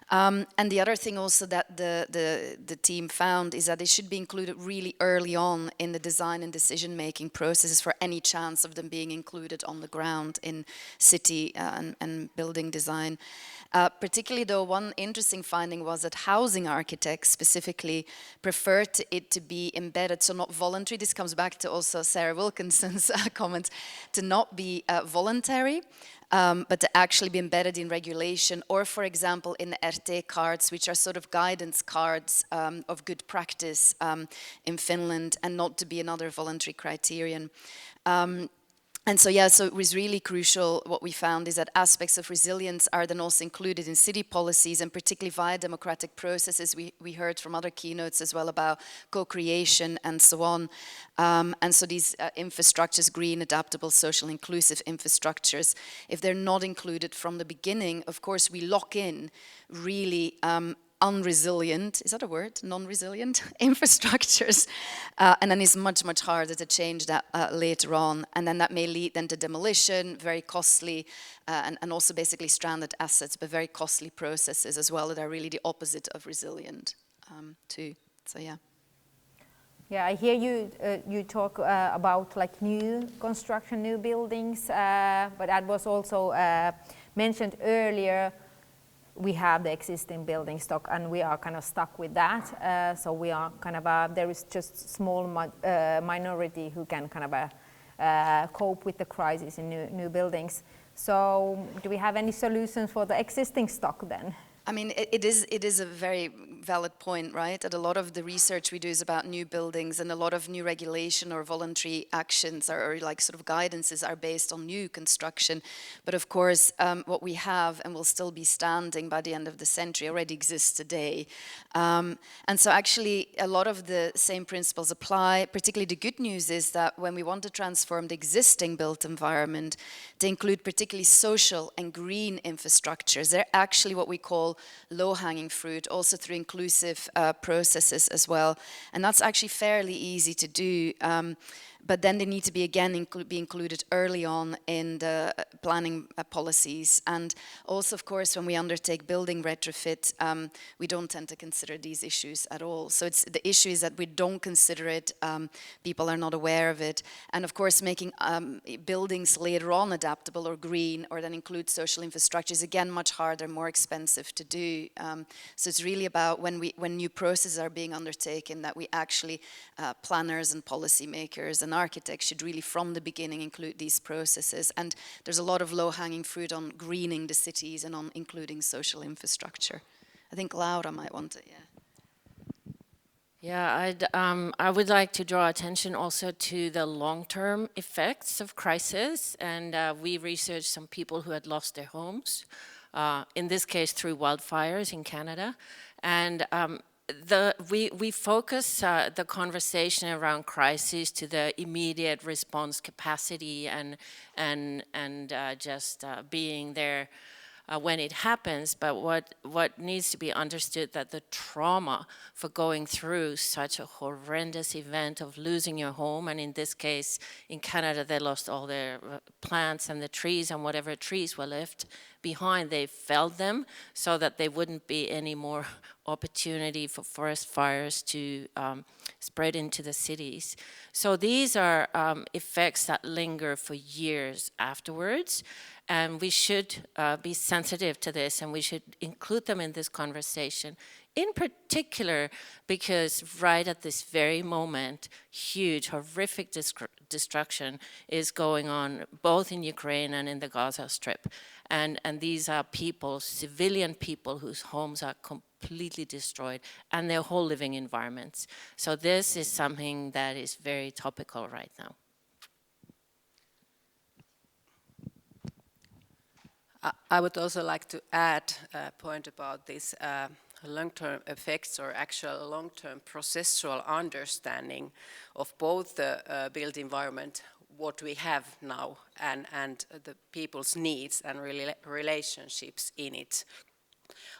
And the other thing also that the team found is that they should be included really early on in the design and decision-making processes for any chance of them being included on the ground in city and building design. Particularly though, one interesting finding was that housing architects specifically preferred it to be embedded, so not voluntary. This comes back to also Sarah Wilkinson's comment, to not be voluntary, but to actually be embedded in regulation, or for example in the RT cards, which are sort of guidance cards of good practice in Finland, and not to be another voluntary criterion. And so, yeah, so it was really crucial. What we found is that aspects of resilience are then also included in city policies, and particularly via democratic processes. We heard from other keynotes as well about co-creation and so on. And so these infrastructures, green, adaptable, social, inclusive infrastructures, if they're not included from the beginning, of course, we lock in really unresilient, is that a word? Non-resilient infrastructures, and then it's much, much harder to change that later on, and then that may lead then to demolition, very costly, and also basically stranded assets, but very costly processes as well that are really the opposite of resilient too. So yeah. Yeah, I hear you talk about like new construction, new buildings, but that was also mentioned earlier. We have the existing building stock and we are kind of stuck with that. So we are kind of, there is just small minority who can kind of cope with the crisis in new buildings. So do we have any solutions for the existing stock then? I mean, it is a very valid point, right? That a lot of the research we do is about new buildings, and a lot of new regulation or voluntary actions or like sort of guidances are based on new construction. But of course, what we have and will still be standing by the end of the century already exists today. And so actually a lot of the same principles apply. Particularly the good news is that when we want to transform the existing built environment to include particularly social and green infrastructures, they're actually what we call low-hanging fruit, also through inclusive processes as well. And that's actually fairly easy to do. But then they need to be, again, be included early on in the planning policies. And also, of course, when we undertake building retrofit, we don't tend to consider these issues at all. So it's the issue is that we don't consider it, people are not aware of it. And of course, making buildings later on adaptable or green, or then include social infrastructure is, again, much harder, more expensive to do. So it's really about when new processes are being undertaken, that we actually, planners and policymakers and architects should really from the beginning include these processes. And there's a lot of low-hanging fruit on greening the cities and on including social infrastructure. I think Laura might want to, Yeah, I would like to draw attention also to the long-term effects of crisis. And we researched some people who had lost their homes, in this case through wildfires in Canada. And we focus the conversation around crisis to the immediate response capacity and just being there when it happens. But what needs to be understood, that the trauma for going through such a horrendous event of losing your home, and in this case in Canada they lost all their plants and the trees, and whatever trees were left behind, they felled them so that there wouldn't be any more opportunity for forest fires to spread into the cities. So these are effects that linger for years afterwards, and we should be sensitive to this, and we should include them in this conversation. In particular, because right at this very moment, huge, horrific destruction is going on both in Ukraine and in the Gaza Strip. And these are people, civilian people, whose homes are completely destroyed and their whole living environments. So this is something that is very topical right now. I would also like to add a point about this long-term effects, or actual long-term processual understanding of both the built environment, what we have now, and the people's needs and relationships in it.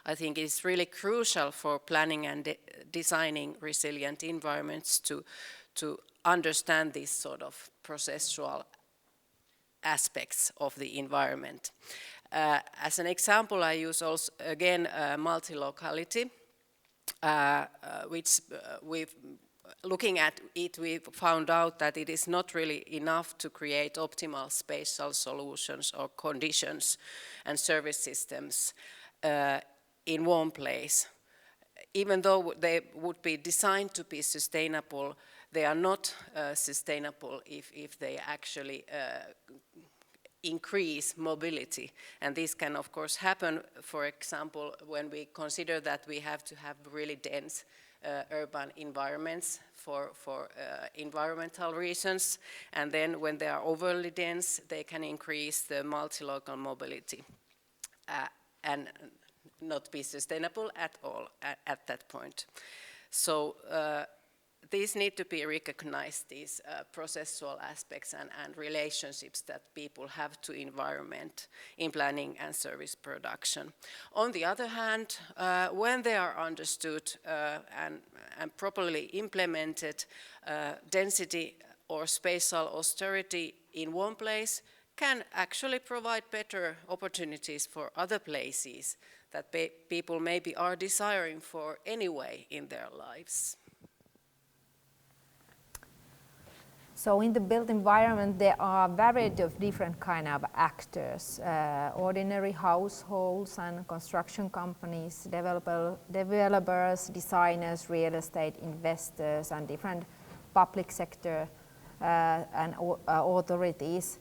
I think it's really crucial for planning and designing resilient environments to understand these sort of processual aspects of the environment. As an example, I use also, again, multi-locality. which we've looking at it, we found out that it is not really enough to create optimal spatial solutions or conditions and service systems in one place. Even though they would be designed to be sustainable, they are not sustainable if they actually increase mobility. And this can of course happen, for example, when we consider that we have to have really dense urban environments for environmental reasons, and then when they are overly dense, they can increase the multi-local mobility and not be sustainable at all at that point. So these need to be recognized, these processual aspects and relationships that people have to environment in planning and service production. On the other hand, when they are understood and properly implemented, density or spatial austerity in one place can actually provide better opportunities for other places that people maybe are desiring for anyway in their lives. So in the built environment, there are a variety of different kind of actors, ordinary households and construction companies, developers, designers, real estate investors, and different public sector and authorities.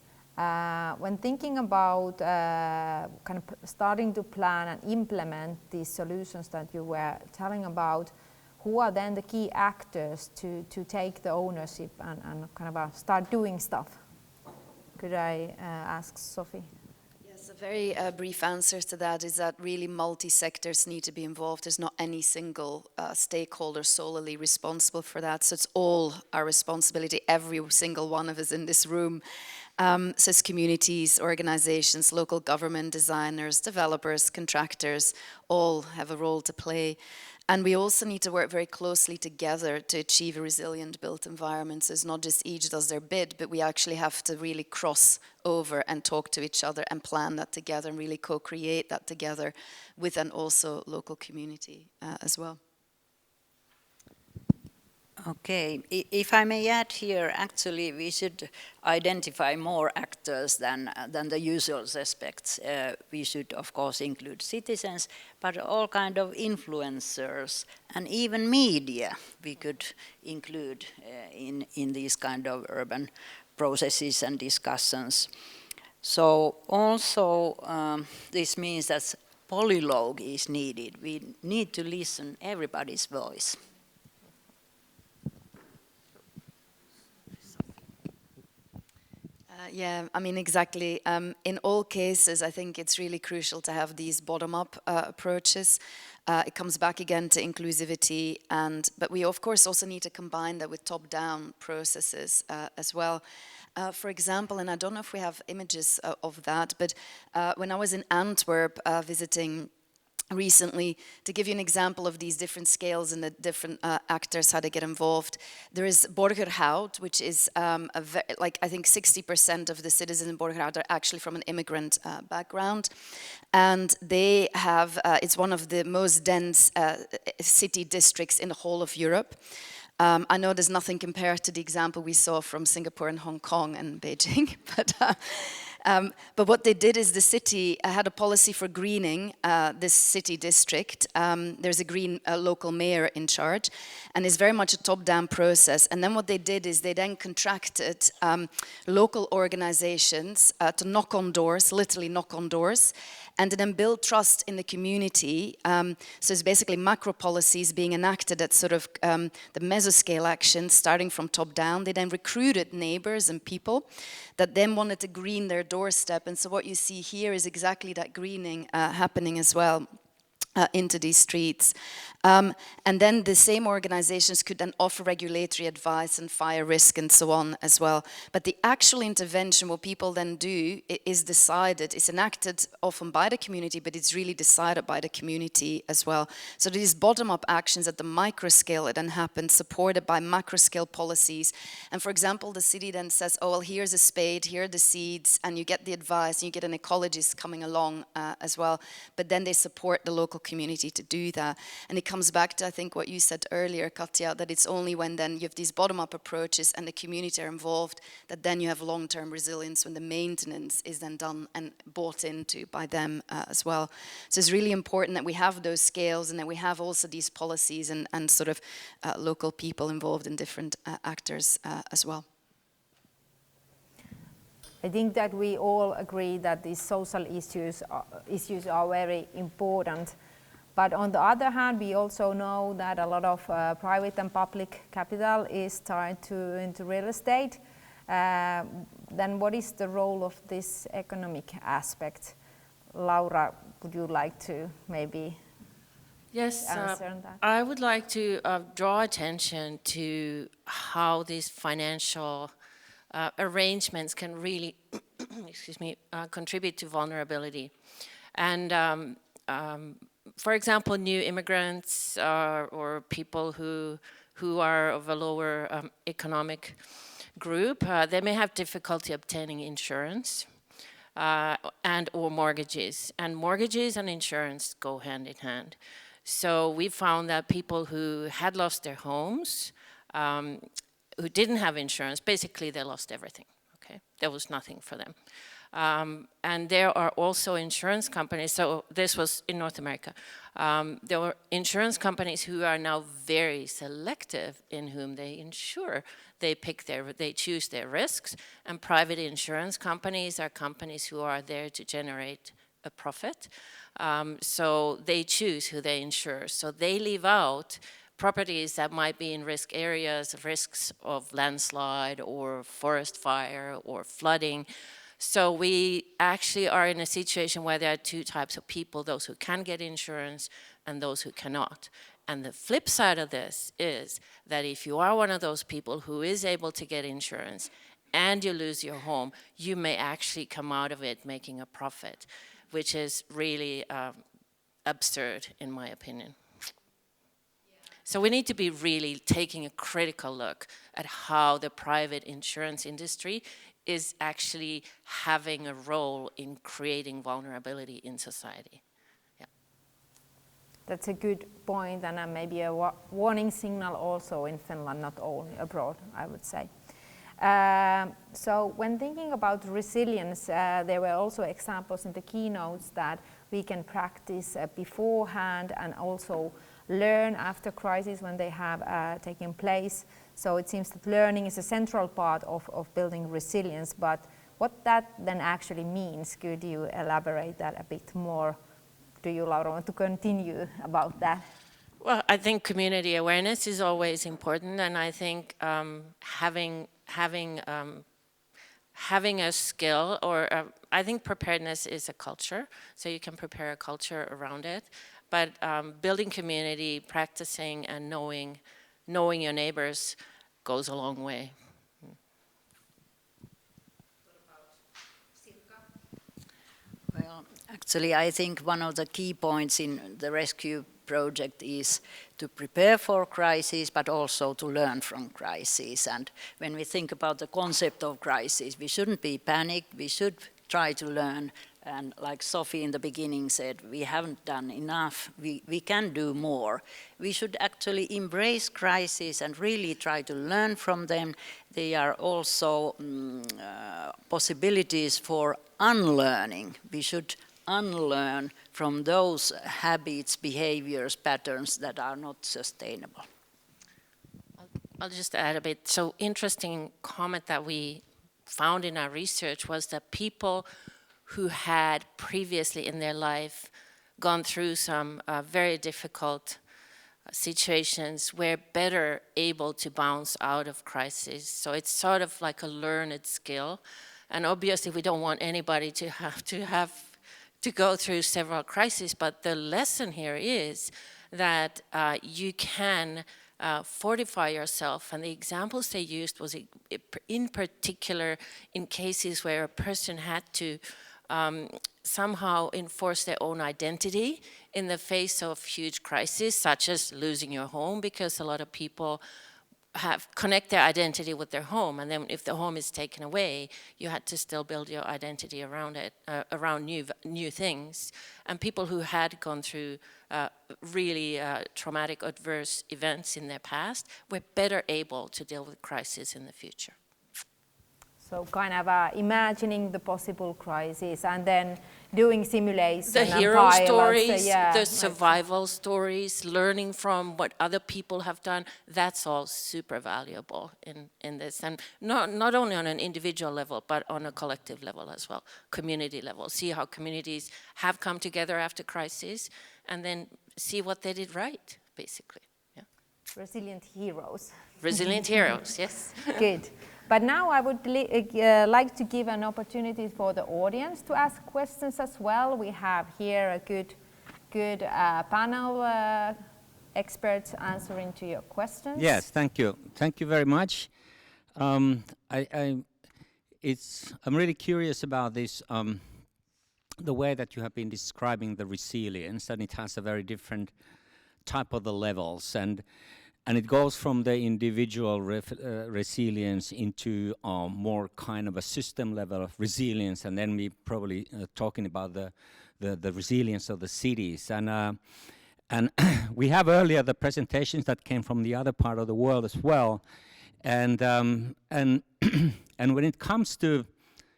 When thinking about kind of starting to plan and implement these solutions that you were telling about, who are then the key actors to take the ownership and kind of start doing stuff? Could I ask Sophie? Yes, a very brief answer to that is that really multi-sectors need to be involved. There's not any single stakeholder solely responsible for that, so it's all our responsibility, every single one of us in this room. So it's communities, organizations, local government, designers, developers, contractors, all have a role to play. And we also need to work very closely together to achieve a resilient built environment. So it's not just each does their bit, but we actually have to really cross over and talk to each other and plan that together and really co-create that together with an also local community as well. Okay, if I may add here, actually we should identify more actors than the usual suspects. We should of course include citizens, but all kind of influencers and even media we could include in these kind of urban processes and discussions. So also this means that polylogue is needed. We need to listen everybody's voice. Yeah, I mean, exactly. In all cases, I think it's really crucial to have these bottom-up approaches. It comes back again to inclusivity, but we of course also need to combine that with top-down processes as well. For example, and I don't know if we have images of that, but when I was in Antwerp visiting recently, to give you an example of these different scales and the different actors, how to get involved, there is Borgerhout, which is like I think 60% of the citizens in Borgerhout are actually from an immigrant background, and they have it's one of the most dense city districts in the whole of Europe. I know there's nothing compared to the example we saw from Singapore and Hong Kong and Beijing, but what they did is the city had a policy for greening this city district. There's a green local mayor in charge, and it's very much a top-down process. And then what they did is they then contracted local organizations to knock on doors, literally knock on doors, and then build trust in the community. So it's basically macro policies being enacted at sort of the mesoscale actions starting from top down. They then recruited neighbors and people that then wanted to green their doorstep. And so what you see here is exactly that greening happening as well. Into these streets. And then the same organizations could then offer regulatory advice and fire risk and so on as well. But the actual intervention, what people then do, is decided, it's enacted often by the community, but it's really decided by the community as well. So these bottom-up actions at the micro scale, it then happens, supported by macro scale policies. And for example, the city then says, oh, well, here's a spade, here are the seeds, and you get the advice, and you get an ecologist coming along as well. But then they support the local community to do that. And it comes back to, I think, what you said earlier, Katja, that it's only when then you have these bottom-up approaches and the community are involved that then you have long-term resilience when the maintenance is then done and bought into by them as well. So it's really important that we have those scales and that we have also these policies and sort of local people involved in different actors as well. I think that we all agree that these social issues are very important. But on the other hand, we also know that a lot of private and public capital is tied into real estate. Then what is the role of this economic aspect? Laura, would you like to maybe answer on that? I would like to draw attention to how these financial arrangements can really contribute to vulnerability. And for example, new immigrants or people who are of a lower economic group, they may have difficulty obtaining insurance and or mortgages. And mortgages and insurance go hand in hand. So we found that people who had lost their homes, who didn't have insurance, basically they lost everything, okay? There was nothing for them. And there are also insurance companies, so this was in North America. There were insurance companies who are now very selective in whom they insure. They choose their risks, and private insurance companies are companies who are there to generate a profit. So they choose who they insure. So they leave out properties that might be in risk areas, risks of landslide or forest fire or flooding. So we actually are in a situation where there are two types of people, those who can get insurance and those who cannot. And the flip side of this is that if you are one of those people who is able to get insurance and you lose your home, you may actually come out of it making a profit, which is really absurd in my opinion. So we need to be really taking a critical look at how the private insurance industry is actually having a role in creating vulnerability in society. Yeah. That's a good point, and maybe a warning signal also in Finland, not only abroad, I would say. So when thinking about resilience, there were also examples in the keynotes that we can practice beforehand and also learn after crises when they have taken place. So it seems that learning is a central part of building resilience, but what that then actually means, could you elaborate that a bit more? Do you, Laura, want to continue about that? Well, I think community awareness is always important, and I think having a skill, or I think preparedness is a culture, so you can prepare a culture around it. But building community, practicing and knowing your neighbors goes a long way. What about Sirkka? Well, actually, I think one of the key points in the rescue project is to prepare for crises, but also to learn from crises. And when we think about the concept of crisis, we shouldn't be panicked, we should try to learn. And like Sophie in the beginning said, we haven't done enough, we can do more. We should actually embrace crises and really try to learn from them. They are also possibilities for unlearning. We should unlearn from those habits, behaviors, patterns that are not sustainable. I'll just add a bit. So interesting comment that we found in our research was that people who had previously in their life gone through some very difficult situations were better able to bounce out of crisis. So it's sort of like a learned skill. And obviously we don't want anybody to have to go through several crises, but the lesson here is that you can fortify yourself. And the examples they used was in particular in cases where a person had to somehow enforce their own identity in the face of huge crises, such as losing your home, because a lot of people connect their identity with their home, and then if the home is taken away, you had to still build your identity around it, around new things. And people who had gone through really traumatic, adverse events in their past were better able to deal with crisis in the future. So kind of imagining the possible crisis and then doing simulations. The hero pilots, stories, yeah, the survival stories, learning from what other people have done, that's all super valuable in this. And not only on an individual level, but on a collective level as well, community level. See how communities have come together after crisis and then see what they did right, basically. Yeah. Resilient heroes. Resilient heroes, yes. Good. But now I would like to give an opportunity for the audience to ask questions as well. We have here a good panel experts answering to your questions. Yes, thank you. Thank you very much. I'm really curious about this, the way that you have been describing the resilience, and it has a very different type of the levels. And it goes from the individual resilience into more kind of a system level of resilience, and then we probably talking about the resilience of the cities. And we have earlier the presentations that came from the other part of the world as well. And when it comes to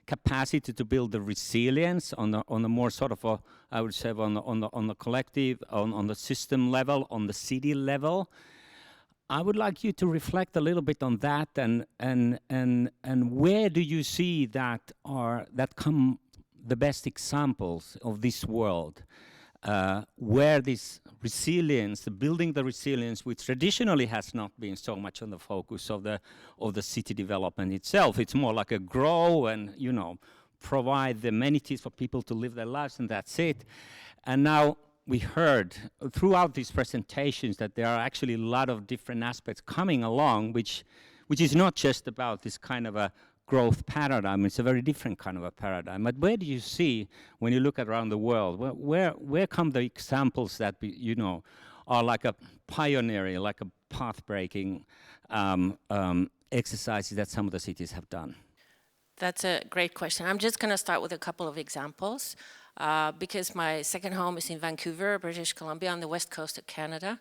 capacity to build the resilience on the more sort of a, I would say on the collective, on the system level, on the city level, I would like you to reflect a little bit on that, and where do you see that come the best examples of this world, where this resilience, building the resilience, which traditionally has not been so much on the focus of the city development itself. It's more like a grow and provide the amenities for people to live their lives, and that's it. And now we heard throughout these presentations that there are actually a lot of different aspects coming along, which is not just about this kind of a growth paradigm. It's a very different kind of a paradigm. But where do you see, when you look around the world, where come the examples that are like a pioneering, like a path-breaking exercises that some of the cities have done? That's a great question. I'm just going to start with a couple of examples. Because my second home is in Vancouver, British Columbia, on the west coast of Canada,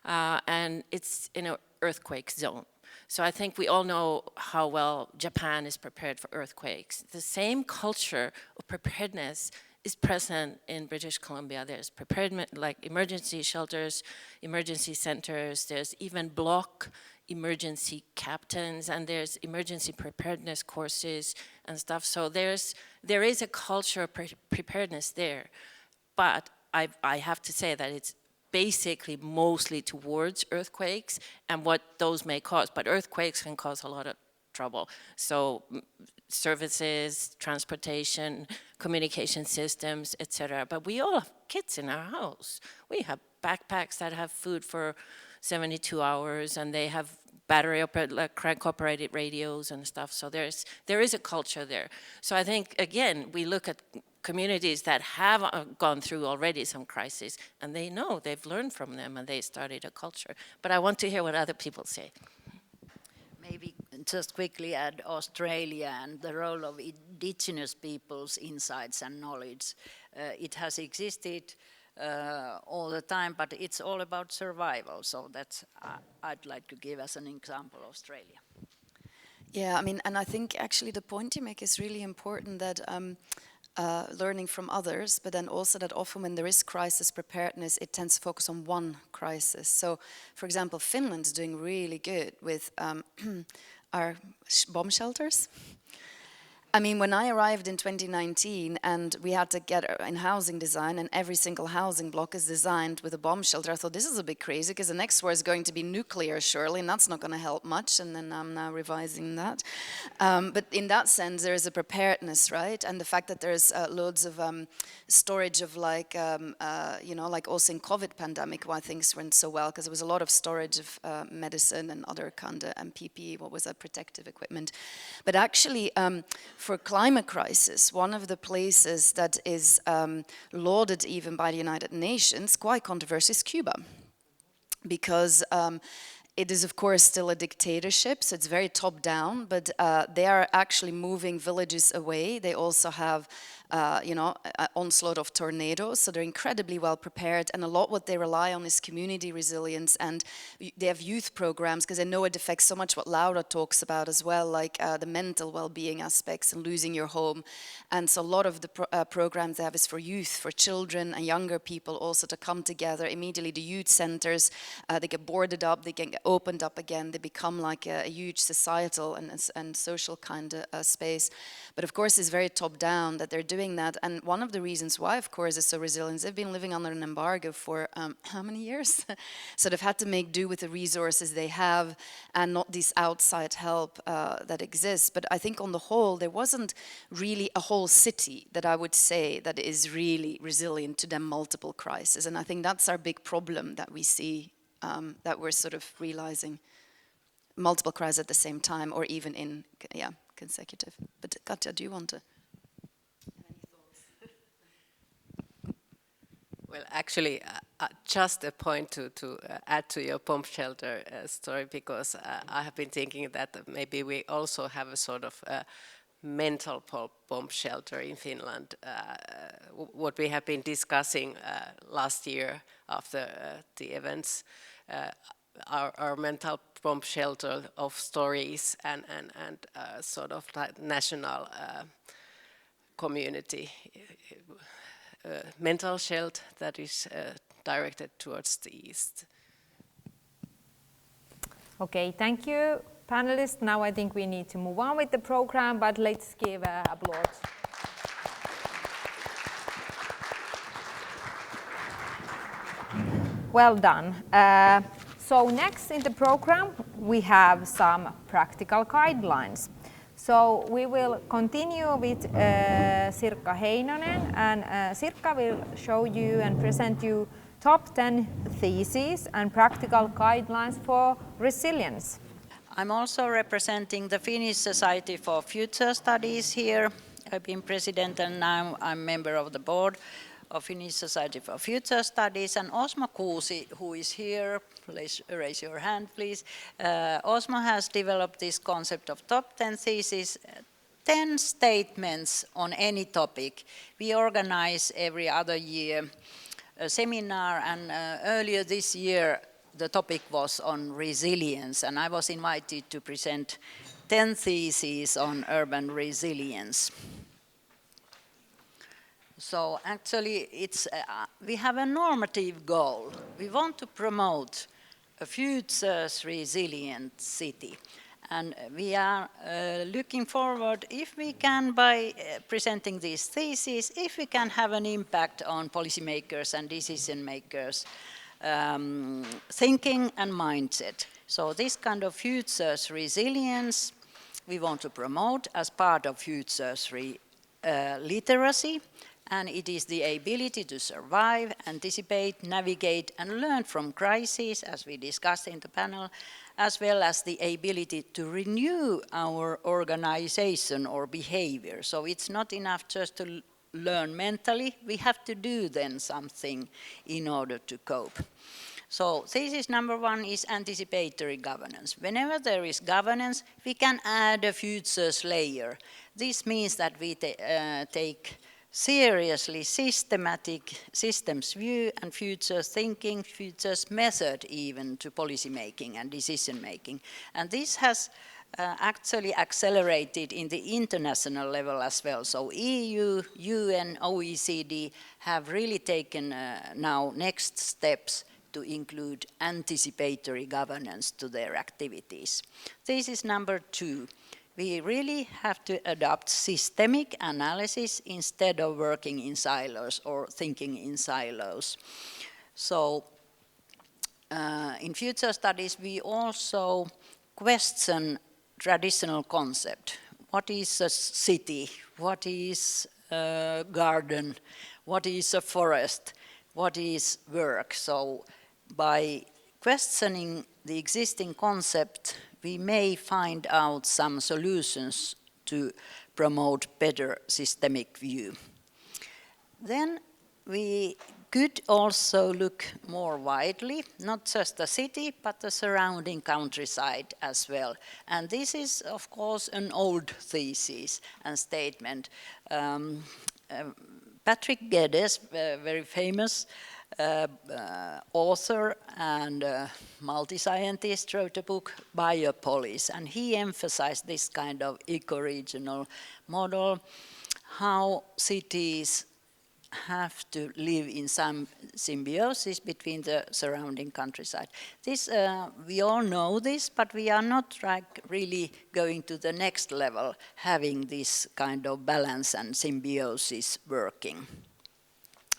and it's in an earthquake zone. So I think we all know how well Japan is prepared for earthquakes. The same culture of preparedness is present in British Columbia. There's preparedness, like emergency shelters, emergency centers, there's even block emergency captains, and there's emergency preparedness courses and stuff. So there is a culture of preparedness there. But I have to say that it's basically mostly towards earthquakes and what those may cause. But earthquakes can cause a lot of trouble. So services, transportation, communication systems, etc. But we all have kids in our house. We have backpacks that have food for 72 hours, and they have crank-operated radios and stuff. So there is a culture there. So I think, again, we look at communities that have gone through already some crisis, and they know, they've learned from them, and they started a culture. But I want to hear what other people say. Maybe just quickly add Australia and the role of indigenous people's insights and knowledge. It has existed all the time, but it's all about survival. So that's I'd like to give as an example Australia. Yeah, I mean, and I think actually the point you make is really important, that learning from others, but then also that often when there is crisis preparedness, it tends to focus on one crisis. So, for example, Finland's doing really good with our bomb shelters. I mean, when I arrived in 2019 and we had to get in housing design, and every single housing block is designed with a bomb shelter, I thought this is a bit crazy, because the next war is going to be nuclear surely, and that's not going to help much, and then I'm now revising that. But in that sense, there is a preparedness, right? And the fact that there's loads of storage of like also in COVID pandemic, why things went so well, because there was a lot of storage of medicine and other kind of PPE, what was that, protective equipment. But actually, for climate crisis, one of the places that is lauded even by the United Nations, quite controversial, is Cuba. Because it is of course still a dictatorship, so it's very top down, but they are actually moving villages away. They also have an onslaught of tornadoes, so they're incredibly well prepared, and a lot what they rely on is community resilience, and they have youth programs, because I know it affects so much what Laura talks about as well, like the mental well-being aspects and losing your home. And so a lot of the programs they have is for youth, for children and younger people also to come together. Immediately the youth centers, they get boarded up, they get opened up again, they become like a huge societal and social kind of space. But of course it's very top down that they're doing that, and one of the reasons why of course is so resilient, they've been living under an embargo for how many years? So they've had to make do with the resources they have and not this outside help that exists. But I think on the whole there wasn't really a whole city that I would say that is really resilient to the multiple crises, and I think that's our big problem that we see, that we're sort of realizing multiple crises at the same time, or even in consecutive. But Katja, do you want to? Well, actually, just a point to add to your bomb shelter story, because I have been thinking that maybe we also have a sort of mental bomb shelter in Finland. What we have been discussing last year after the events, our mental bomb shelter of stories and sort of like national community mental shelter that is directed towards the east. Okay, thank you, panelists. Now I think we need to move on with the program, but let's give applause. Well done. So next in the program, we have some practical guidelines. So we will continue with Sirkka Heinonen, and Sirkka will show you and present you top 10 theses and practical guidelines for resilience. I'm also representing the Finnish Society for Future Studies here. I've been president and now I'm member of the board of Finnish Society for Future Studies. And Osmo Kuusi, who is here, please raise your hand, please. Osmo has developed this concept of top 10 theses, 10 statements on any topic. We organize every other year a seminar, and earlier this year the topic was on resilience, and I was invited to present 10 theses on urban resilience. So actually it's, we have a normative goal. We want to promote a future's resilient city. And we are looking forward, if we can, by presenting these theses, if we can have an impact on policymakers and decision makers' thinking and mindset. So this kind of future's resilience we want to promote as part of future's literacy. And it is the ability to survive, anticipate, navigate, and learn from crises, as we discussed in the panel, as well as the ability to renew our organization or behavior. So it's not enough just to learn mentally, we have to do then something in order to cope. So thesis number 1 is anticipatory governance. Whenever there is governance, we can add a futures layer. This means that we take seriously systematic systems view and futures thinking, futures method even to policy making and decision making. And this has actually accelerated in the international level as well. So EU, UN, OECD have really taken now next steps to include anticipatory governance to their activities. This is number 2. We really have to adopt systemic analysis instead of working in silos or thinking in silos. So in future studies, we also question traditional concept. What is a city? What is a garden? What is a forest? What is work? So by questioning the existing concept, we may find out some solutions to promote better systemic view. Then we could also look more widely, not just the city, but the surrounding countryside as well. And this is, of course, an old thesis and statement. Patrick Geddes, very famous author and multi-scientist, wrote a book, Biopolis, and he emphasized this kind of eco-regional model, how cities have to live in some symbiosis between the surrounding countryside. This, we all know this, but we are not really going to the next level, having this kind of balance and symbiosis working.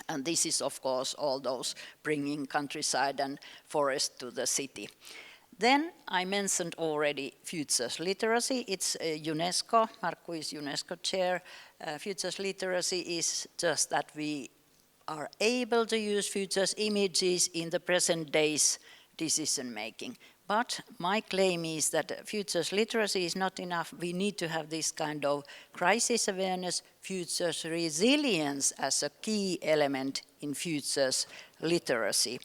And this is, of course, all those bringing countryside and forest to the city. Then I mentioned already futures literacy. It's UNESCO, Markku is UNESCO chair. Futures literacy is just that we are able to use futures images in the present day's decision making. But my claim is that futures literacy is not enough. We need to have this kind of crisis awareness, futures resilience as a key element in futures literacy.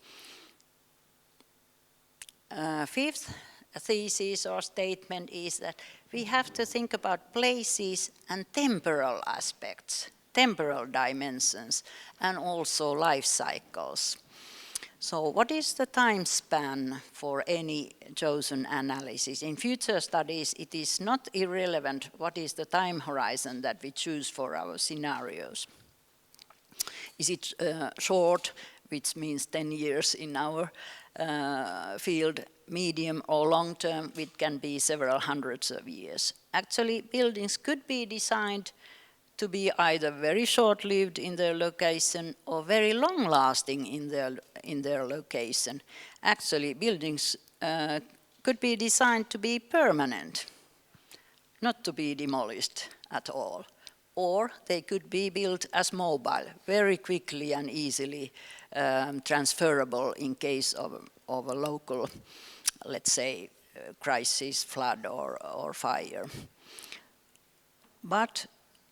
Fifth thesis or statement is that we have to think about places and temporal aspects, temporal dimensions, and also life cycles. So what is the time span for any chosen analysis? In future studies, it is not irrelevant what is the time horizon that we choose for our scenarios. Is it short, which means 10 years in our field, medium or long term, which can be several hundreds of years? Actually, buildings could be designed to be either very short-lived in their location or very long-lasting in their location. Actually, buildings could be designed to be permanent, not to be demolished at all. Or they could be built as mobile, very quickly and easily transferable in case of a local, let's say, crisis, flood or fire. But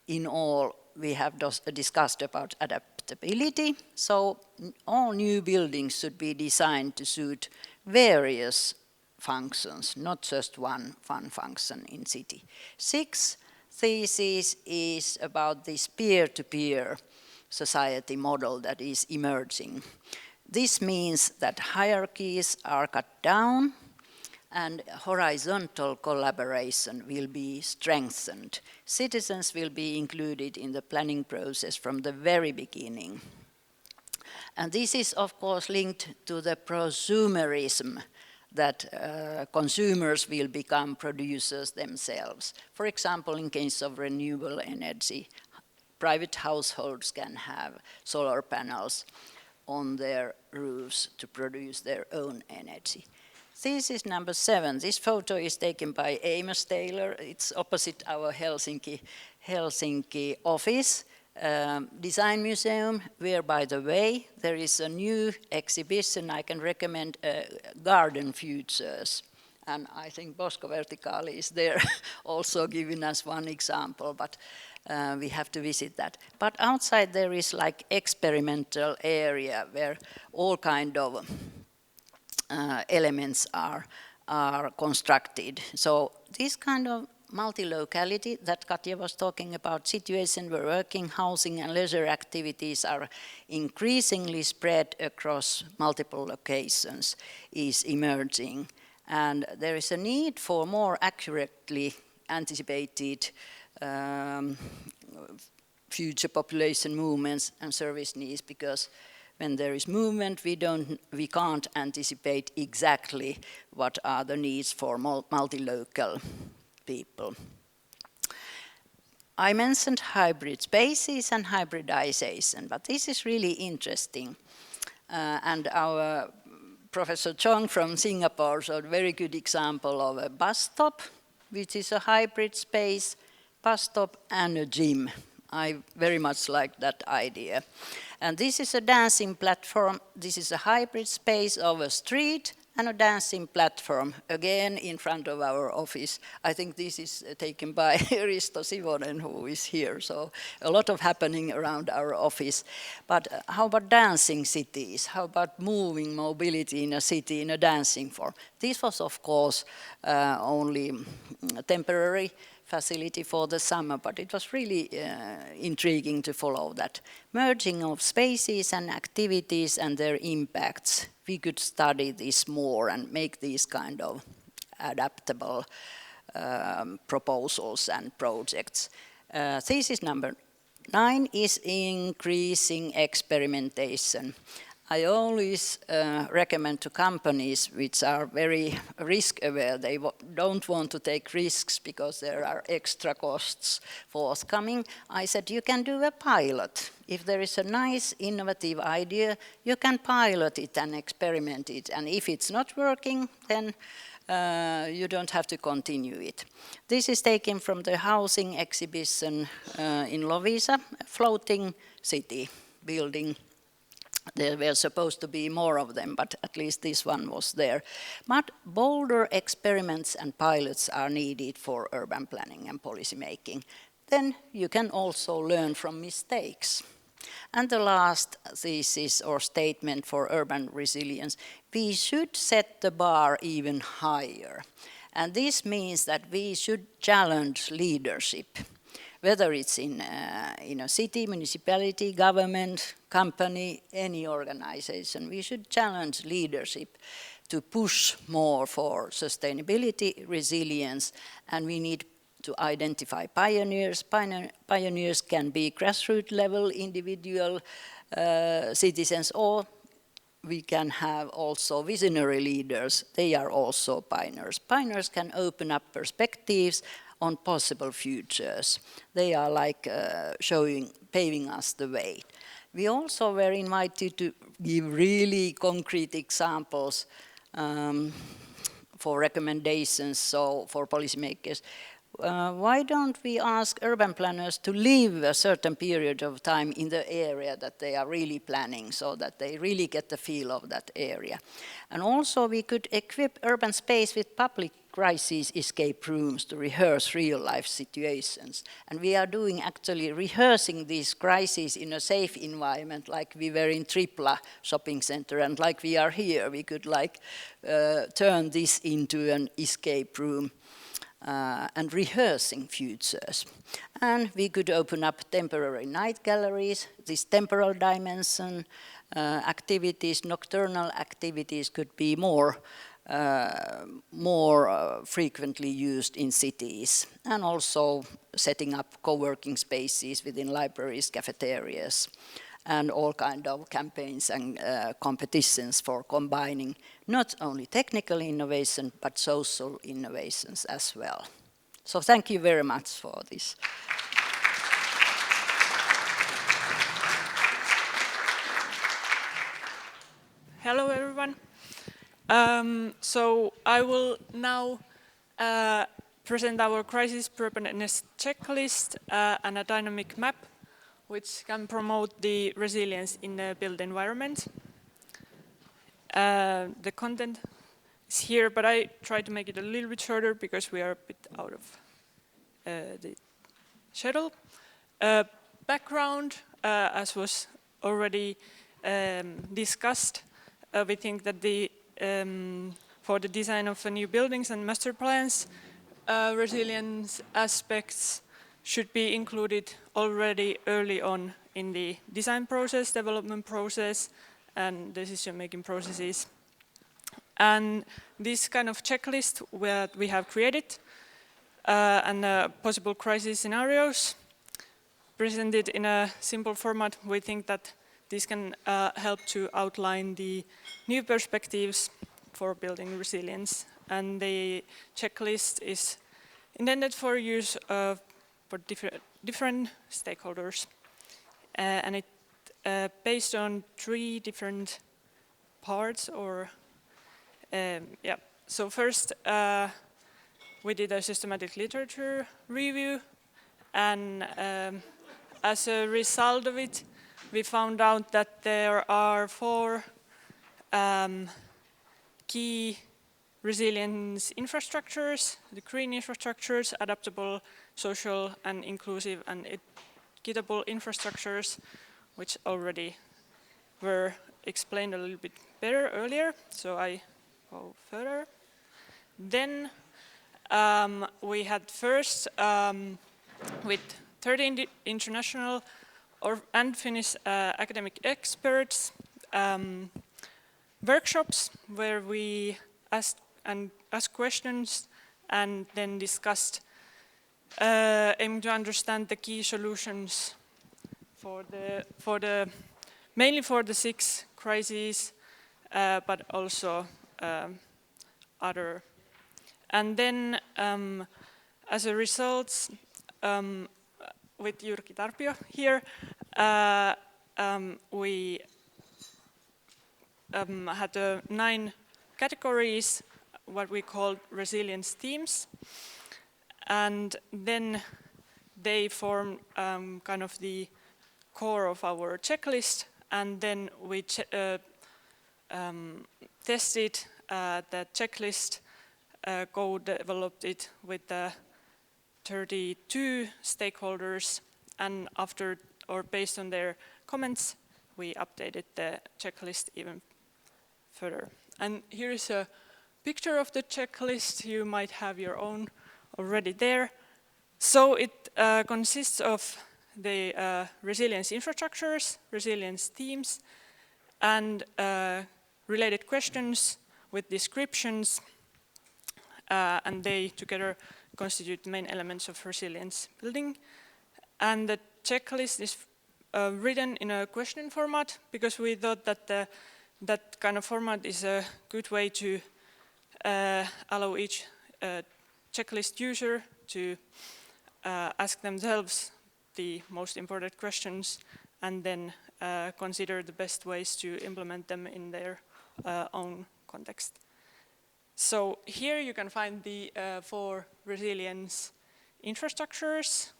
in all, we have discussed about adaptability, so all new buildings should be designed to suit various functions, not just one function in city. Sixth thesis is about this peer-to-peer society model that is emerging. This means that hierarchies are cut down and horizontal collaboration will be strengthened. Citizens will be included in the planning process from the very beginning. And this is, of course, linked to the prosumerism that consumers will become producers themselves. For example, in case of renewable energy, private households can have solar panels on their roofs to produce their own energy. Thesis number 7. This photo is taken by Amos Taylor. It's opposite our Helsinki office, design museum, where, by the way, there is a new exhibition. I can recommend Garden Futures. And I think Bosco Verticali is there also giving us one example, but we have to visit that. But outside there is like experimental area where all kind of elements are constructed. So this kind of multi-locality that Katja was talking about, situation where working, housing and leisure activities are increasingly spread across multiple locations is emerging. And there is a need for more accurately anticipated future population movements and service needs, because when there is movement, we can't anticipate exactly what are the needs for multi-local people. I mentioned hybrid spaces and hybridization, but this is really interesting. And our Professor Chong from Singapore showed a very good example of a bus stop, which is a hybrid space, bus stop and a gym. I very much like that idea. And this is a dancing platform. This is a hybrid space of a street and a dancing platform, again in front of our office. I think this is taken by Risto Sivonen, who is here, so a lot of happening around our office. But how about dancing cities? How about moving mobility in a city in a dancing form? This was, of course, only temporary facility for the summer, but it was really intriguing to follow that. Merging of spaces and activities and their impacts. We could study this more and make these kind of adaptable proposals and projects. Thesis number 9 is increasing experimentation. I always recommend to companies which are very risk aware, they don't want to take risks because there are extra costs forthcoming. I said you can do a pilot. If there is a nice innovative idea, you can pilot it and experiment it. And if it's not working, then you don't have to continue it. This is taken from the housing exhibition in Loviisa, floating city building. There were supposed to be more of them, but at least this one was there. But bolder experiments and pilots are needed for urban planning and policy making. Then you can also learn from mistakes. And the last thesis or statement for urban resilience, we should set the bar even higher. And this means that we should challenge leadership. Whether it's in a city, municipality, government, company, any organization, we should challenge leadership to push more for sustainability, resilience, and we need to identify pioneers. Pioneers can be grassroots level, individual citizens, or we can have also visionary leaders. They are also pioneers. Pioneers can open up perspectives on possible futures. They are like paving us the way. We also were invited to give really concrete examples for recommendations, so for policymakers. Why don't we ask urban planners to live a certain period of time in the area that they are really planning, so that they really get the feel of that area? And also we could equip urban space with public crisis escape rooms to rehearse real life situations. And we are doing actually rehearsing these crises in a safe environment, like we were in Tripla shopping center, and like we are here, we could like turn this into an escape room. And rehearsing futures. And we could open up temporary night galleries, this temporal dimension, activities, nocturnal activities could be more frequently used in cities, and also setting up co-working spaces within libraries, cafeterias, and all kind of campaigns and competitions for combining not only technical innovation, but social innovations as well. So thank you very much for this. Hello everyone. So I will now present our crisis preparedness checklist and a dynamic map which can promote the resilience in the built environment. The content is here, but I try to make it a little bit shorter because we are a bit out of the schedule. Background, as was already discussed, we think that for the design of new buildings and master plans, resilience aspects should be included already early on in the design process, development process, and decision-making processes. And this kind of checklist that we have created and possible crisis scenarios presented in a simple format, we think that this can help to outline the new perspectives for building resilience. And the checklist is intended for use for different stakeholders. And it based on 3 different parts, or yeah. So first, we did a systematic literature review, and as a result of it, we found out that there are 4 key resilience infrastructures, the green infrastructures, adaptable, social and inclusive and equitable infrastructures, which already were explained a little bit better earlier, so I go further. Then we had first with 13 international and Finnish academic experts workshops where we asked questions and then discussed aiming to understand the key solutions mainly for the 6 crises, but also other. And then as a result, with Jyrki Tarpio here, we had 9 categories, what we called resilience themes, and then they form kind of the core of our checklist, and then we tested the checklist, co-developed it with the 32 stakeholders, and after or based on their comments, we updated the checklist even further. And here is a picture of the checklist. You might have your own already there. So it consists of the resilience infrastructures, resilience themes, and related questions with descriptions, and they together constitute the main elements of resilience building. And the checklist is written in a question format because we thought that that kind of format is a good way to allow each checklist user to ask themselves the most important questions and then consider the best ways to implement them in their own context. So here you can find the 4 resilience infrastructures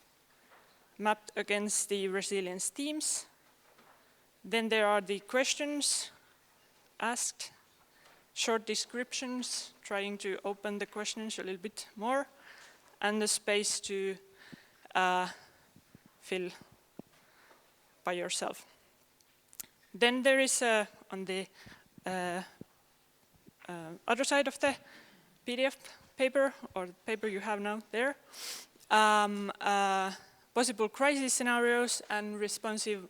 mapped against the resilience themes. Then there are the questions asked, short descriptions, trying to open the questions a little bit more, and the space to fill by yourself. Then there is on the other side of the PDF paper, or the paper you have now there, possible crisis scenarios and responsive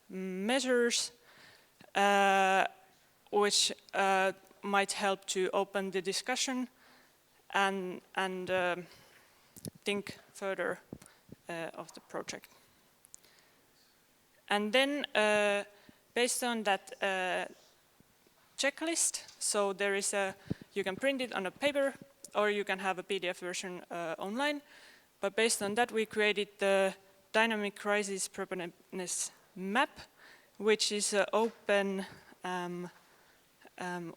measures which might help to open the discussion and think further of the project. And then based on that checklist, so there is you can print it on a paper or you can have a PDF version online, but based on that we created the dynamic crisis preparedness map, which is an open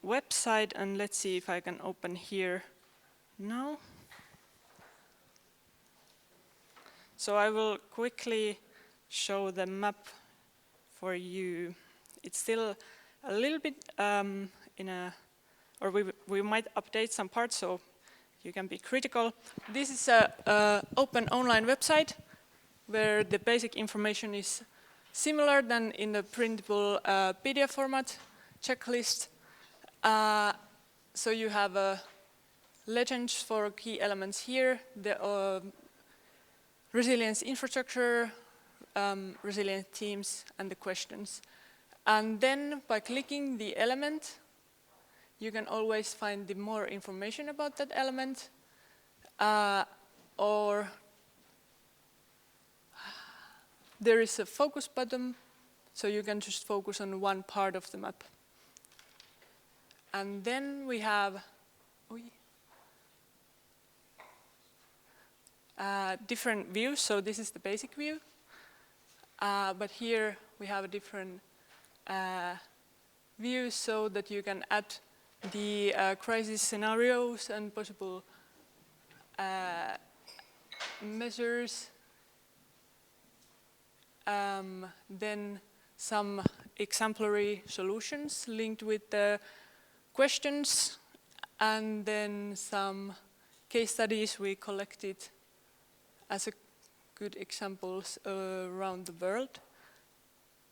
website, and let's see if I can open here now. So I will quickly show the map for you. It's still a little bit or we might update some parts, so you can be critical. This is an open online website where the basic information is similar than in the printable PDF format checklist. So you have legends for key elements here, the resilience infrastructure, resilient teams, and the questions. And then by clicking the element, you can always find the more information about that element, or there is a focus button, so you can just focus on one part of the map. And then we have different views, so this is the basic view, but here we have a different view so that you can add the crisis scenarios and possible measures, then some exemplary solutions linked with the questions and then some case studies we collected as a good examples around the world.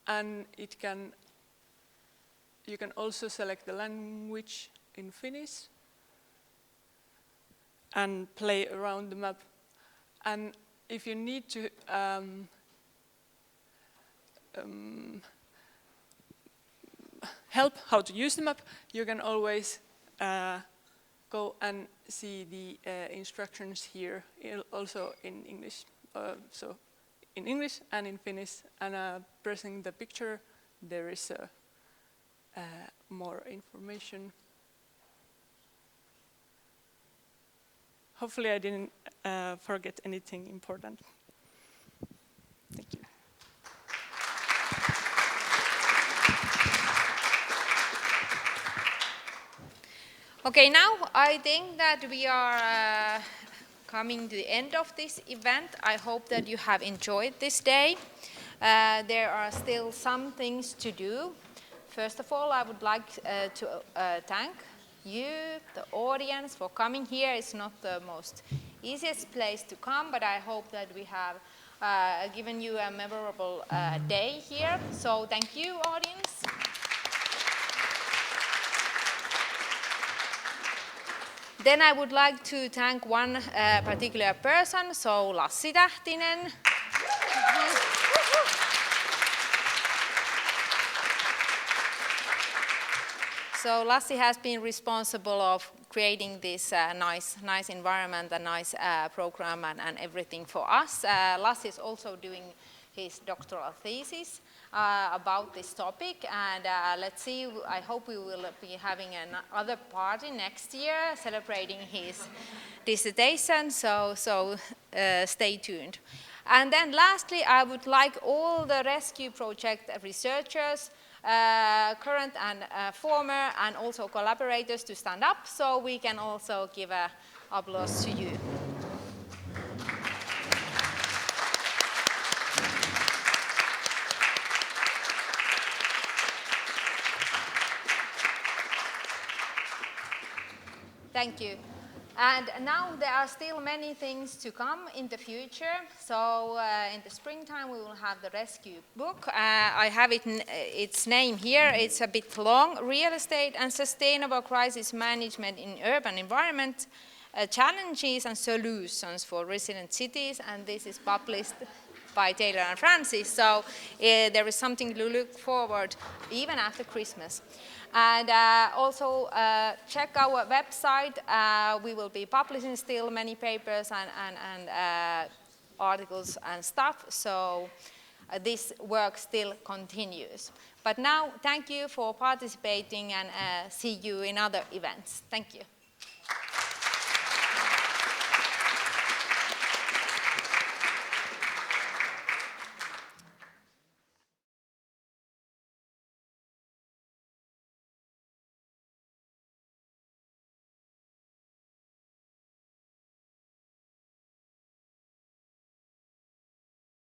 And you can also select the language in Finnish and play around the map. And if you need to help how to use the map, you can always go and see the instructions here, also in English. So in English and in Finnish, and pressing the picture, there is more information. Hopefully I didn't forget anything important. Thank you. Okay, now I think that we are coming to the end of this event. I hope that you have enjoyed this day. There are still some things to do. First of all, I would like to thank you, the audience, for coming here. It's not the most easiest place to come, but I hope that we have given you a memorable day here. So thank you, audience. Then I would like to thank one particular person, so Lassi Tähtinen. So Lassi has been responsible of creating this nice environment, a nice program and everything for us. Lassi is also doing his doctoral thesis about this topic, and let's see, I hope we will be having another party next year celebrating his dissertation, so stay tuned. And then lastly, I would like all the rescue project researchers, current and former, and also collaborators to stand up, so we can also give an applause to you. Thank you. And now there are still many things to come in the future. So in the springtime we will have the rescue book. I have its name here. It's a bit long. Real Estate and Sustainable Crisis Management in Urban Environment, Challenges and Solutions for Resilient Cities. And this is published by Taylor and Francis. So there is something to look forward even after Christmas. And also check our website. We will be publishing still many papers and articles and stuff. So this work still continues. But now, thank you for participating, and see you in other events. Thank you.